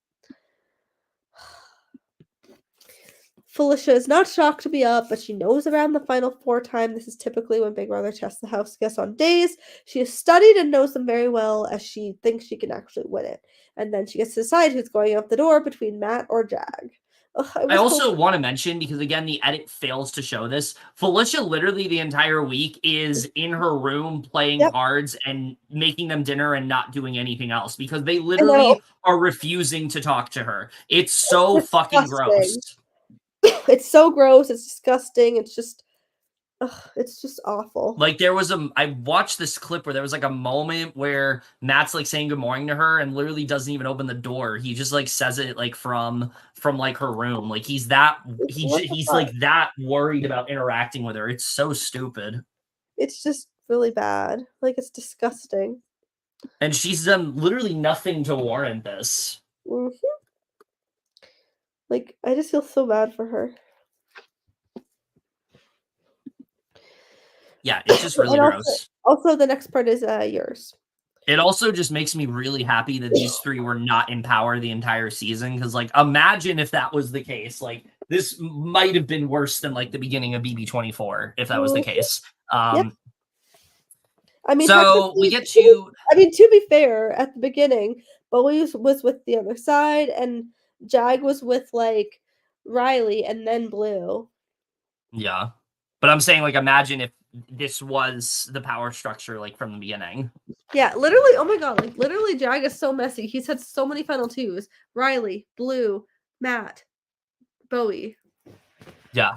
Felicia is not shocked to be up, but she knows around the final 4 time this is typically when Big Brother tests the house guests on days. She has studied and knows them very well, as she thinks she can actually win it. And then she gets to decide who's going out the door between Matt or Jag. I also want to mention, because again, the edit fails to show this, Felicia literally the entire week is in her room playing cards and making them dinner and not doing anything else, because they literally are refusing to talk to her. It's so fucking gross. It's so gross. It's disgusting. It's just awful. I watched this clip where there was a moment where Matt's saying good morning to her and literally doesn't even open the door. He just says it from her room. He's that worried about interacting with her. It's so stupid. It's just really bad. It's disgusting. And she's done literally nothing to warrant this. Mm-hmm. I just feel so bad for her. Yeah, it's just really gross. Also, the next part is yours. It also just makes me really happy that these 3 were not in power the entire season, because imagine if that was the case. this might have been worse than like the beginning of BB24 if that was the case. Yep. I mean, so we get to. I mean, to be fair, at the beginning, Bowie was with the other side, and Jag was with like Reilly, and then Blue. Yeah, but I'm saying, like, imagine if this was the power structure, like, from the beginning. Yeah, literally. Oh my god, like literally, Jag is so messy. He's had so many final twos: Reilly, Blue, Matt, Bowie. Yeah.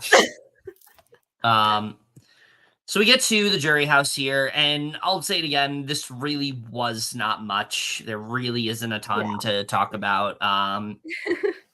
So we get to the jury house here, and I'll say it again, this really was not much. There really isn't a ton to talk about.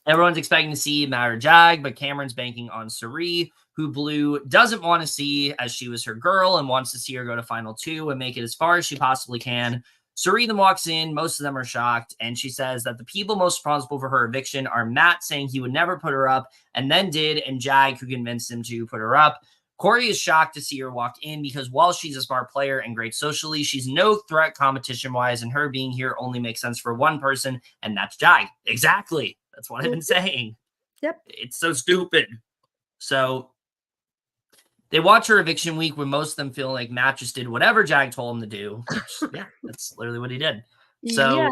Everyone's expecting to see Matt or Jag, but Cameron's banking on Cirie, who Blue doesn't want to see as she was her girl and wants to see her go to final two and make it as far as she possibly can. Cirie then walks in. Most of them are shocked, and she says that the people most responsible for her eviction are Matt saying he would never put her up and then did, and Jag, who convinced him to put her up. Cory is shocked to see her walk in because while she's a smart player and great socially, she's no threat competition-wise, and her being here only makes sense for one person, and that's Jag. Exactly. That's what I've been saying. Yep. It's so stupid. So they watch her eviction week when most of them feel like Matt just did whatever Jag told him to do. Yeah, that's literally what he did. So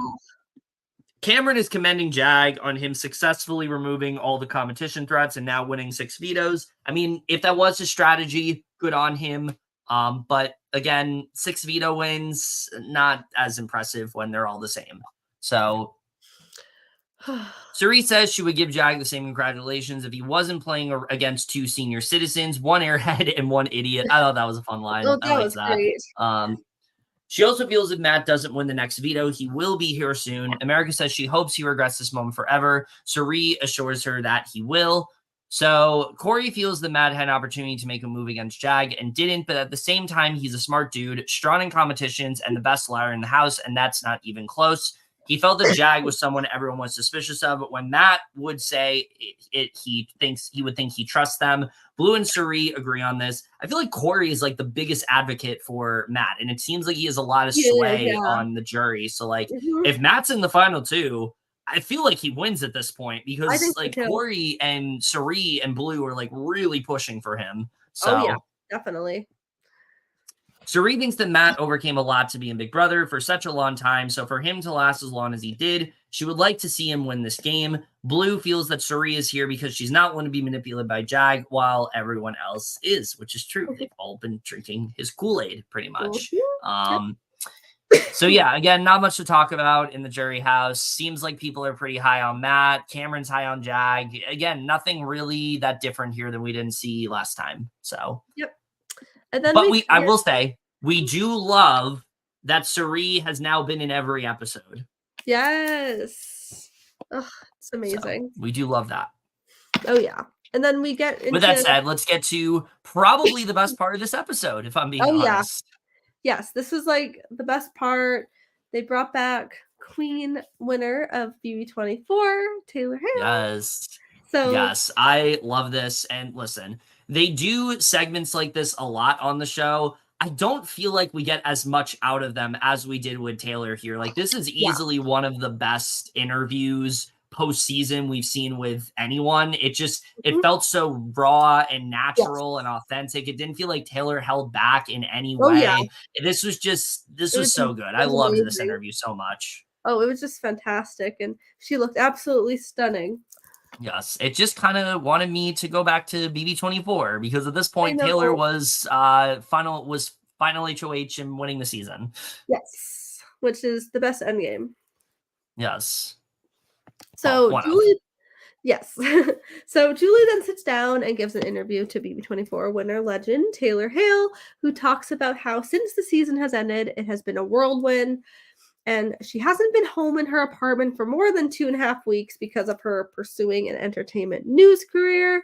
Cameron is commending Jag on him successfully removing all the competition threats and now winning 6 vetoes. I mean, if that was his strategy, good on him. But again, 6 veto wins, not as impressive when they're all the same. So Cirie says she would give Jag the same congratulations if he wasn't playing against 2 senior citizens, 1 airhead and 1 idiot. I thought that was a fun line. Oh, I was great. She also feels if Matt doesn't win the next veto, he will be here soon. America says she hopes he regrets this moment forever. Cirie assures her that he will. So Cory feels that Matt had an opportunity to make a move against Jag and didn't, but at the same time, he's a smart dude, strong in competitions, and the best liar in the house, and that's not even close. He felt that Jag was someone everyone was suspicious of, but when Matt would say he would think he trusts them. Blue and Cirie agree on this. I feel like Cory is like the biggest advocate for Matt, and it seems like he has a lot of sway on the jury. So like, if Matt's in the final 2, I feel like he wins at this point because like Cory and Cirie and Blue are like really pushing for him. So definitely. Cirie thinks that Matt overcame a lot to be in Big Brother for such a long time, so for him to last as long as he did, she would like to see him win this game. Blue feels that Cirie is here because she's not one to be manipulated by Jag, while everyone else is, which is true. They've all been drinking his Kool-Aid, pretty much. So yeah, again, not much to talk about in the jury house. Seems like people are pretty high on Matt. Cameron's high on Jag. Again, nothing really that different here than we didn't see last time. So And then but I will say, we do love that Cirie has now been in every episode. Yes. Oh, it's amazing. So we do love that. Oh, yeah. And then we get into... With that said, let's get to probably the best part of this episode, if I'm being honest. Yes, this was like the best part. They brought back Queen winner of BB24, Taylor Hale. Yes. So yes, I love this. And listen, they do segments like this a lot on the show. I don't feel like we get as much out of them as we did with Taylor here. Like, this is easily one of the best interviews postseason we've seen with anyone. It felt so raw and natural and authentic. It didn't feel like Taylor held back in any way. This was so good. I loved this interview so much. Oh, it was just fantastic. And she looked absolutely stunning. Yes, it just kind of wanted me to go back to BB24 because at this point Taylor was final HOH and winning the season. Yes, which is the best endgame. Yes. So Julie, so Julie then sits down and gives an interview to BB24 winner legend Taylor Hale, who talks about how since the season has ended, it has been a whirlwind. And she hasn't been home in her apartment for more than 2.5 weeks because of her pursuing an entertainment news career.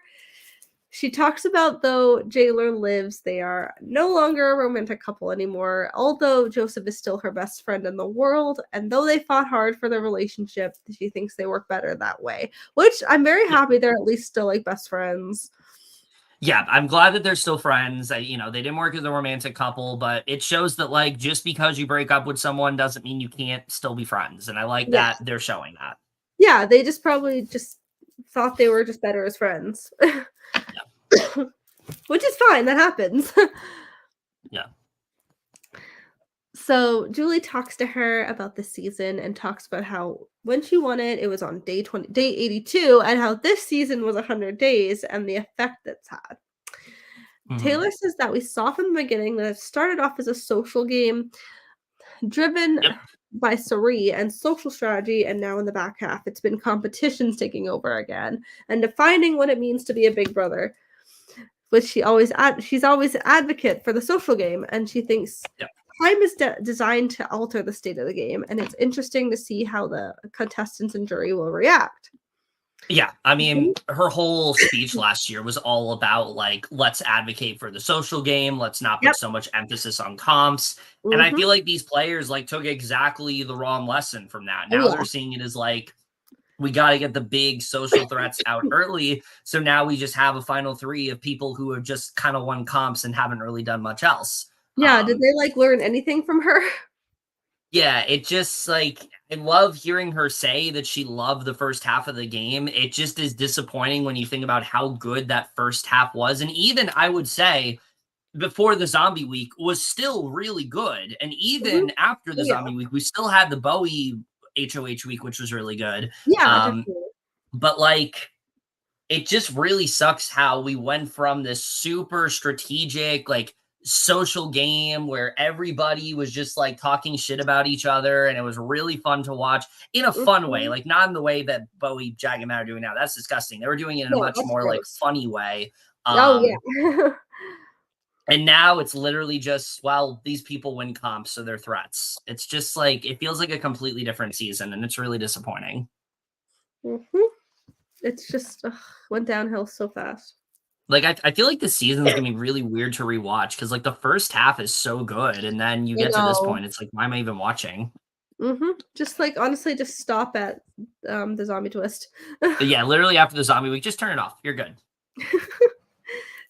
She talks about, though Taylor lives, they are no longer a romantic couple anymore, although Joseph is still her best friend in the world. And though they fought hard for their relationship, she thinks they work better that way, which I'm very happy they're at least still like best friends. Yeah, I'm glad that they're still friends. They didn't work as a romantic couple, but it shows that, like, just because you break up with someone doesn't mean you can't still be friends. And I like that they're showing that. Yeah, they just probably thought they were just better as friends. Which is fine, that happens. Yeah. So Julie talks to her about the season and talks about how when she won it, it was on day 82, and how this season was 100 days and the effect that's had. Taylor says that we saw from the beginning that it started off as a social game driven by Cirie and social strategy, and now in the back half, it's been competitions taking over again and defining what it means to be a big brother. Which she's always an advocate for the social game, and she thinks time is designed to alter the state of the game, and it's interesting to see how the contestants and jury will react. Yeah, I mean, her whole speech last year was all about, like, let's advocate for the social game. Let's not put so much emphasis on comps. And I feel like these players, like, took exactly the wrong lesson from that. Now they're seeing it as, like, we got to get the big social threats out early. So now we just have a final three of people who have just kind of won comps and haven't really done much else. Yeah, did they, like, learn anything from her? Yeah, it just, like, I love hearing her say that she loved the first half of the game. It just is disappointing when you think about how good that first half was. And even, I would say, before the zombie week was still really good. And even after the zombie week, we still had the Bowie HOH week, which was really good. Yeah, definitely. But, like, it just really sucks how we went from this super strategic, like, social game where everybody was just, like, talking shit about each other, and it was really fun to watch in a fun way, like, not in the way that Bowie, Jag, and Matt are doing now. That's disgusting. They were doing it in a much more, like, funny way. And now it's literally just, well, these people win comps, so they're threats. It's just, like, it feels like a completely different season, and it's really disappointing. It's just went downhill so fast. Like, I feel like the season's gonna be really weird to rewatch because, like, the first half is so good, and then you get to this point, it's like, why am I even watching? Just, like, honestly, just stop at the zombie twist. But yeah, literally after the zombie week, just turn it off. You're good.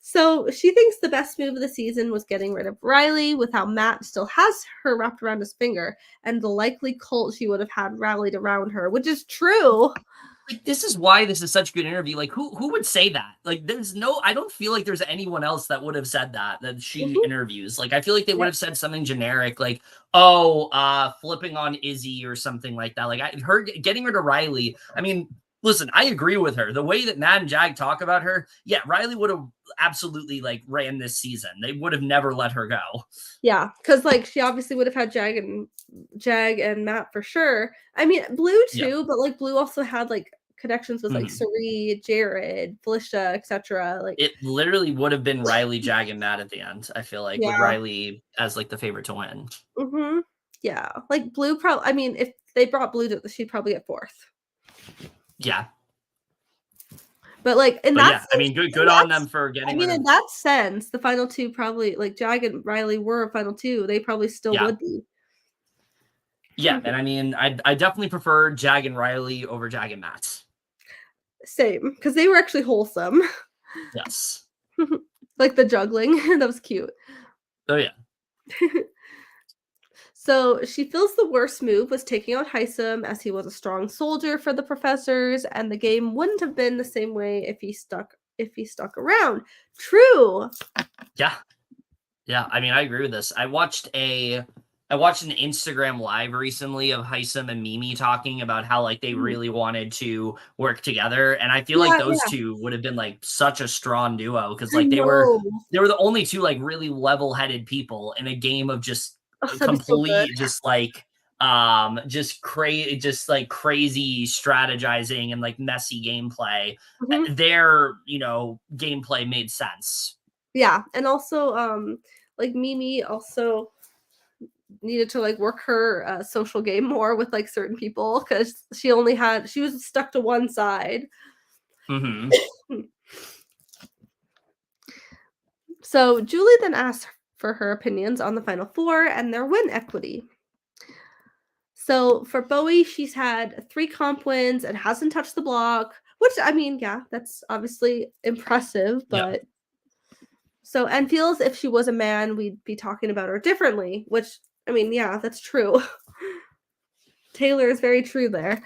So she thinks the best move of the season was getting rid of Reilly, with how Matt still has her wrapped around his finger, and the likely cult she would have had rallied around her, which is true. Like, this is why this is such a good interview. Like, who would say that? Like, I don't feel like there's anyone else that would have said that she interviews. Like, I feel like they would have said something generic, like, flipping on Izzy or something like that. Like, her getting rid of Reilly. I mean, listen, I agree with her. The way that Matt and Jag talk about her, yeah, Reilly would have absolutely, like, ran this season. They would have never let her go. Yeah, because, like, she obviously would have had Jag and Matt for sure. I mean, Blue too, but, like, Blue also had, like, connections with, like, Cirie, Jared, Felicia, etc. Like, it literally would have been Reilly, Jag, and Matt at the end. I feel like with Reilly as, like, the favorite to win. Yeah, like, Blue probably. I mean, if they brought Blue to, she'd probably get fourth. Yeah. But, like, in that sense, I mean, good on them for getting. I mean, in that sense, the final two probably, like, Jag and Reilly were final two. They probably still would be. Yeah, and I mean, I definitely prefer Jag and Reilly over Jag and Matt. Same, because they were actually wholesome. Yes. Like the juggling, that was cute. Oh yeah. So she feels the worst move was taking out Hisam, as he was a strong soldier for the professors, and the game wouldn't have been the same way if he stuck around. True. Yeah. Yeah, I mean, I agree with this. I watched an Instagram live recently of Hisam and Mimi talking about how, like, they really wanted to work together, and I feel like those two would have been, like, such a strong duo because, like, they were the only two, like, really level-headed people in a game of just complete, just like crazy strategizing and, like, messy gameplay. Their, gameplay made sense. Yeah, and also like, Mimi also needed to, like, work her social game more with, like, certain people because she was stuck to one side. So Julie then asked for her opinions on the final four and their win equity. So for Bowie, she's had 3 comp wins and hasn't touched the block, which, I mean, yeah, that's obviously impressive, but so, and feels if she was a man, we'd be talking about her differently, which, I mean, yeah, that's true. Taylor is very true there.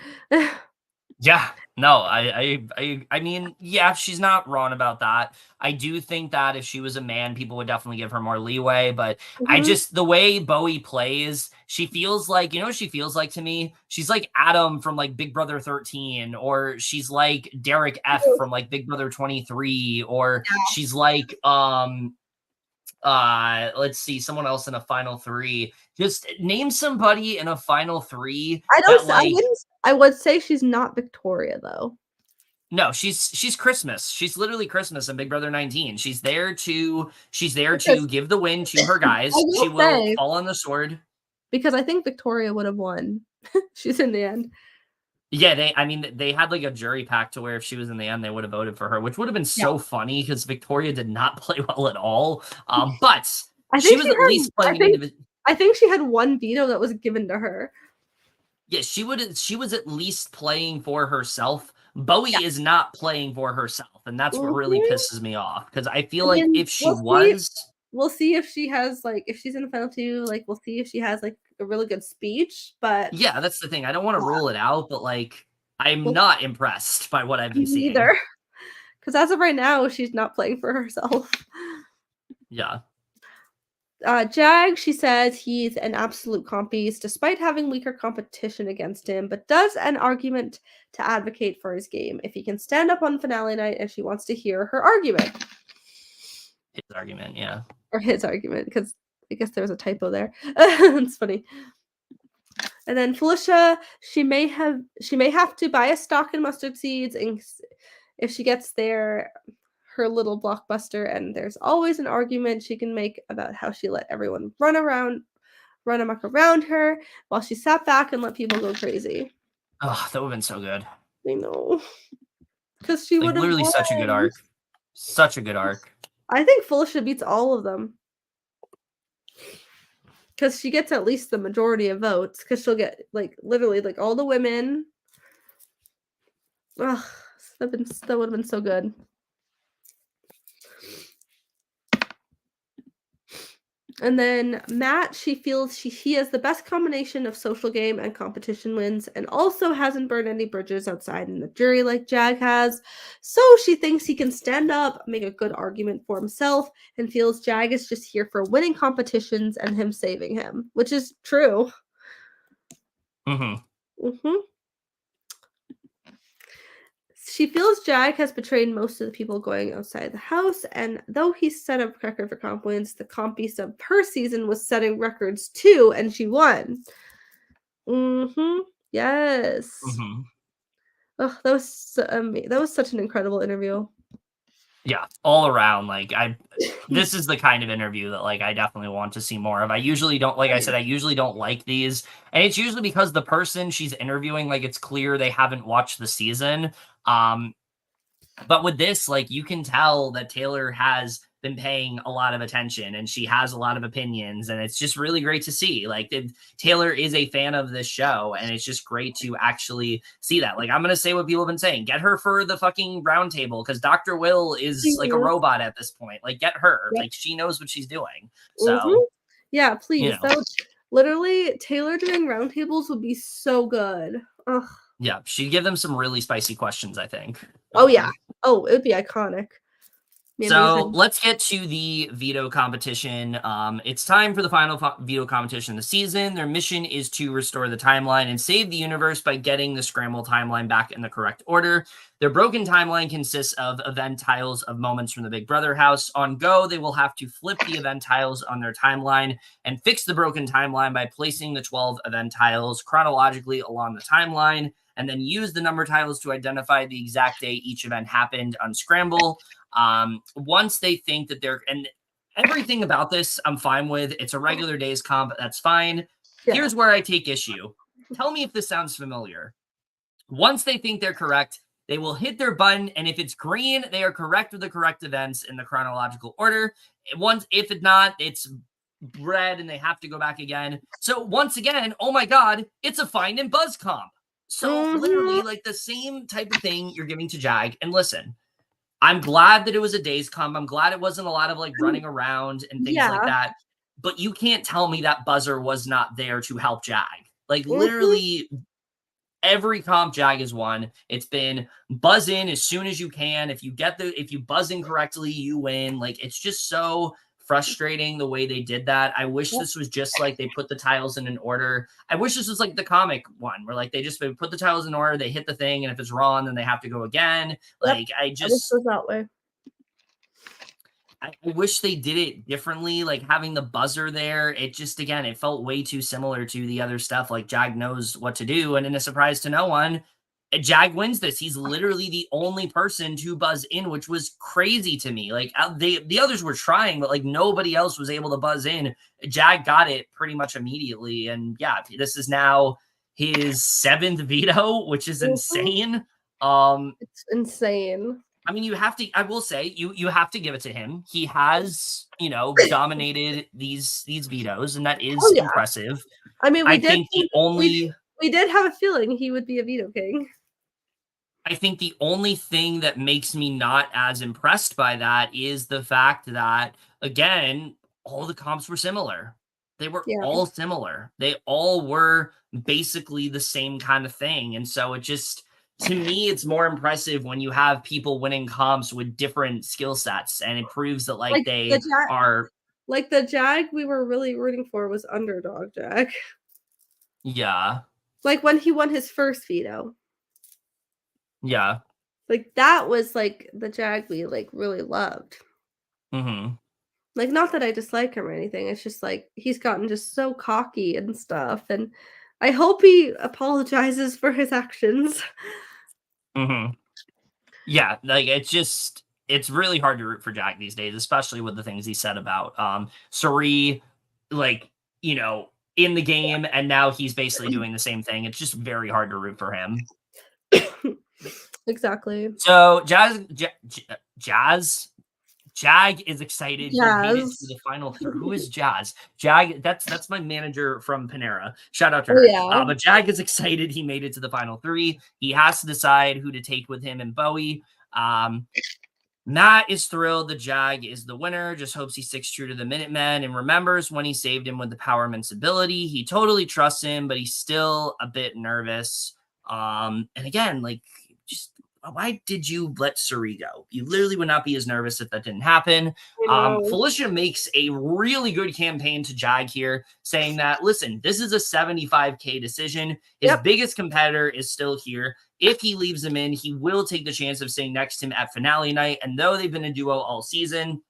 Yeah, no, I mean, yeah, she's not wrong about that. I do think that if she was a man, people would definitely give her more leeway, but Mhm. the way Bowie plays, she feels like, what she feels like to me? She's like Adam from like Big Brother 13, or she's like Derek F from like Big Brother 23, or she's like let's see, someone else in a final three. Just name somebody in a final three I don't that s I like wouldn't I would say she's not Victoria, though. no, she's Christmas. She's literally Christmas in Big Brother 19. She's there Because to give the win to her I guys. She will will say, fall on the sword. because I think Victoria would have won. She's in the end. Yeah, I mean, they had like a jury pack to where if she was in the end, they would have voted for her, which would have been Yeah. so funny because Victoria did not play well at all. But I she think was she at had least playing an individual. I think she had one veto that was given to her. Yeah, she was at least playing for herself. Yeah. Bowie is not playing for herself, and that's what really Mhm. pisses me off because I feel I like mean, if she was, we'll see if she has, like, if she's in the final 2, like, we'll see if she has, like, a really good speech, but yeah, that's the thing. I don't want to yeah, rule it out, but like I'm we'll not impressed by what I've been see seeing. either. 'Cause as of right now, she's not playing for herself. Yeah. Jag, she says he's an absolute compies despite having weaker competition against him, but does an argument to advocate for his game if he can stand up on finale night and she wants to hear her argument. His argument, yeah. Or his argument, because I guess there was a typo there. It's funny. And then Felicia, she may have to buy a stock in mustard seeds, and if she gets there, her little blockbuster, and there's always an argument she can make about how she let everyone run amok around her while she sat back and let people go crazy. Oh, that would have been so good. I know. Because she Like would have literally such a good won. arc. Such a good arc. I think Felicia beats all of them. Because she gets at least the majority of votes. Because she'll get, like, literally, like, all the women. Ugh, that would have been so good. And then Matt, she feels he has the best combination of social game and competition wins, and also hasn't burned any bridges outside in the jury like Jag has. So she thinks he can stand up, make a good argument for himself, and feels Jag is just here for winning competitions and him saving him, which is true. Mm-hmm. Mm-hmm. She feels Jag has betrayed most of the people going outside the house, and though he set a record for comp wins, the compy sub per season was setting records too, and she won. Yes. Mm-hmm. Oh, that was such an incredible interview. Yeah, all around. Like this is the kind of interview that like I definitely want to see more of. I usually don't, like I said, I usually don't like these, and it's usually because the person she's interviewing, like it's clear they haven't watched the season. But with this, like you can tell that Taylor has been paying a lot of attention and she has a lot of opinions, and it's just really great to see. Like Taylor is a fan of this show, and it's just great to actually see that. Like I'm gonna say what people have been saying: get her for the fucking round table because Dr. Will is like a robot at this point. Like get her, Yep. like she knows what she's doing. Mm-hmm. So Yeah, please. you know, That would literally Taylor doing roundtables would be so good. Ugh. yeah, she'd give them some really spicy questions, I think. Oh yeah. Oh, it would be iconic. So let's get to the veto competition. It's time for the final veto competition of the season. Their mission is to restore the timeline and save the universe by getting the scramble timeline back in the correct order. Their broken timeline consists of event tiles of moments from the Big Brother house. On Go, they will have to flip the event tiles on their timeline and fix the broken timeline by placing the 12 event tiles chronologically along the timeline, and then use the number tiles to identify the exact day each event happened on Scramble. Once they think that they're, and everything about this I'm fine with. It's a regular days comp. That's fine. Yeah. Here's where I take issue. Tell me if this sounds familiar. Once they think they're correct, they will hit their button, and if it's green, they are correct with the correct events in the chronological order. If it's not, it's red and they have to go back again. So once again, oh my God, it's a find and buzz comp. So literally like the same type of thing you're giving to Jag. And listen, I'm glad that it was a days comp. I'm glad it wasn't a lot of like running around and things like that. But you can't tell me that buzzer was not there to help Jag. Like literally, every comp Jag has won. It's been buzz in as soon as you can. If you buzz in correctly, you win. Like, it's just so frustrating the way they did that. I wish this was just like they put the tiles in an order. I wish this was like the comic one where like they put the tiles in order, they hit the thing, and if it's wrong, then they have to go again. Like, I wish it was that way. I wish they did it differently, like having the buzzer there. It just, again, it felt way too similar to the other stuff. Like, Jag knows what to do, and in a surprise to no one, Jag wins this. He's literally the only person to buzz in, which was crazy to me. Like, the others were trying, but like nobody else was able to buzz in. Jag got it pretty much immediately, and yeah, this is now his 7th veto, which is insane. It's insane. I mean, I will say, you have to give it to him. He has, dominated these vetoes, and that is impressive. I mean, we did have a feeling he would be a veto king. I think the only thing that makes me not as impressed by that is the fact that, again, all the comps were similar. They were all similar. They all were basically the same kind of thing. And so it just, to me, it's more impressive when you have people winning comps with different skill sets, and it proves that they are like the Jag we were really rooting for was underdog Jag. Yeah. Like when he won his first veto. Yeah. Like that was like the Jag we like really loved. Mm-hmm. Like, not that I dislike him or anything. It's just like he's gotten just so cocky and stuff. And I hope he apologizes for his actions. Mm-hmm. Yeah, like it's really hard to root for Jag these days, especially with the things he said about Cirie, like, in the game, and now he's basically doing the same thing. It's just very hard to root for him. Exactly. So Jag is excited. Jazz. He made it to the final three. Who is Jazz? Jag, that's my manager from Panera. Shout out to her. Yeah. But Jag is excited. He made it to the final three. He has to decide who to take with him and Bowie. Matt is thrilled that Jag is the winner, just hopes he sticks true to the Minutemen and remembers when he saved him with the Power Man's ability. He totally trusts him, but he's still a bit nervous. And again, like, just why did you let Cirie go? You literally would not be as nervous if that didn't happen. Felicia makes a really good campaign to Jag here, saying that, listen, this is a 75K decision. His biggest competitor is still here. If he leaves him in, he will take the chance of sitting next to him at finale night. And though they've been a duo all season,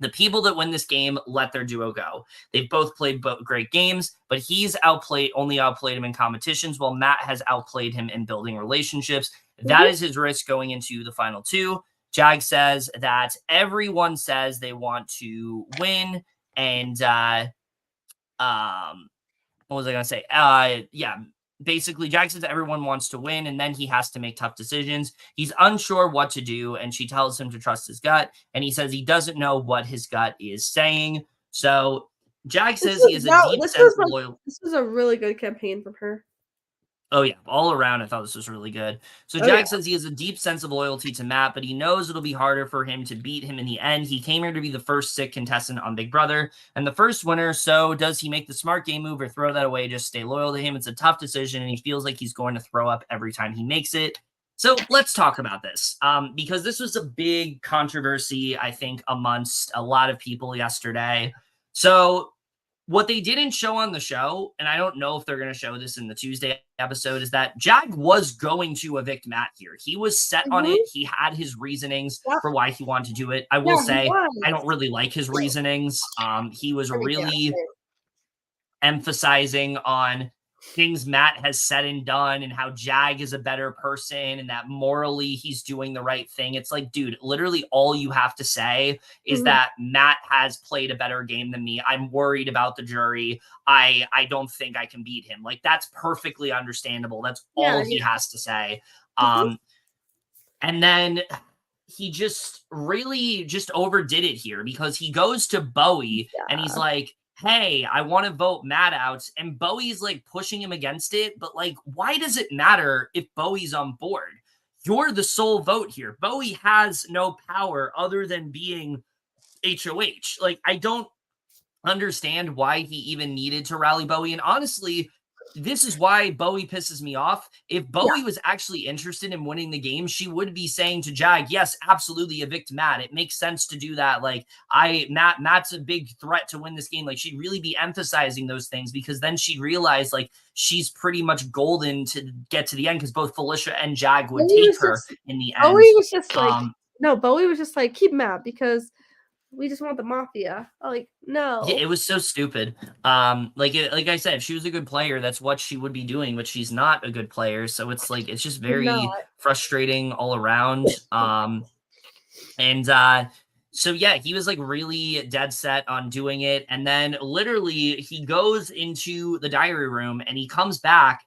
the people that win this game let their duo go. They've both played great games, but he's only outplayed him in competitions, while Matt has outplayed him in building relationships. That is his risk going into the final two. Jag says that everyone says they want to win. And what was I going to say? Basically, Jag says everyone wants to win, and then he has to make tough decisions. He's unsure what to do, and she tells him to trust his gut, and he says he doesn't know what his gut is saying. So Jag says he has a deep sense of loyalty. This was a really good campaign from her. Oh, yeah. All around, I thought this was really good. So Jag says he has a deep sense of loyalty to Matt, but he knows it'll be harder for him to beat him in the end. He came here to be the first sick contestant on Big Brother and the first winner. So does he make the smart game move or throw that away, just stay loyal to him? It's a tough decision, and he feels like he's going to throw up every time he makes it. So let's talk about this, because this was a big controversy, I think, amongst a lot of people yesterday. So what they didn't show on the show, and I don't know if they're going to show this in the Tuesday episode, is that Jag was going to evict Matt here. He was set on it. He had his reasonings for why he wanted to do it. I will say, I don't really like his reasonings. He was really emphasizing on things Matt has said and done and how Jag is a better person and that morally he's doing the right thing. It's like, dude, literally all you have to say is that Matt has played a better game than me. I'm worried about the jury. I don't think I can beat him. Like, that's perfectly understandable. That's all he has to say. And then he just really just overdid it here, because he goes to Bowie and he's like, hey, I want to vote Matt out. And Bowie's like pushing him against it. But like, why does it matter if Bowie's on board? You're the sole vote here. Bowie has no power other than being HOH. Like, I don't understand why he even needed to rally Bowie. And honestly, this is why Bowie pisses me off. If Bowie was actually interested in winning the game, she would be saying to Jag, yes, absolutely evict Matt. It makes sense to do that. Like, Matt's a big threat to win this game. Like, she'd really be emphasizing those things, because then she'd realize, like, she's pretty much golden to get to the end, because both Felicia and Jag would take her in the end. Bowie was just like, no, Bowie was just like, keep Matt because we just want the mafia. Like, no. Yeah, it was so stupid. Like I said, if she was a good player, that's what she would be doing, but she's not a good player. So it's like, it's just very frustrating all around. So yeah, he was like really dead set on doing it. And then literally he goes into the diary room and he comes back.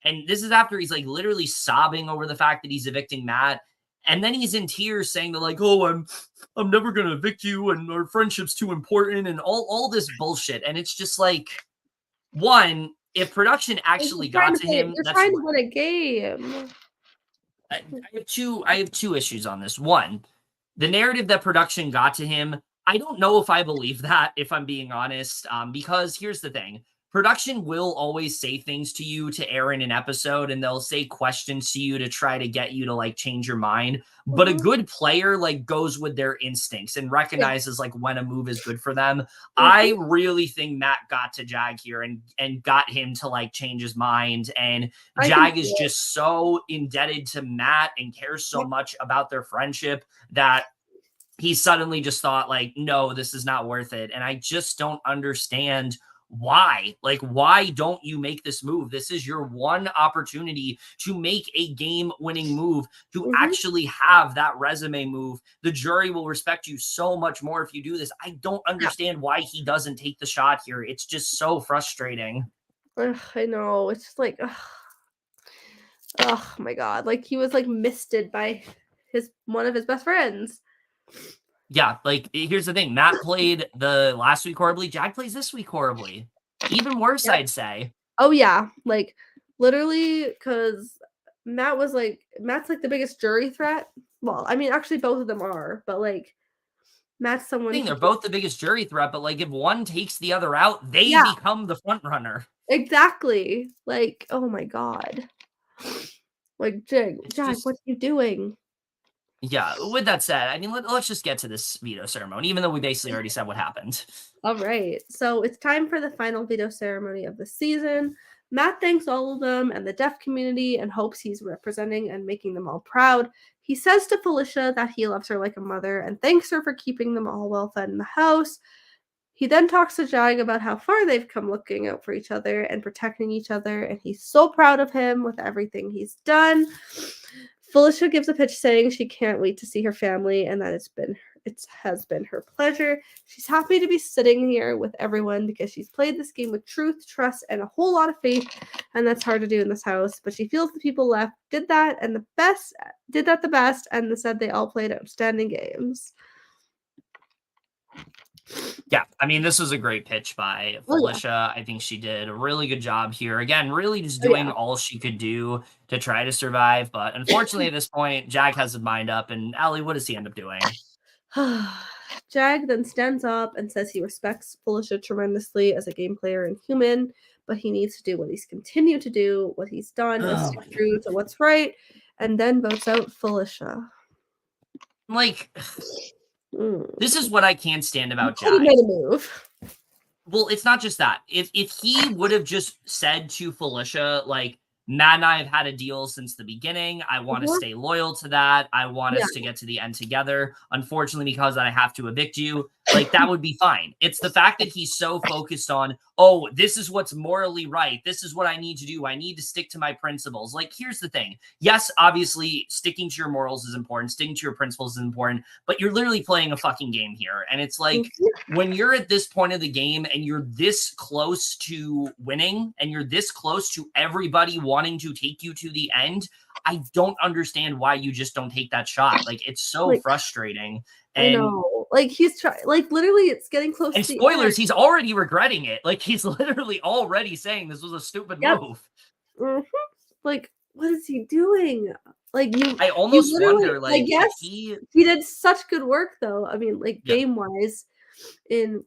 And this is after he's like literally sobbing over the fact that he's evicting Matt. And then he's in tears saying that, like, oh, I'm never going to evict you, and our friendship's too important, and all this bullshit. And it's just like, one, if production actually got to him, you're trying to win a game. I have two issues on this. One, the narrative that production got to him, I don't know if I believe that, if I'm being honest, because here's the thing. Production will always say things to you to air in an episode, and they'll say questions to you to try to get you to like change your mind. But a good player like goes with their instincts and recognizes like when a move is good for them. I really think Matt got to Jag here and got him to like change his mind. And Jag is just so indebted to Matt and cares so much about their friendship that he suddenly just thought like, no, this is not worth it. And I just don't understand why. Like, why don't you make this move? This is your one opportunity to make a game-winning move, to actually have that resume move. The jury will respect you so much more if you do this. I don't understand why he doesn't take the shot here. It's just so frustrating. I know. It's just like, oh my God. Like, he was like misted by one of his best friends. Yeah, like, here's the thing. Matt played the last week horribly. Jag plays this week horribly. Even worse, I'd say. Oh, yeah. Like, literally, because Matt's like the biggest jury threat. Well, I mean, actually, both of them are. But, like, Matt's someone... I think they're both the biggest jury threat, but, like, if one takes the other out, they become the front runner. Exactly. Like, oh, my God. Like, Jag, what are you doing? Yeah, with that said, I mean, let's just get to this veto ceremony, even though we basically already said what happened. All right, so it's time for the final veto ceremony of the season. Matt thanks all of them and the deaf community and hopes he's representing and making them all proud. He says to Felicia that he loves her like a mother and thanks her for keeping them all well fed in the house. He then talks to Jag about how far they've come looking out for each other and protecting each other, and he's so proud of him with everything he's done. Felicia gives a pitch saying she can't wait to see her family and that it has been her pleasure. She's happy to be sitting here with everyone because she's played this game with truth, trust, and a whole lot of faith, and that's hard to do in this house. But she feels the people left did that the best, and said they all played outstanding games. Yeah, I mean, this was a great pitch by Felicia. I think she did a really good job here. Again, really just doing all she could do to try to survive. But unfortunately, at this point, Jag has his mind up. And Allie, what does he end up doing? Jag then stands up and says he respects Felicia tremendously as a game player and human, but he needs to do what he's continued to do, what he's done, and stick true to what's right, and then votes out Felicia. Like... This is what I can't stand about Jag. He made a move. Well, it's not just that. If he would have just said to Felicia, like, Matt and I have had a deal since the beginning. I want to stay loyal to that. I want us to get to the end together. Unfortunately, because I have to evict you, like, that would be fine. It's the fact that he's so focused on, oh, this is what's morally right. This is what I need to do. I need to stick to my principles. Like, here's the thing. Yes, obviously, sticking to your morals is important. Sticking to your principles is important. But you're literally playing a fucking game here. And it's like, when you're at this point of the game and you're this close to winning and you're this close to everybody wanting to take you to the end, I don't understand why you just don't take that shot. Like, it's so frustrating. And I know. Like, he's trying, like, literally, it's getting close and to the spoilers, end. He's already regretting it. Like, he's literally already saying this was a stupid move. Like, what is he doing? Like, I almost wonder, like, yes, he did such good work, though. I mean, like, game-wise in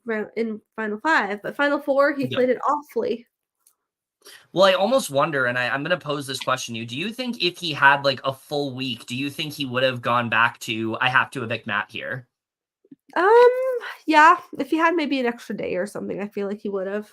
Final 5, but Final 4, he played it awfully. Well, I almost wonder, and I'm going to pose this question to you. Do you think if he had like a full week, do you think he would have gone back to, I have to evict Matt here? Yeah, if he had maybe an extra day or something, I feel like he would have.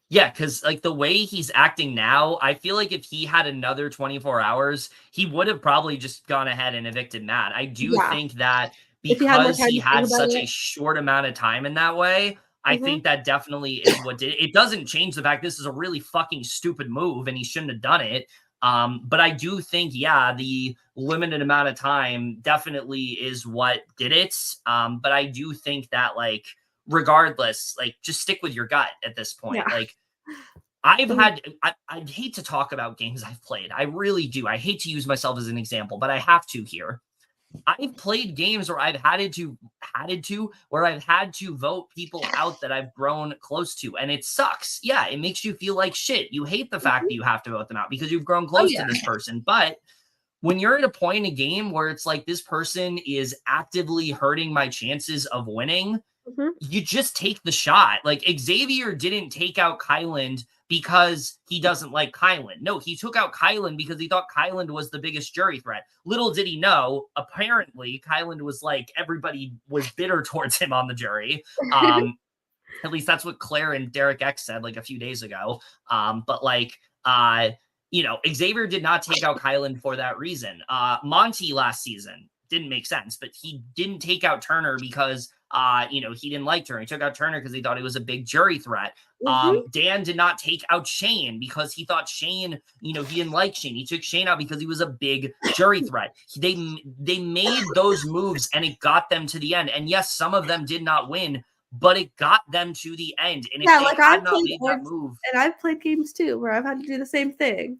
Yeah, because like the way he's acting now, I feel like if he had another 24 hours, he would have probably just gone ahead and evicted Matt. I do Yeah. think that If he had more because time he to think had about such a it. short amount of time in that way, I Mhm. think that definitely is what did it. It doesn't change the fact this is a really fucking stupid move and he shouldn't have done it. But I do think, yeah, the limited amount of time definitely is what did it. But I do think that, like, regardless, like, just stick with your gut at this point. Yeah. Like, I've Mhm. had, I'd hate to talk about games I've played. I really do. I hate to use myself as an example, but I have to here. I've played games where I've where I've had to vote people out that I've grown close to, and it sucks. Yeah, it makes you feel like shit. You hate the fact Mhm. that you have to vote them out because you've grown Oh, close to yeah. this person. But when you're at a point in a game where it's like this person is actively hurting my chances of winning, Mhm. you just take the shot. Like Xavier didn't take out Kyland because he doesn't like Kyland. No, he took out Kyland because he thought Kyland was the biggest jury threat. Little did he know, apparently Kyland was like everybody was bitter towards him on the jury. At least that's what Claire and Derek X said like a few days ago. But like Xavier did not take out Kylan for that reason. Monty last season didn't make sense, but he didn't take out Turner because he didn't like Turner. He took out Turner because he thought he was a big jury threat. Mhm. Dan did not take out Shane because he thought Shane, he didn't like Shane. He took Shane out because he was a big jury threat. They made those moves and it got them to the end. And yes, some of them did not win, but it got them to the end. And if Yeah, they like had I've not played made that boards move, and I've played games too where I've had to do the same thing.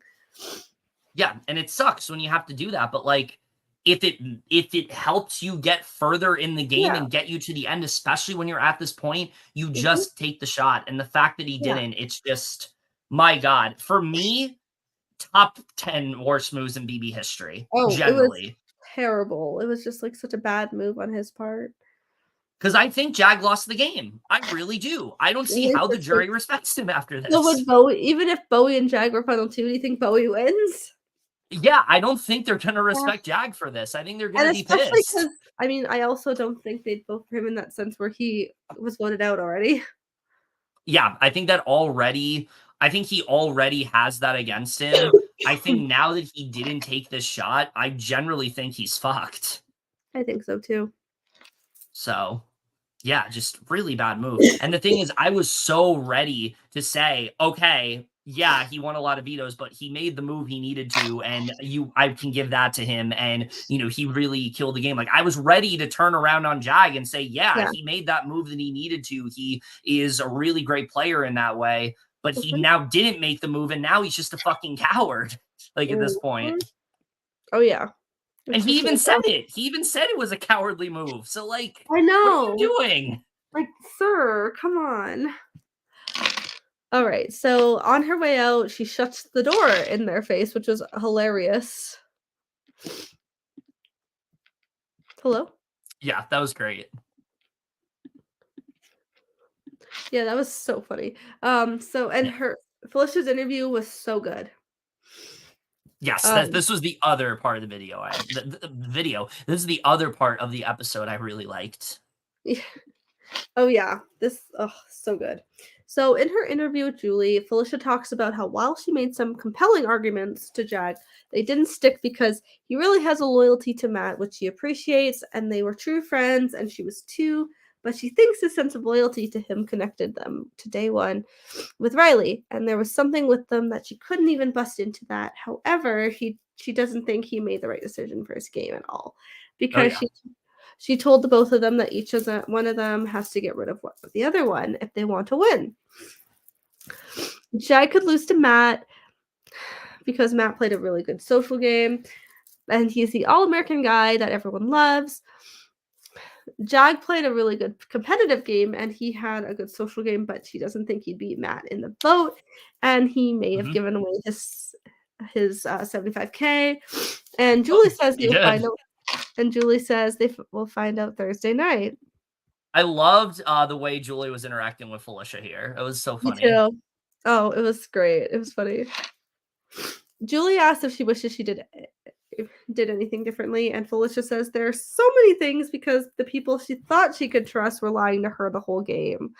yeah, and it sucks when you have to do that. But like, if it helps you get further in the game Yeah. and get you to the end, especially when you're at this point, you Mhm. just take the shot. And the fact that he Yeah. didn't, it's just, my God, for me, top 10 worst moves in BB history, Oh, it was generally. terrible. It was just like such a bad move on his part. Because I think Jag lost the game. I really do. I don't I see think how so the too. jury respects him after So would this. Bowie, even if Bowie and Jag were final two, do you think Bowie wins? Yeah, I don't think they're going to Yeah. respect Jag for this. I think they're going And to be especially pissed. because I mean, I also don't think they'd vote for him in that sense where he was voted out already. Yeah, I think he already has that against him. I think now that he didn't take this shot, I generally think he's fucked. I think so too. So, yeah, just really bad move. And the thing is, I was so ready to say, okay, yeah, he won a lot of vetoes, but he made the move he needed to, and I can give that to him. And he really killed the game. Like I was ready to turn around on Jag and say, yeah, Yeah. he made that move that he needed to. He is a really great player in that way, but he Mhm. now didn't make the move, and now he's just a fucking coward. Like at this point. Mhm. Oh yeah. And It's he just even like, said it. He even said it was a cowardly move. So like, I what are you know. doing? Like, sir, come on. All right. So on her way out, she shuts the door in their face, which was hilarious. Hello? Yeah, that was great. Yeah, that was so funny. And Yeah. her Felicia's interview was so good. Yes, Um, this was the other part of the video. The video. This is the other part of the episode I really liked. oh yeah, so good. So in her interview with Julie, Felicia talks about how while she made some compelling arguments to Jag, they didn't stick because he really has a loyalty to Matt, which she appreciates, and they were true friends, and she was too. But she thinks a sense of loyalty to him connected them to day one with Reilly, and there was something with them that she couldn't even bust into that. However, she doesn't think he made the right decision for his game at all, Oh because yeah. she told the both of them that one of them has to get rid of the other one if they want to win. Jag could lose to Matt because Matt played a really good social game, and he's the all-American guy that everyone loves. Jag played a really good competitive game, and he had a good social game, but she doesn't think he'd beat Matt in the vote, and he may have Mhm. given away his 75K. And Oh, Julie says he they'll find did. out. And Julie says will find out Thursday night. I loved the way Julie was interacting with Felicia here. It was so Me funny. too. Oh, it was great. It was funny. Julie asked if she wishes she did anything differently, and Felicia says there are so many things because the people she thought she could trust were lying to her the whole game.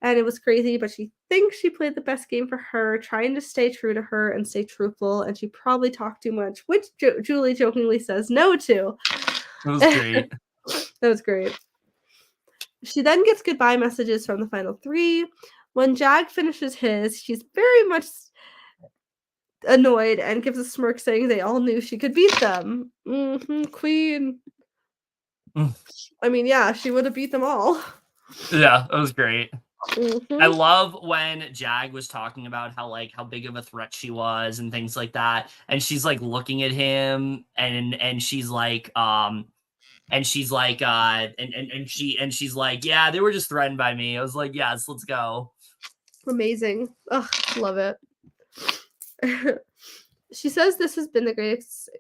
And it was crazy, but she thinks she played the best game for her, trying to stay true to her and stay truthful, and she probably talked too much, which Julie jokingly says no to. It was great. That was great. She then gets goodbye messages from the final three. When Jag finishes his, she's very much annoyed and gives a smirk saying they all knew she could beat them. Queen. I mean, yeah, she would have beat them all. Yeah, it was great. I love when Jag was talking about how big of a threat she was and things like that, and she's like looking at him and she's like she's like yeah, they were just threatened by me. I was like, yes, let's go. Amazing. Ugh, love it. She says this has been the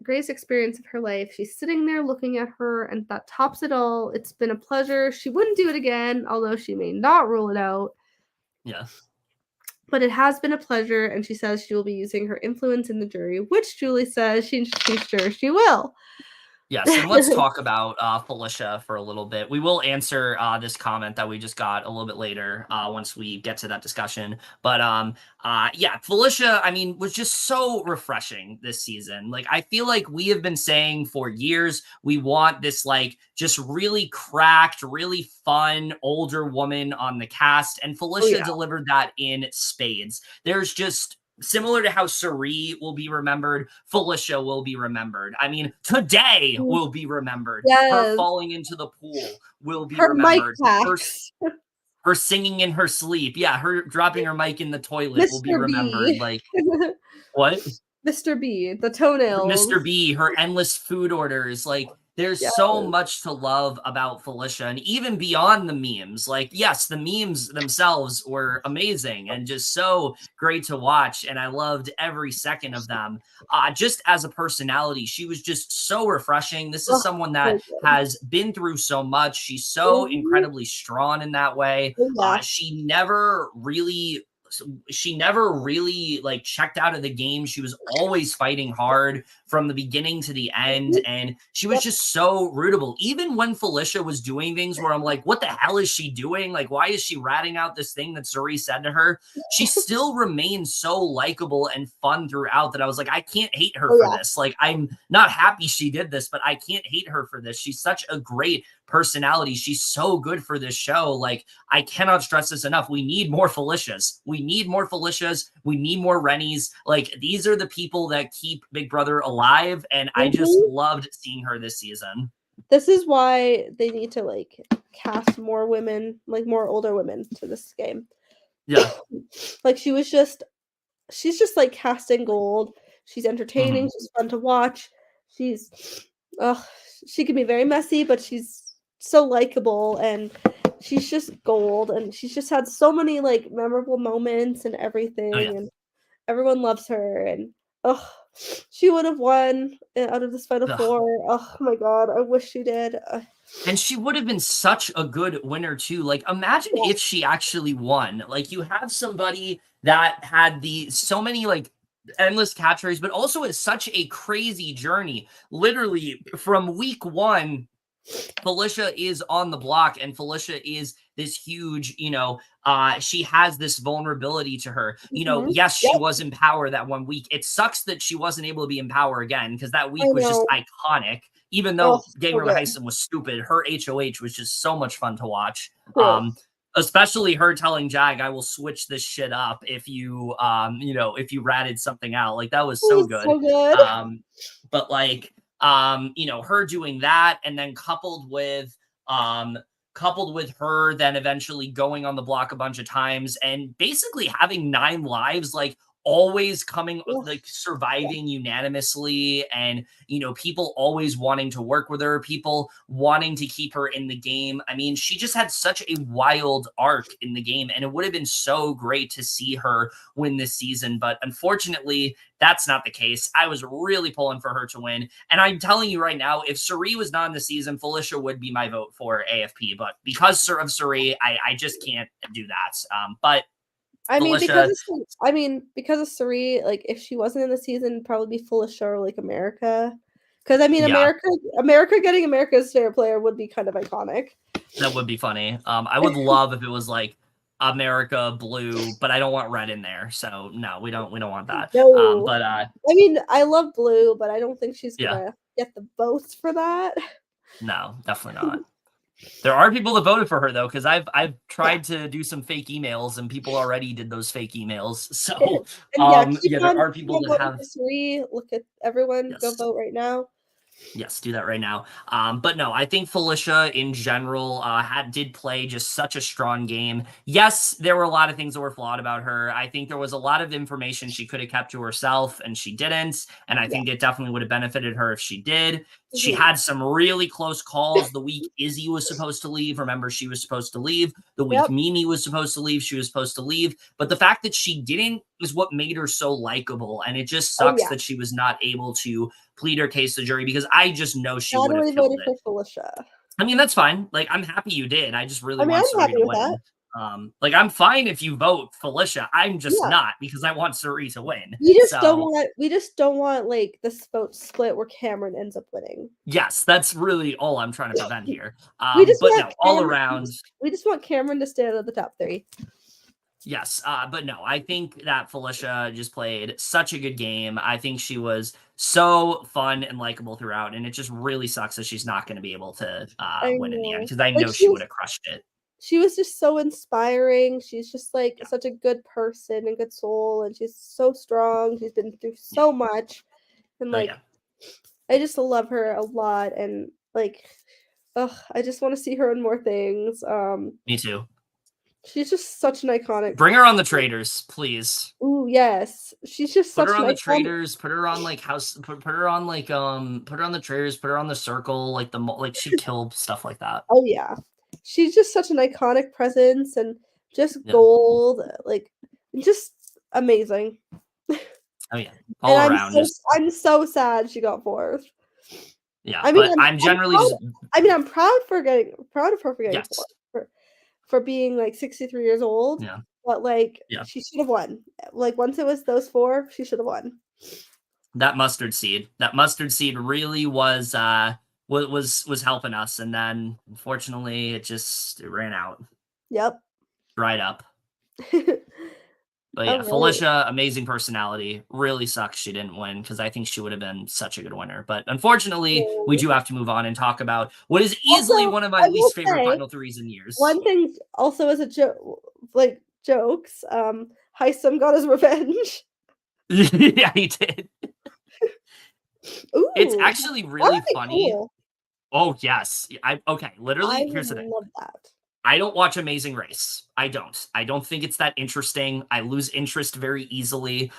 greatest experience of her life. She's sitting there looking at her, and that tops it all. It's been a pleasure. She wouldn't do it again, although she may not rule it out. Yeah. But it has been a pleasure, and she says she will be using her influence in the jury, which Julie says she's sure she will. Yes, and let's talk about Felicia for a little bit. We will answer this comment that we just got a little bit later once we get to that discussion. But yeah, Felicia, I mean, was just so refreshing this season. Like, I feel like we have been saying for years, we want this like just really cracked, really fun older woman on the cast, and Felicia delivered that in spades. There's just similar to how Cirie will be remembered, Felicia will be remembered. I mean, today will be remembered. Yes. Her falling into the pool will be her remembered. Mic Her singing in her sleep. Yeah, her dropping her mic in the toilet will be remembered. Like, what? Mr. B, the toenails. Mr. B, her endless food orders. Like, there's so much to love about Felicia, and even beyond the memes. Like, yes, the memes themselves were amazing and just so great to watch, and I loved every second of them. Just as a personality, she was just so refreshing. This is someone that has been through so much. She's so incredibly strong in that way. She never really like checked out of the game. She was always fighting hard from the beginning to the end, and she was just so rootable. Even when Felicia was doing things where I'm like, what the hell is she doing? Like, why is she ratting out this thing that Cirie said to her? She still remained so likable and fun throughout that I was like, I can't hate her for this. Like, I'm not happy she did this, but I can't hate her for this. She's such a great personality. She's so good for this show. Like, I cannot stress this enough. We need more Felicias. We need more Felicias. We need more Rennies. Like, these are the people that keep Big Brother alive, and I just loved seeing her this season. This is why they need to like cast more women, like more older women to this game. Yeah. Like she's just like casting gold. She's entertaining. She's fun to watch. She can be very messy, but she's so likable, and she's just gold, and she's just had so many like memorable moments and everything, and everyone loves her, and she would have won out of this final four. Oh my god, I wish she did. And she would have been such a good winner too. Like, imagine if she actually won. Like, you have somebody that had so many like endless catchphrases, but also is such a crazy journey. Literally from week one, Felicia is on the block, and Felicia is this huge, she has this vulnerability to her. Yes, she was in power that 1 week. It sucks that she wasn't able to be in power again, because that week was just iconic. Even though getting rid of Hisam was stupid, her HOH was just so much fun to watch. Especially her telling Jag, I will switch this shit up if you, if you ratted something out. Like, that was so good. So good. But like, her doing that, and then coupled with her then eventually going on the block a bunch of times and basically having 9 lives, like always coming, like surviving unanimously, and people always wanting to work with her, people wanting to keep her in the game. I mean, she just had such a wild arc in the game, and it would have been so great to see her win this season, but unfortunately that's not the case. I was really pulling for her to win, and I'm telling you right now, if Cirie was not in the season, Felicia would be my vote for AFP, but because of Cirie, I just can't do that. But I mean, Felicia, because of Cirie, like if she wasn't in the season, it'd probably be Felicia or like America. Because I mean, yeah, America getting America's favorite player would be kind of iconic. that would be funny. I would love if it was like America blue, but I don't want red in there. So no, we don't want that. No, But I mean, I love blue, but I don't think she's yeah, gonna get the votes for that. no, definitely not. There are people that voted for her though, because I've tried to do some fake emails and people already did those fake emails. So And yeah, there are people that voting have. for Cirie. Look at everyone, go Yes. vote right now. Yes, do that right now. But no, I think Felicia in general did play just such a strong game. Yes, there were a lot of things that were flawed about her. I think there was a lot of information she could have kept to herself, and she didn't. And I think it definitely would have benefited her if she did. She had some really close calls the week Izzy was supposed to leave. Remember, she was supposed to leave. The week Mimi was supposed to leave, she was supposed to leave. But the fact that she didn't is what made her so likable. And it just sucks that she was not able to plead her case to the jury, because I just know she would have killed voted it. for Felicia. I mean, that's fine. Like, I'm happy you did. I just really I mean, want I'm Cirie happy to with win. Like, I'm fine if you vote Felicia. I'm just not, because I want Cirie to win. We just don't want like this vote split where Cameron ends up winning. Yes, that's really all I'm trying to prevent here. We just but want no, all Cameron- around. We just want Cameron to stay out of the top 3. Yes, but no, I think that Felicia just played such a good game. I think she was so fun and likable throughout, and it just really sucks that she's not going to be able to win in the end, because I know she would have crushed it. She was just so inspiring. She's just like such a good person and good soul, and she's so strong. She's been through so much, and like I just love her a lot, and like, I just want to see her in more things. Me too. She's just such an iconic. Bring her on the Traders, please. Ooh, yes. She's just put such her on an the Traders. Put her on like house. Put her on like Put her on the Traders. Put her on the Circle. Like she killed stuff like that. Oh yeah, she's just such an iconic presence and just gold. Like just amazing. Oh yeah, all around. I'm so sad she got 4th. Yeah, I mean, I'm generally. I'm proud of her for getting 4th. For being like 63 years old. Yeah. But like she should have won. Like once it was those 4, she should have won. That mustard seed really was helping us, and then unfortunately it ran out. Yep. Dried up. But yeah, Felicia, amazing personality. Really sucks she didn't win, because I think she would have been such a good winner. But unfortunately, we do have to move on and talk about what is easily one of my least favorite Final Threes in years. One thing also as a joke, like jokes, Hisam got his revenge. Yeah, he did. Ooh, it's actually really funny. Cool. Oh, yes. Literally, here's the thing. I love that. I don't watch Amazing Race. I don't think it's that interesting. I lose interest very easily,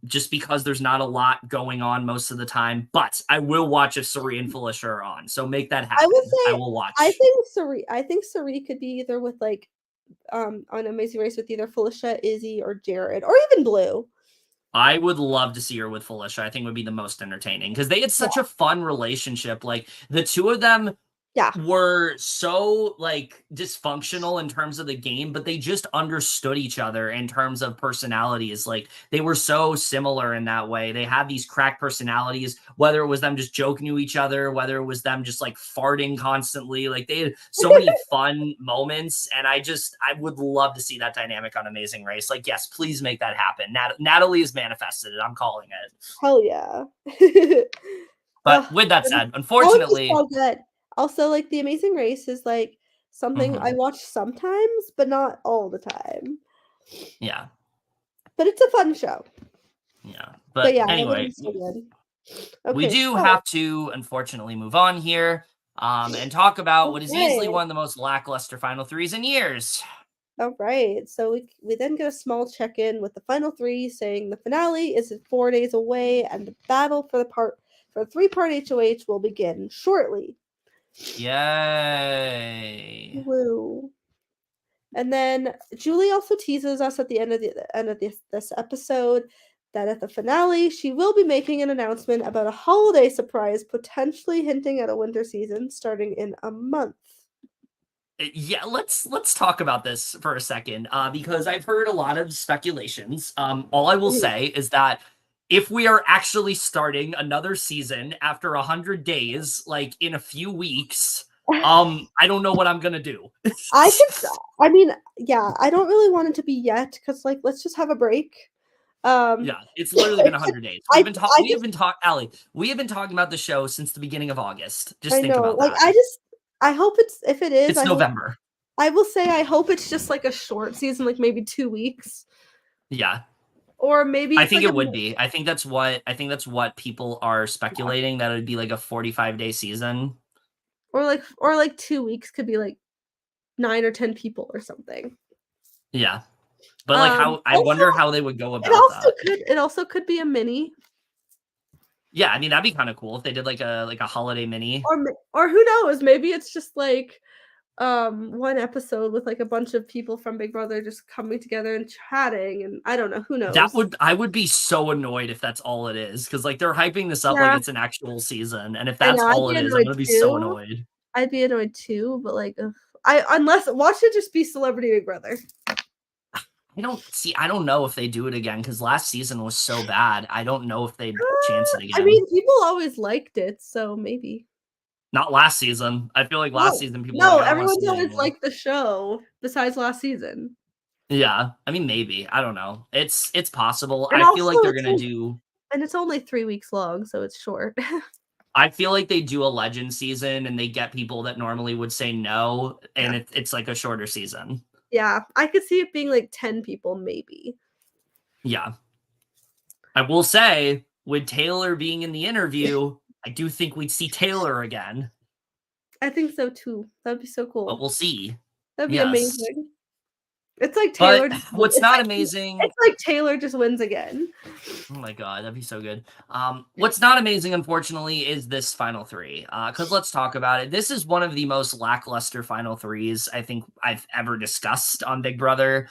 just because there's not a lot going on most of the time. But I will watch if Cirie and Felicia are on. So make that happen. I will watch. I think Cirie could be either with like on Amazing Race with either Felicia, Izzy, or Jared, or even Blue. I would love to see her with Felicia. I think would be the most entertaining, because they had such a fun relationship. Like the two of them were so like dysfunctional in terms of the game, but they just understood each other in terms of personalities. Like they were so similar in that way. They had these crack personalities, whether it was them just joking to each other, whether it was them just like farting constantly. Like they had so many fun moments, and I would love to see that dynamic on Amazing Race. Like, yes, please make that happen. Natalie has manifested it. I'm calling it. Hell yeah. But with that said, unfortunately, so good. Also, like The Amazing Race is like something I watch sometimes, but not all the time. Yeah. But it's a fun show. Yeah. But anyway, we do have to unfortunately move on here and talk about what is easily one of the most lackluster Final Threes in years. All right. So we then get a small check-in with the Final Three saying the finale is 4 days away and the battle for the 3-part HOH will begin shortly. Yay! Woo! And then Julie also teases us at the end of this episode that at the finale she will be making an announcement about a holiday surprise, potentially hinting at a winter season starting in a month. Yeah, let's talk about this for a second, because I've heard a lot of speculations. All I will say is that if we are actually starting another season after 100 days, like in a few weeks, I don't know what I'm gonna do. I mean, yeah, I don't really want it to be yet because, like, let's just have a break. Yeah, it's literally been 100 days. I We have been Allie, we have been talking about the show since the beginning of August. Just I think know, about like, that. I hope if it is, It's November. I will say I hope it's just like a short season, like maybe 2 weeks. Yeah. Or maybe I it's think like it would be. I think that's what people are speculating, that it would be like a 45-day season. or like 2 weeks could be like 9 or 10 people or something. Yeah. But like I Also, wonder how they would go about that. It also could be a mini. Yeah, I mean that'd be kind of cool if they did like a holiday mini. Or who knows, maybe it's just like one episode with like a bunch of people from Big Brother just coming together and chatting, and I don't know, who knows. I would be so annoyed if that's all it is, because like they're hyping this up like it's an actual season, and if that's all it is, I'm gonna be so annoyed. I'd be annoyed too, but like watch it just be Celebrity Big Brother. I don't know if they do it again, because last season was so bad. I don't know if they'd chance it again. I mean, people always liked it, so maybe. Not last season. I feel like last season people everyone's always liked the show besides last season. Yeah, I mean maybe. I don't know. It's possible. And I feel like they're gonna do, and it's only 3 weeks long, so it's short. I feel like they do a legend season and they get people that normally would say no, and it's like a shorter season. Yeah, I could see it being like 10 people, maybe. Yeah. I will say, with Taylor being in the interview, I do think we'd see Taylor again. I think so too. That'd be so cool. But we'll see. That'd be amazing. It's like Taylor. But what's not amazing? It's like Taylor just wins again. Oh my god, that'd be so good. What's not amazing, unfortunately, is this final three. Because let's talk about it. This is one of the most lackluster final threes I think I've ever discussed on Big Brother.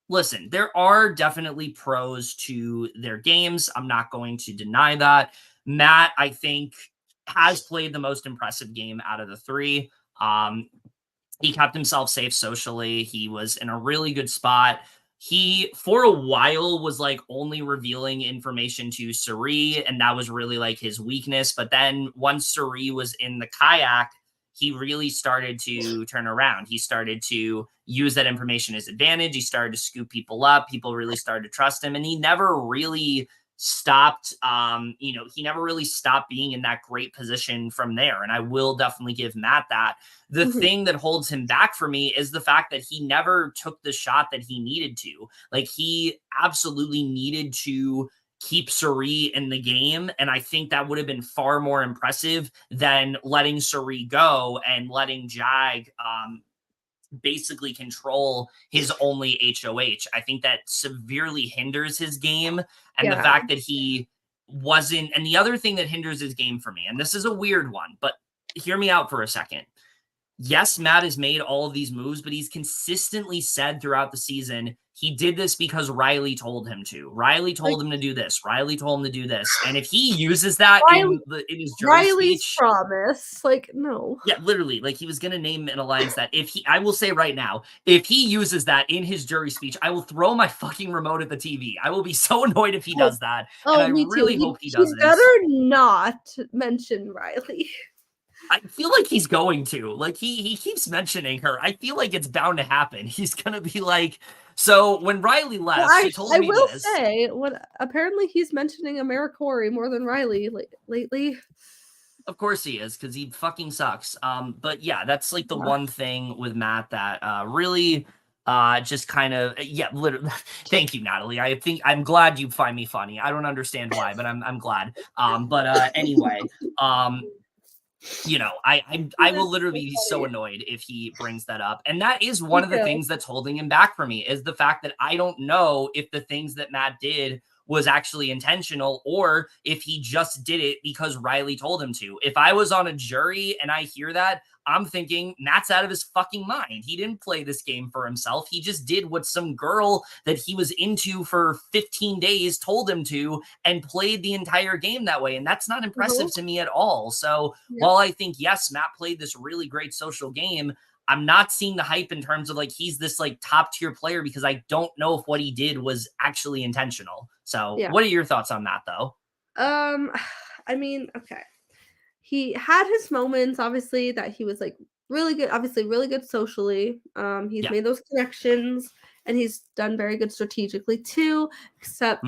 Listen, there are definitely pros to their games. I'm not going to deny that. Matt, I think, has played the most impressive game out of the three. He kept himself safe socially. He was in a really good spot. He, for a while, was like only revealing information to Cirie, and that was really like his weakness. But then once Cirie was in the kayak, he really started to turn around. He started to use that information as advantage. He started to scoop people up. People really started to trust him, and he never really stopped. He never really stopped being in that great position from there. And I will definitely give Matt that. The thing that holds him back for me is the fact that he never took the shot that he needed to. Like, he absolutely needed to keep Cirie in the game, and I think that would have been far more impressive than letting Cirie go and letting Jag basically control his only HOH. I think that severely hinders his game, and the fact that he wasn't. And the other thing that hinders his game for me, and this is a weird one, but hear me out for a second. Yes, Matt has made all of these moves, but he's consistently said throughout the season he did this because Reilly told him to. Reilly told him to do this. Reilly told him to do this. And if he uses that in his jury speech, promise, like, no. Yeah, literally, like he was going to name an alliance that I will say right now, if he uses that in his jury speech, I will throw my fucking remote at the TV. I will be so annoyed if he does that. And I really hope he doesn't. He better not mention Reilly. I feel like he's going to. Like, he keeps mentioning her. I feel like it's bound to happen. He's going to be like, so when Reilly left, she told me this. I will say, apparently he's mentioning Cory more than Reilly lately. Of course he is, because he fucking sucks. But yeah, that's like the one thing with Matt that really just kind of, literally. Thank you, Natalie. I'm glad you find me funny. I don't understand why, but I'm glad. Anyway, I will literally be so annoyed if he brings that up. And that is one of the things that's holding him back for me, is the fact that I don't know if the things that Matt did was actually intentional, or if he just did it because Reilly told him to. If I was on a jury and I hear that, I'm thinking Matt's out of his fucking mind. He didn't play this game for himself. He just did what some girl that he was into for 15 days told him to, and played the entire game that way. And that's not impressive to me at all. So while I think, yes, Matt played this really great social game, I'm not seeing the hype in terms of like he's this like top tier player because I don't know if what he did was actually intentional. So what are your thoughts on that though? I mean, okay. He had his moments, obviously, that he was like really good, obviously really good socially. He's made those connections and he's done very good strategically too, except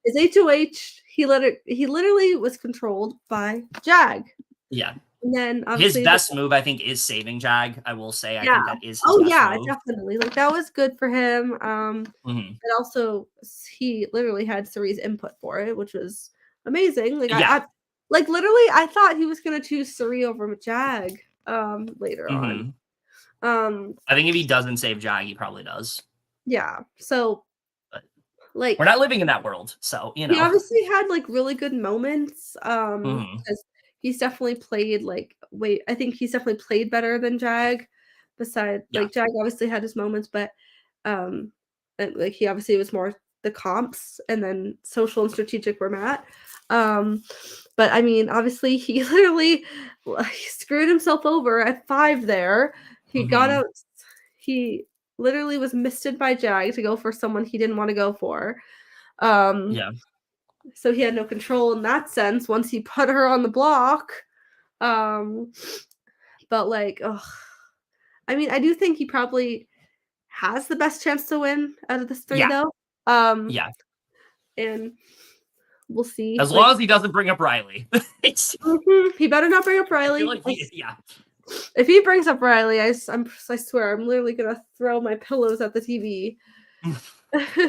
his HOH, he literally was controlled by Jag. Yeah. And then his best move, I think, is saving Jag. I will say, I think that is his best move. Definitely. Like that was good for him. And also he literally had Cirie's input for it, which was amazing. Like I like literally I thought he was gonna choose Cirie over Jag later on. I think if he doesn't save Jag, he probably does. Yeah. So but like we're not living in that world, so you know. He obviously had like really good moments. Because he's definitely played I think he's definitely played better than Jag. Besides, like Jag obviously had his moments, but like he obviously was more the comps, and then social and strategic were Matt. But I mean, obviously he literally screwed himself over at 5 there. He got out. He literally was misted by Jag to go for someone he didn't want to go for. So he had no control in that sense once he put her on the block. But like, I mean, I do think he probably has the best chance to win out of this 3 though. And we'll see. As long as he doesn't bring up Reilly. He better not bring up Reilly. If he brings up Reilly, I swear I'm literally gonna throw my pillows at the TV.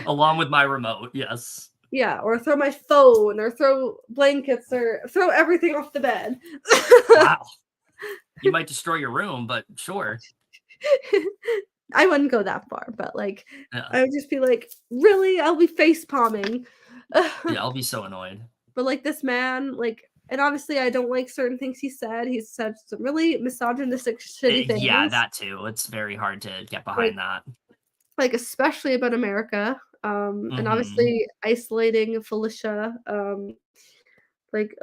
Along with my remote, yes. Yeah, or throw my phone, or throw blankets, or throw everything off the bed. Wow. You might destroy your room, but sure. I wouldn't go that far, but like, I would just be like, really? I'll be face palming. I'll be so annoyed. But like this man, like, and obviously I don't like certain things he said. He's said some really misogynistic, shitty things. Yeah, that too. It's very hard to get behind that. Like, especially about America. And obviously isolating Felicia. Like,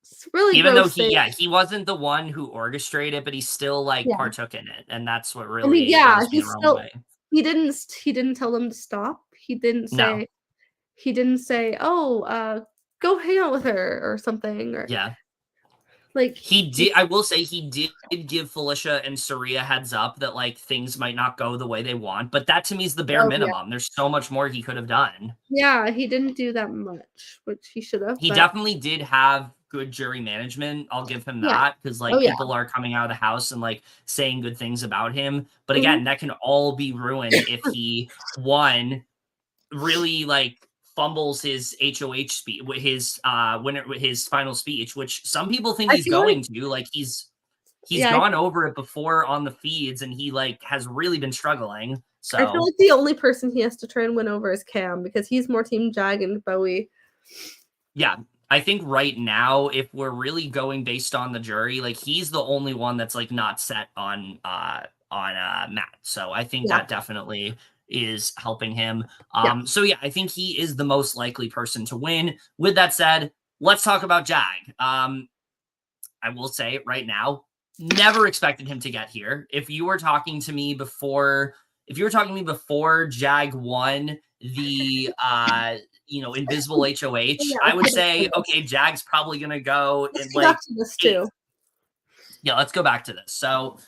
it's really even though he wasn't the one who orchestrated, but he still like partook in it, and that's what really he didn't tell them to stop. He didn't say oh go hang out with her or something, or like he did. I will say he did give Felicia and Cirie a heads up that like things might not go the way they want, but that to me is the bare minimum. There's so much more he could have done. Yeah, he didn't do that much, which he should have. He definitely did have good jury management. I'll give him that, because like people are coming out of the house and like saying good things about him. But again, that can all be ruined if he really like fumbles his HOH speech with his his final speech, which some people think he's going to. Like he's gone over it before on the feeds, and he like has really been struggling. So I feel like the only person he has to try and win over is Cam, because he's more team Jag and Bowie. Yeah, I think right now, if we're really going based on the jury, like he's the only one that's like not set on Matt. So I think that definitely is helping him. So yeah, I think he is the most likely person to win. With that said, let's talk about Jag. I will say right now, never expected him to get here. If you were talking to me before Jag won the invisible HOH, I would say, okay, Jag's probably gonna go. Let's go back to this too. Yeah, let's go back to this. So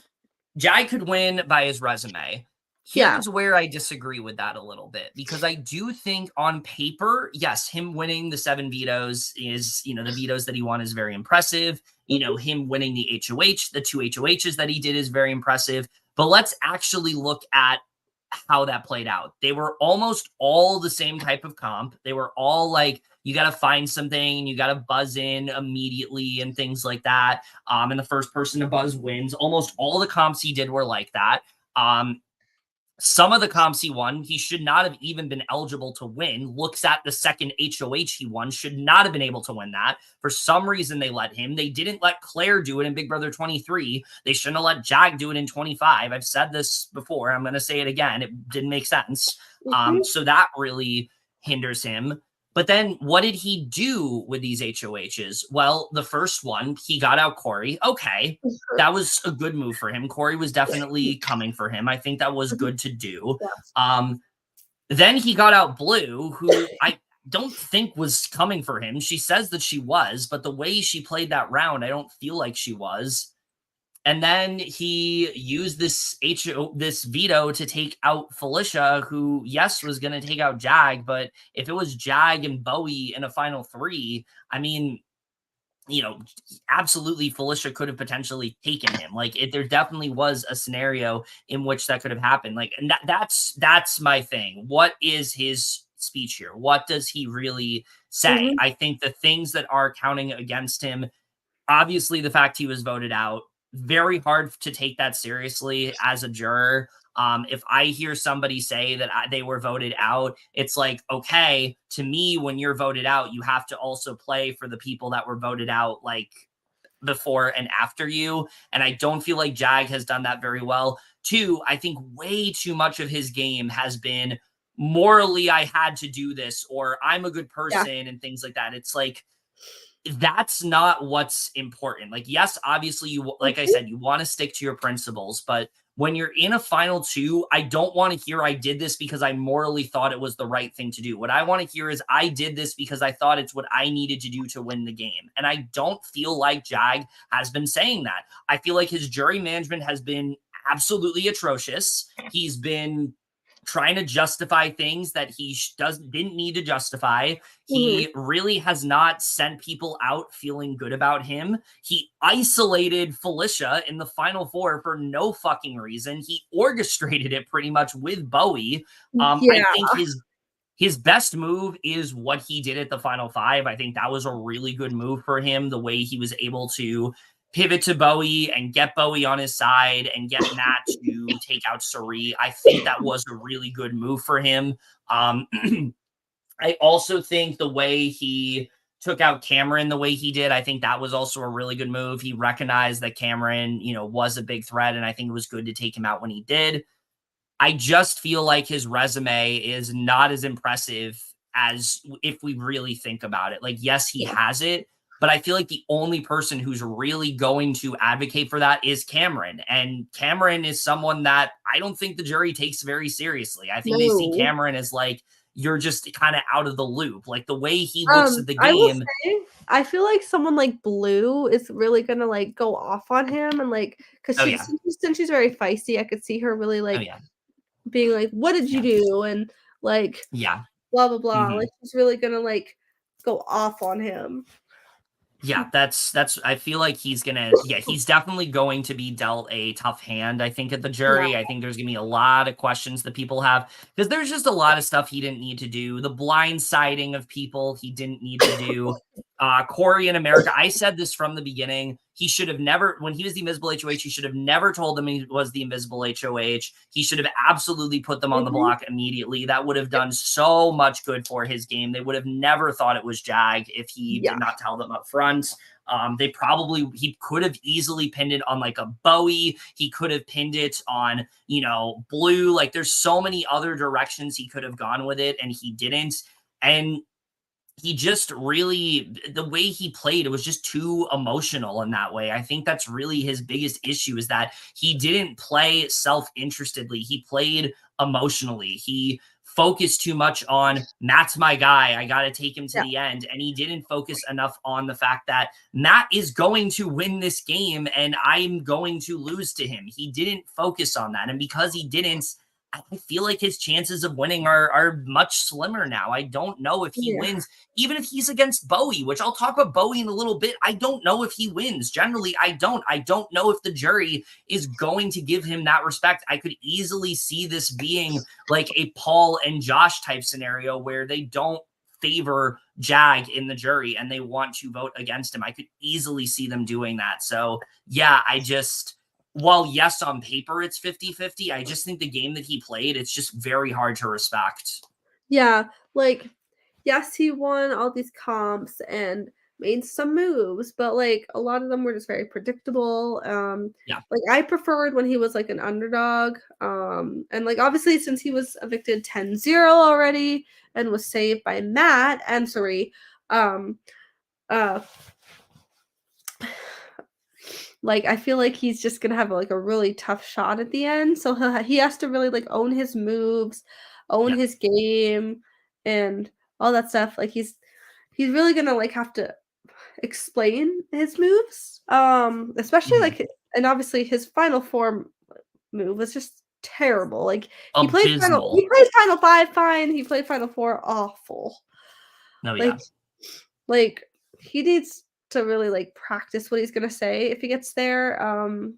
Jag could win by his resume. Here's where I disagree with that a little bit, because I do think on paper, yes, him winning the 7 vetoes is, the vetoes that he won is very impressive. Him winning the HOH, the 2 HOHs that he did is very impressive. But let's actually look at how that played out. They were almost all the same type of comp. They were all like, you got to find something and you got to buzz in immediately and things like that. And the first person to buzz wins. Almost all the comps he did were like that. Some of the comps he won, he should not have even been eligible to win. Looks at the second HOH he won, should not have been able to win that. For some reason, they let him. They didn't let Claire do it in Big Brother 23. They shouldn't have let Jag do it in 25. I've said this before. I'm going to say it again. It didn't make sense. So that really hinders him. But then what did he do with these HOHs? Well, the first one, he got out Cory. Okay, that was a good move for him. Cory was definitely coming for him. I think that was good to do. Then he got out Blue, who I don't think was coming for him. She says that she was, but the way she played that round, I don't feel like she was. And then he used this veto to take out Felicia, who, yes, was going to take out Jag. But if it was Jag and Bowie in a final 3, I mean, absolutely Felicia could have potentially taken him. Like, there definitely was a scenario in which that could have happened. Like, and that's my thing. What is his speech here? What does he really say? I think the things that are counting against him, obviously the fact he was voted out, very hard to take that seriously as a juror. If I hear somebody say that they were voted out, it's like, okay, to me, when you're voted out, you have to also play for the people that were voted out, like, before and after you. And I don't feel like Jag has done that very well. 2, I think way too much of his game has been morally, I had to do this, or I'm a good person and things like that. It's like, that's not what's important. Like, yes, obviously you, like I said, you want to stick to your principles, but when you're in a final 2, I don't want to hear I did this because I morally thought it was the right thing to do. What I want to hear is I did this because I thought it's what I needed to do to win the game. And I don't feel like Jag has been saying that. I feel like his jury management has been absolutely atrocious. He's been trying to justify things that he didn't need to justify. He really has not sent people out feeling good about him. He isolated Felicia in the final 4 for no fucking reason. He orchestrated it pretty much with Bowie. I think his best move is what he did at the final 5. I think that was a really good move for him, the way he was able to pivot to Bowie and get Bowie on his side and get Matt to take out Cirie. I think that was a really good move for him. I also think the way he took out Cameron the way he did, I think that was also a really good move. He recognized that Cameron, was a big threat, and I think it was good to take him out when he did. I just feel like his resume is not as impressive as if we really think about it. Like, yes, he has it, but I feel like the only person who's really going to advocate for that is Cameron. And Cameron is someone that I don't think the jury takes very seriously. I think they see Cameron as like, you're just kind of out of the loop. Like, the way he looks at the game. I feel like someone like Blue is really going to like go off on him. And like, because since she's very feisty, I could see her really like being like, what did you do? And like, blah, blah, blah. Like, she's really going to like go off on him. Yeah, that's I feel like he's definitely going to be dealt a tough hand, I think, at the jury. I think there's gonna be a lot of questions that people have, because there's just a lot of stuff he didn't need to do. The blindsiding of people he didn't need to do. Cory in America, I said this from the beginning. He should have never, when he was the invisible HOH, he should have never told them he was the invisible HOH. He should have absolutely put them on the block immediately. That would have done so much good for his game. They would have never thought it was Jag if he did not tell them up front. He could have easily pinned it on like a Bowie. He could have pinned it on, Blue. Like, there's so many other directions he could have gone with it, and he didn't. And he just really, the way he played, it was just too emotional in that way. I think that's really his biggest issue, is that he didn't play self-interestedly. He played emotionally. He focused too much on, Matt's my guy, I got to take him to the end. And he didn't focus enough on the fact that Matt is going to win this game and I'm going to lose to him. He didn't focus on that. And because he didn't, I feel like his chances of winning are much slimmer now. I don't know if he wins, even if he's against Bowie, which I'll talk about Bowie in a little bit. I don't know if he wins. Generally, I don't know if the jury is going to give him that respect. I could easily see this being like a Paul and Josh type scenario where they don't favor Jag in the jury and they want to vote against him. I could easily see them doing that. So yeah, while yes, on paper it's 50-50, I just think the game that he played, it's just very hard to respect. Yeah, like, yes, he won all these comps, and made some moves, but like a lot of them were just very predictable. Yeah. Like I preferred when he was like an underdog. And like obviously since he was evicted 10-0 already and was saved by Matt and Cirie, uh like I feel like he's just gonna have like a really tough shot at the end. So he has to really like own his moves, own Yeah. his game, and all that stuff. Like he's really gonna like have to explain his moves. Especially like and obviously his final form move was just terrible. Like he played Abysmal. final five fine, he played final four awful. No, yeah. Like he needs to really like practice what he's gonna say if he gets there.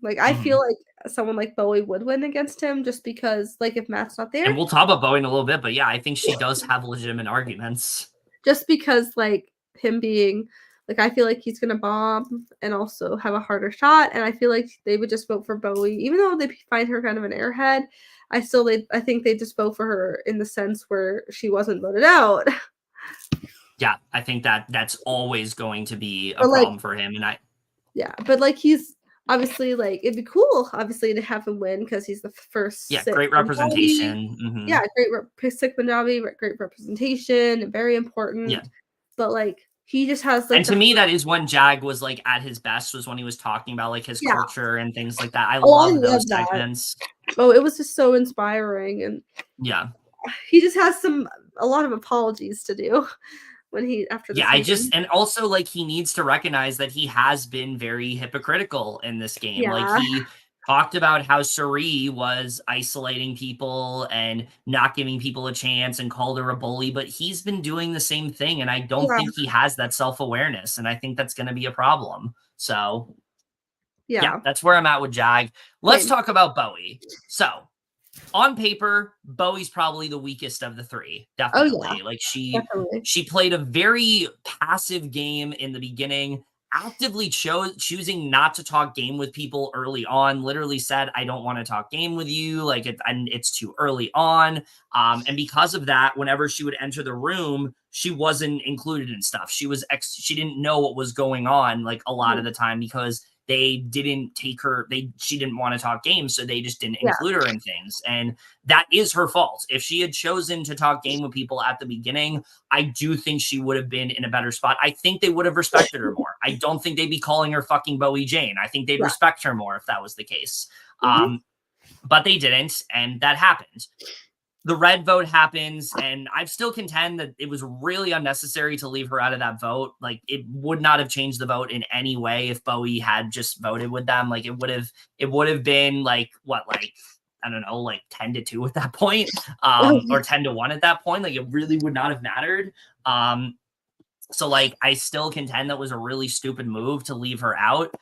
Like I feel like someone like Bowie would win against him just because like if Matt's not there. And we'll talk about Bowie in a little bit, but yeah, I think she does have legitimate arguments. Just because like him being like I feel like he's gonna bomb and also have a harder shot, and I feel like they would just vote for Bowie, even though they find her kind of an airhead. I think they just vote for her in the sense where she wasn't voted out. Yeah, I think that's always going to be a problem for him, and but like he's obviously like it'd be cool, obviously, to have him win because he's the first. Yeah, great representation. Mm-hmm. Yeah, Sikh Punjabi, great representation, very important. Yeah, but like he just has like. And to me, that is when Jag was like at his best, was when he was talking about like his culture and things like that. I love those segments. Oh, it was just so inspiring, and yeah, he just has a lot of apologies to do. When he after the season. And also like he needs to recognize that he has been very hypocritical in this game. Yeah. Like he talked about how Cirie was isolating people and not giving people a chance and called her a bully, but he's been doing the same thing, and I don't think he has that self-awareness, and I think that's going to be a problem. So yeah, that's where I'm at with Jag. Let's talk about Bowie. So on paper, Bowie's probably the weakest of the three. Definitely. Oh, yeah. Like she played a very passive game in the beginning, actively choosing not to talk game with people early on, literally said, I don't want to talk game with you. Like it's too early on. And because of that, whenever she would enter the room, she wasn't included in stuff. She didn't know what was going on like a lot of the time because they didn't take her. She didn't want to talk games, so they just didn't include her in things. And that is her fault. If she had chosen to talk game with people at the beginning, I do think she would have been in a better spot. I think they would have respected her more. I don't think they'd be calling her fucking Bowie Jane. I think they'd respect her more if that was the case. But they didn't, and that happened. The red vote happens, and I still contend that it was really unnecessary to leave her out of that vote. Like, it would not have changed the vote in any way if Bowie had just voted with them. Like, it would have been like, I don't know, like 10-2 at that point, or 10-1 at that point. Like, it really would not have mattered. So like, I still contend that was a really stupid move to leave her out.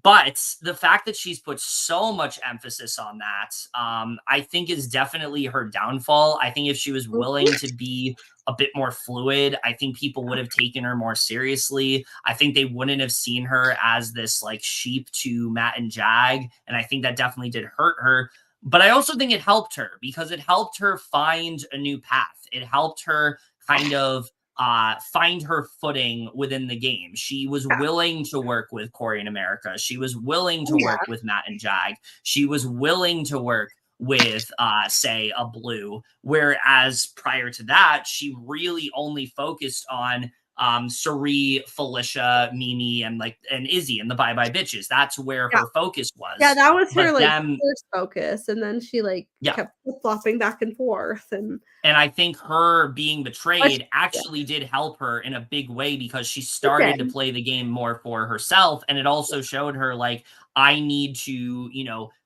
But the fact that she's put so much emphasis on that, I think is definitely her downfall. I think if she was willing to be a bit more fluid, I think people would have taken her more seriously. I think they wouldn't have seen her as this like sheep to Matt and Jag. And I think that definitely did hurt her. But I also think it helped her because it helped her find a new path. It helped her kind of find her footing within the game. She was willing to work with Cory in America. She was willing to work with Matt and Jag. She was willing to work with, say, a Blue. Whereas prior to that, she really only focused on Cirie, Felicia, Mimi, and Izzy and the Bye Bye Bitches. That's where her focus was. Yeah, that was her first focus, and then she kept flopping back and forth. And I think her being betrayed actually did help her in a big way because she started to play the game more for herself, and it also showed her I need to,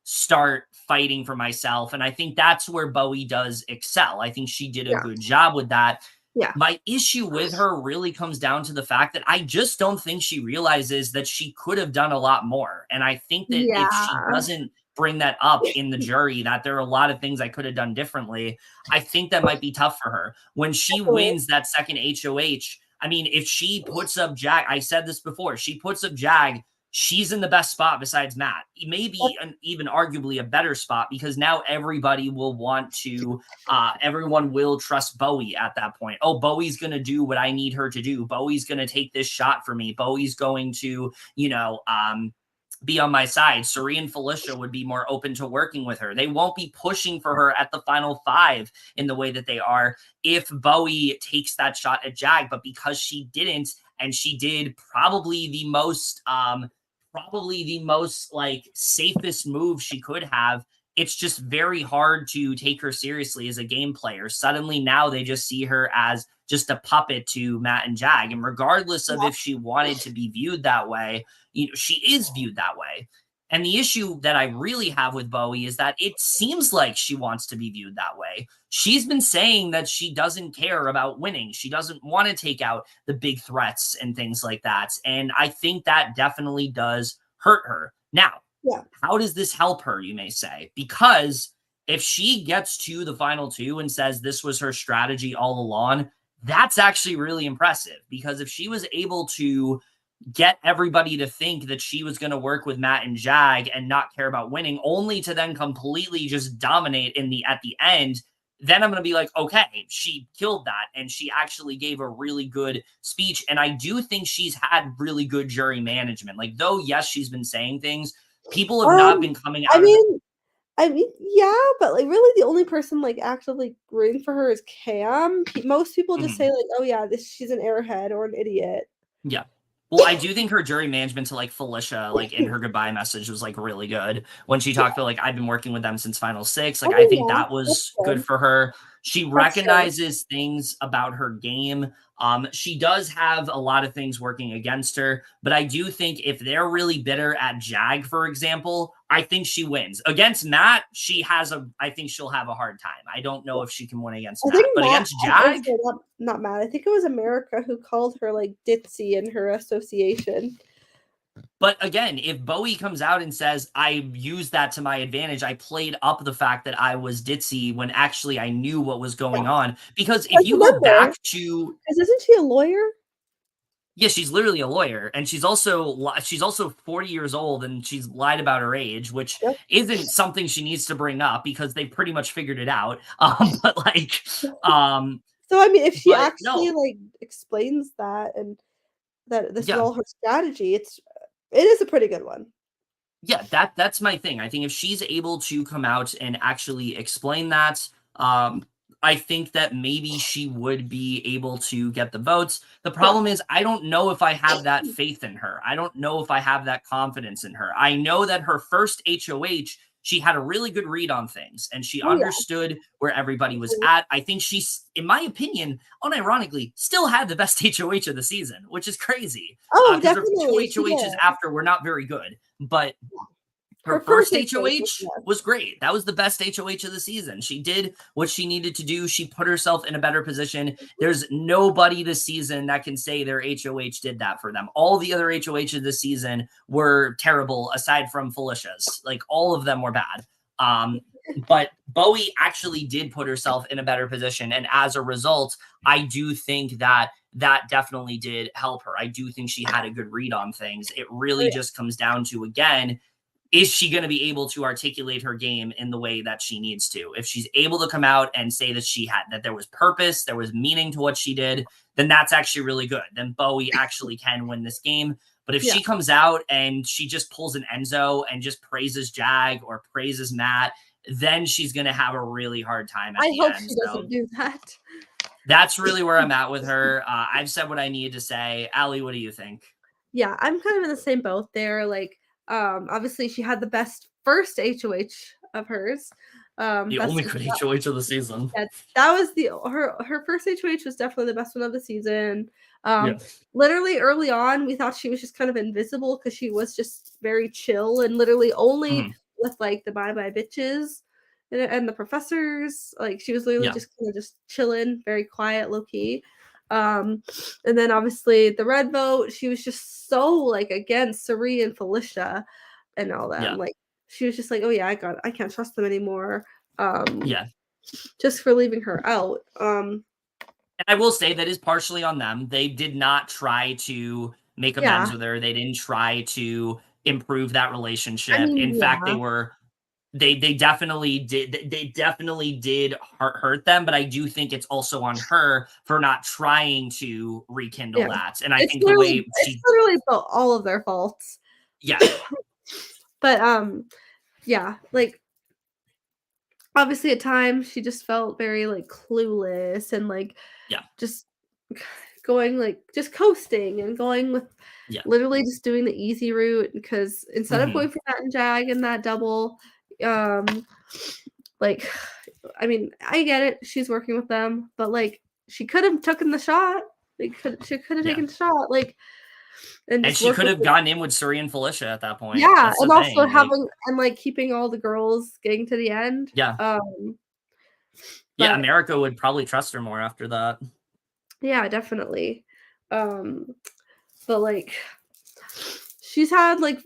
start fighting for myself. And I think that's where Bowie does excel. I think she did a good job with that. Yeah. My issue with her really comes down to the fact that I just don't think she realizes that she could have done a lot more. And I think that if she doesn't bring that up in the jury, that there are a lot of things I could have done differently, I think that might be tough for her. When she wins that second HOH, I mean, if she puts up Jag, I said this before, she puts up Jag, she's in the best spot besides Matt. Maybe even arguably a better spot, because now everybody will want to, everyone will trust Bowie at that point. Oh, Bowie's going to do what I need her to do. Bowie's going to take this shot for me. Bowie's going to, be on my side. Cirie and Felicia would be more open to working with her. They won't be pushing for her at the final 5 in the way that they are if Bowie takes that shot at Jag. But because she didn't, and she did probably the most like safest move she could have, it's just very hard to take her seriously as a game player. Suddenly now they just see her as just a puppet to Matt and Jag. And regardless of if she wanted to be viewed that way, she is viewed that way. And the issue that I really have with Bowie is that it seems like she wants to be viewed that way. She's been saying that she doesn't care about winning. She doesn't want to take out the big threats and things like that. And I think that definitely does hurt her. Now, how does this help her, you may say? Because if she gets to the final 2 and says this was her strategy all along, that's actually really impressive. Because if she was able to get everybody to think that she was going to work with Matt and Jag and not care about winning, only to then completely just dominate at the end, then I'm going to be like, okay, she killed that. And she actually gave a really good speech. And I do think she's had really good jury management. Like, though, yes, she's been saying things, people have not been coming out. I mean, yeah, but like really the only person like actively rooting for her is Cam. Most people just say like, oh yeah, she's an airhead or an idiot. Yeah. Well, I do think her jury management to like Felicia, like in her goodbye message, was like really good when she talked about like, I've been working with them since Final 6. Like, I think that was good for her. She recognizes things about her game. She does have a lot of things working against her, but I do think if they're really bitter at Jag, for example, I think she wins. Against Matt, I think she'll have a hard time. I don't know if she can win against Matt, but against Jag? Not Matt. I think it was America who called her like ditzy in her association. But again, if Bowie comes out and says, I used that to my advantage, I played up the fact that I was ditzy when actually I knew what was going on. Because if you go back to... Isn't she a lawyer? Yeah, she's literally a lawyer. And she's also 40 years old, and she's lied about her age, which isn't something she needs to bring up because they pretty much figured it out. But like... So, I mean, if she like explains that and that this is all her strategy, it is a pretty good one. Yeah, that's my thing. I think if she's able to come out and actually explain that, I think that maybe she would be able to get the votes. The problem is I don't know if I have that faith in her. I don't know if I have that confidence in her. I know that her first HOH, she had a really good read on things, and she understood where everybody was at. I think she's, in my opinion, unironically, still had the best HOH of the season, which is crazy. Oh, definitely. 2 HOHs after were not very good, but her first HOH was great. That was the best HOH of the season. She did what she needed to do. She put herself in a better position. There's nobody this season that can say their HOH did that for them. All the other HOHs this season were terrible, aside from Felicia's. Like, all of them were bad. But Bowie actually did put herself in a better position. And as a result, I do think that definitely did help her. I do think she had a good read on things. It really just comes down to, again, is she going to be able to articulate her game in the way that she needs to? If she's able to come out and say that there was purpose, there was meaning to what she did, then that's actually really good. Then Bowie actually can win this game. But if she comes out and she just pulls an Enzo and just praises Jag or praises Matt, then she's going to have a really hard time at the end. I hope she doesn't do that. That's really where I'm at with her. I've said what I needed to say. Allie, what do you think? Yeah, I'm kind of in the same boat there. Like, obviously she had the best first HOH of hers. The only good HOH of the season. That was her first HOH was definitely the best one of the season. Literally early on, we thought she was just kind of invisible because she was just very chill and literally only with like the bye bitches and the professors. Like, she was literally just kind of just chilling, very quiet, low key. And then obviously the red vote, she was just so like against Cirie and Felicia and all that. Like, she was just like, oh yeah, I can't trust them anymore. Just for leaving her out. And I will say that is partially on them. They did not try to make Yeah. amends with her. They didn't try to improve that relationship. I mean, In fact, yeah. they definitely did hurt them, but I do think it's also on her for not trying to rekindle Yeah. that. And I think the way It's literally all of their faults. yeah, But yeah, like obviously at times she just felt very like clueless and like yeah, just going like just coasting and going with yeah. literally just doing the easy route because instead of Mhm. going for that and jag and that double, like I mean, I get it, she's working with them, but like she could have taken the shot. She could have Yeah. taken the shot, like and And just she work could with have gotten in with Cirie and Felicia at that point. yeah, That's the and also thing. Like, having and like keeping all the girls getting to the end. yeah. Yeah, But America would probably trust her more after that. yeah, definitely. Um, but like she's had like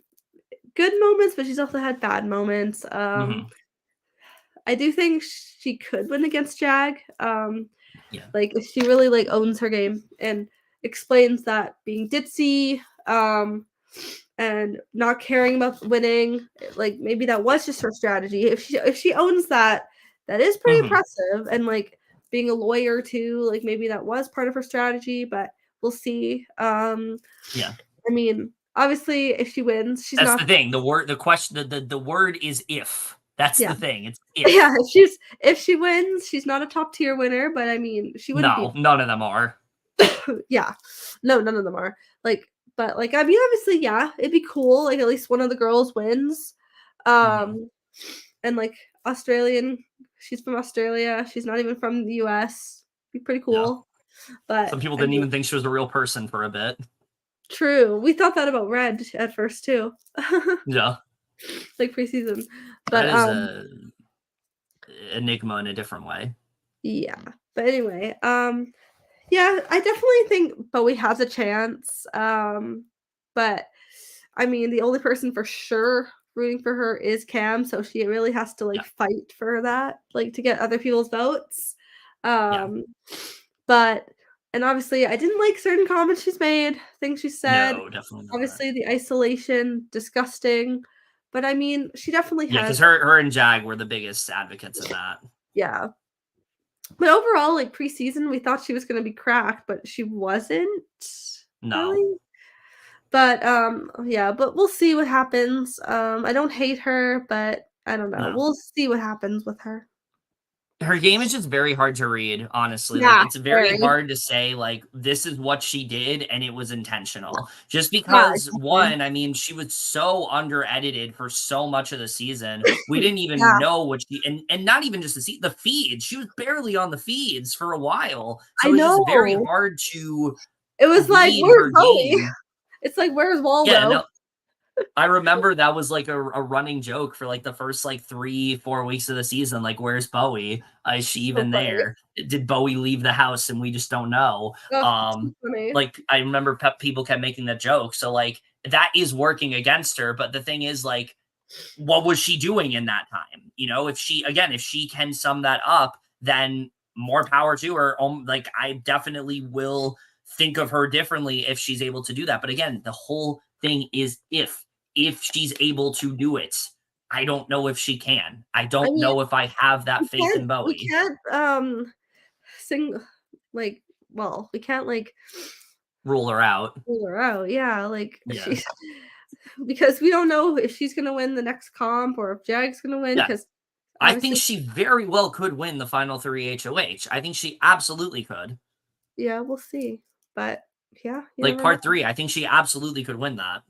good moments, but she's also had bad moments. Mhm. I do think she could win against Jag. Yeah. Like if she really like owns her game and explains that being ditzy, and not caring about winning, like maybe that was just her strategy. If she owns that, that is pretty Mhm. impressive. And like being a lawyer too, like maybe that was part of her strategy, but we'll see. Yeah. I mean, obviously, if she wins, she's That's not. the thing. The question the word is if. That's Yeah, the thing. It's if. yeah. If she wins, she's not a top tier winner. But I mean, she wouldn't No, none of them are. yeah, no, none of them are. Like, but like, I mean, obviously, yeah, it'd be cool. Like, at least one of the girls wins. Mhm. And like Australian, she's from Australia. She's not even from the US. Be pretty Yeah. cool. But Some people I didn't mean, even think she was a real person for a bit. true. We thought that about Red at first too. Yeah. Like preseason. But Red is a enigma in a different way. yeah. But anyway, yeah, I definitely think Bowie has a chance. But I mean, the only person for sure rooting for her is Cam, so she really has to like Yeah. fight for that, like to get other people's votes. Yeah. But and obviously I didn't like certain comments she's made, things she said. No, definitely not. Obviously the isolation, disgusting. But I mean, she definitely Yeah, has because her and Jag were the biggest advocates of that. yeah. But overall, like preseason, we thought she was gonna be cracked, but she wasn't No. really. But yeah, but we'll see what happens. I don't hate her, but I don't know. No. We'll see what happens with her. Her game is just very hard to read, honestly. Like, Yeah, it's very very. hard to say, like, this is what she did and it was intentional. Just Yeah, because, exactly. one, I mean, she was so under-edited for so much of the season. We didn't even Yeah, know what she and not even just the feeds. She was barely on the feeds for a while. I So it's just very know. hard to It was like, read "Where's her Bowie?" game. It's like, "Where's Yeah, Waldo?" no, I remember that was like a running joke for like the first like 3-4 weeks of the season. Like, where's Bowie? Is she So even funny. there? Did Bowie leave the house and we just don't know? Oh, too funny. Like I remember people kept making that joke. So like that is working against her. But the thing is, like, what was she doing in that time? You know, if she can sum that up, then more power to her. Like, I definitely will think of her differently if she's able to do that. But again, the whole thing is if she's able to do it. I don't know if she can. I I don't mean, know if I have that faith in we Bowie. can't sing like we can't like Rule her out. rule her out. Yeah, like Yeah. she's because we don't know if she's gonna win the next comp or if Jag's gonna win Yeah. because I think obviously she very well could win the final 3 HOH. I think she absolutely could. yeah, we'll see. But yeah, you Like never know. part 3, I think she absolutely could win that.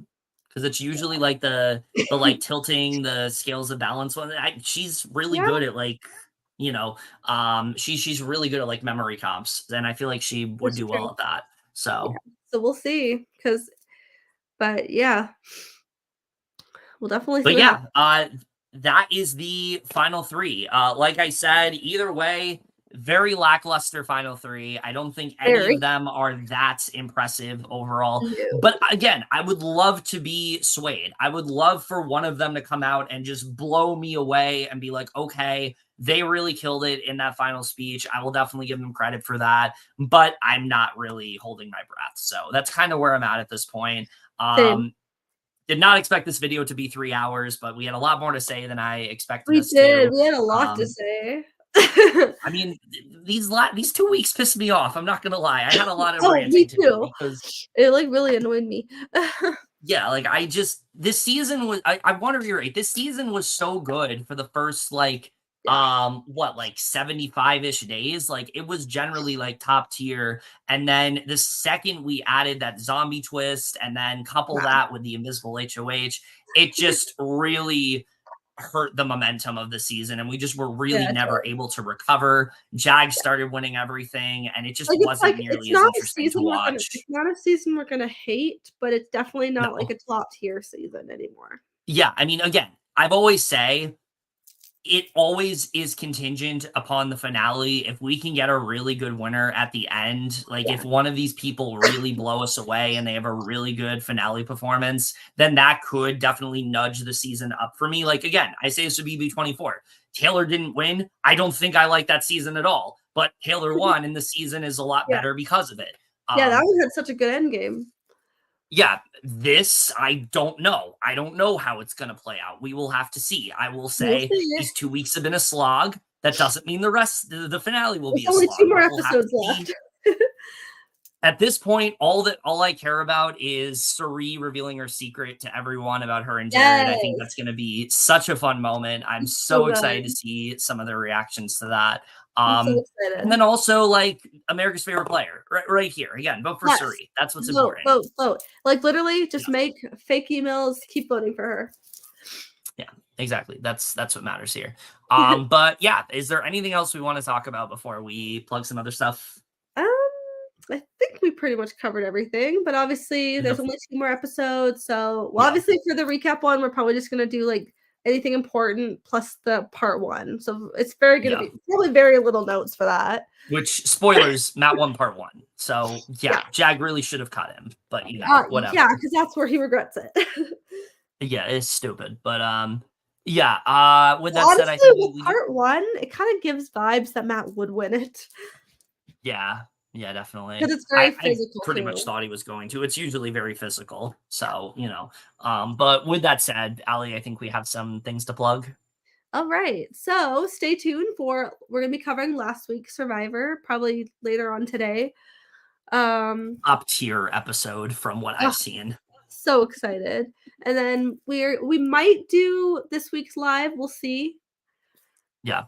Because it's usually like the like tilting the scales of balance one. She's really Yeah, good at like, she's really good at like memory comps, and I feel like she would that's do true. well at that. Yeah. So, So we'll see. But yeah, we'll definitely see but what yeah, happens. that is the final 3. Like I said, either way, very lackluster final three. I don't think any Very. of them are that impressive overall. No. But again, I would love to be swayed. I would love for one of them to come out and just blow me away and be like, okay, they really killed it in that final speech. I will definitely give them credit for that. But I'm not really holding my breath. So that's kind of where I'm at this point. Same. Did not expect this video to be 3 hours, but we had a lot more to say than I expected We us did. to. We had a lot to say. I mean, these 2 weeks pissed me off. I'm not gonna lie. I had a lot of Oh, ranting me to do too. because It like really annoyed me. yeah, like this season was. I want to reiterate, this season was so good for the first like 75-ish days. Like it was generally like top tier, and then the second we added that zombie twist, and then couple that with the invisible HOH, it just really hurt the momentum of the season, and we just were really never able to recover. Jag started winning everything, and it just wasn't nearly as interesting to watch. It's not a season we're gonna hate, but it's definitely not like a top tier season anymore. Yeah, I mean, again, I've always say it always is contingent upon the finale. If we can get a really good winner at the end, like if one of these people really blow us away and they have a really good finale performance, then that could definitely nudge the season up for me. Like, again, I say this to BB24. Taylor didn't win. I don't think I like that season at all, but Taylor won, and the season is a lot better because of it. Yeah, that one had such a good end game. Yeah, this, I don't know. I don't know how it's going to play out. We will have to see. I will say these 2 weeks have been a slog. That doesn't mean the finale will be a slog. Only 2 more episodes left. At this point, all I care about is Cirie revealing her secret to everyone about her and Jared. I think that's going to be such a fun moment. I'm so excited to see some of their reactions to that. I'm so excited. And then also like America's favorite player right here. Again, vote for Cirie. That's what's important. Vote. Like literally just make fake emails, keep voting for her. Yeah, exactly. That's what matters here. But yeah, is there anything else we want to talk about before we plug some other stuff? I think we pretty much covered everything, but obviously there's only 2 more episodes. So obviously for the recap one, we're probably just gonna do like anything important plus the part 1. So it's very gonna be probably very little notes for that. Which spoilers, Matt won part 1. So yeah, Jag really should have cut him, but whatever. Yeah, because that's where he regrets it. Yeah, it's stupid, but with that honestly, said, I think with part 1, it kind of gives vibes that Matt would win it. Yeah, definitely. Because it's very physical. I pretty much thought he was going to. It's usually very physical. So, but with that said, Ali, I think we have some things to plug. All right. So stay tuned we're going to be covering last week's Survivor, probably later on today. Up tier episode from what I've seen. So excited. And then we might do this week's live. We'll see. Yeah.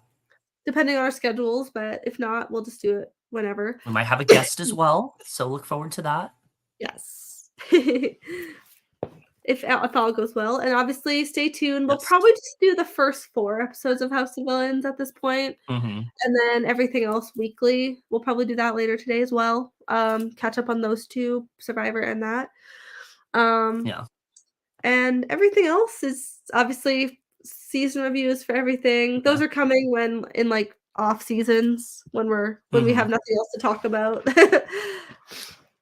Depending on our schedules, but if not, we'll just do it whenever. We might have a guest as well, so look forward to that. Yes. if all goes well. And obviously, stay tuned. We'll probably just do the first 4 episodes of House of Villains at this point. Mm-hmm. And then everything else weekly. We'll probably do that later today as well. Catch up on those 2, Survivor and that. And everything else is obviously season reviews for everything. Those are coming when in like off seasons when we have nothing else to talk about.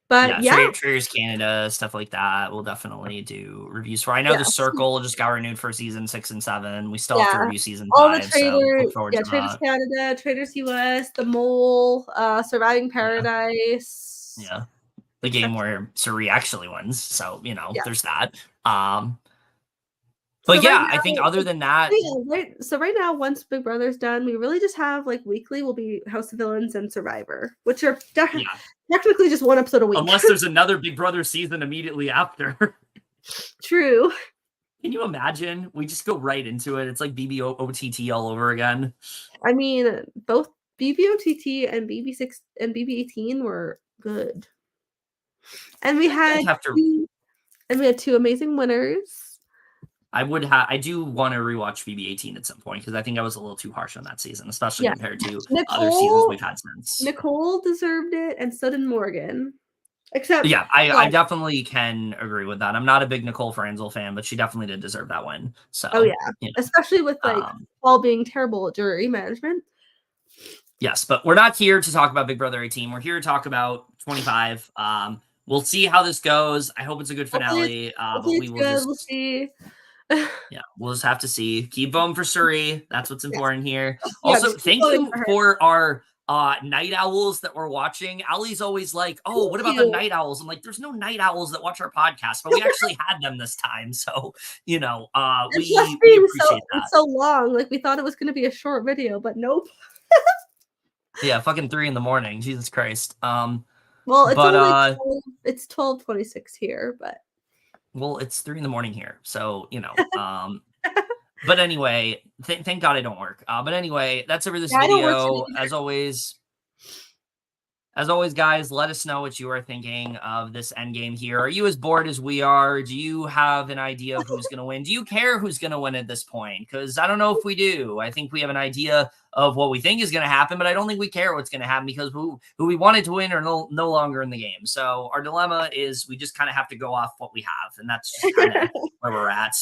But Traders Canada, stuff like that. We'll definitely do reviews for. I know The Circle just got renewed for season 6 and 7. We still have to review season 5. All the Traders, Traders Canada, Traders US, The Mole, Surviving Paradise. Yeah. The game where Cirie actually wins. So, there's that. But I think other than that. So right now, once Big Brother's done, we really just have like weekly will be House of Villains and Survivor, which are technically just 1 episode a week. Unless there's another Big Brother season immediately after. True. Can you imagine? We just go right into it. It's like BBOTT all over again. I mean, both BBOTT and BB6 and BB18 were good. And we had 2 amazing winners. I do want to rewatch BB18 at some point because I think I was a little too harsh on that season, especially compared to other seasons we've had since. Mecole deserved it, and so did Morgan. Except, I definitely can agree with that. I'm not a big Nicole Franzel fan, but she definitely did deserve that win. So, especially with Paul being terrible at jury management. Yes, but we're not here to talk about Big Brother 18. We're here to talk about 25. We'll see how this goes. I hope it's a good finale. But we will good. just We'll see. we'll just have to see. Keep voting for Cirie. That's what's important here. Yeah, Also, just keep thank voting you for her. for our night owls that we're watching. Ali's always like, oh, what about the night owls? I'm like, there's no night owls that watch our podcast, but we actually had them this time. So, we appreciate that. So long. Like, we thought it was going to be a short video, but nope. Yeah, fucking 3 a.m. Jesus Christ. Well, it's but only it's 12:26 here, but well, it's 3 a.m. here, so But anyway, thank God I don't work. But anyway, that's it for this video. As always, guys, let us know what you are thinking of this endgame here. Are you as bored as we are? Do you have an idea of who's going to win? Do you care who's going to win at this point? Because I don't know if we do. I think we have an idea of what we think is going to happen, but I don't think we care what's going to happen because who we wanted to win are no longer in the game. So our dilemma is we just kind of have to go off what we have, and that's just kind of where we're at.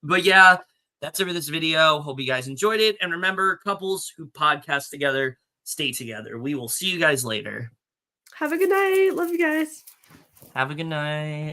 But yeah, that's it for this video. Hope you guys enjoyed it. And remember, couples who podcast together stay together. We will see you guys later. have a good night. Love you guys. Have a good night.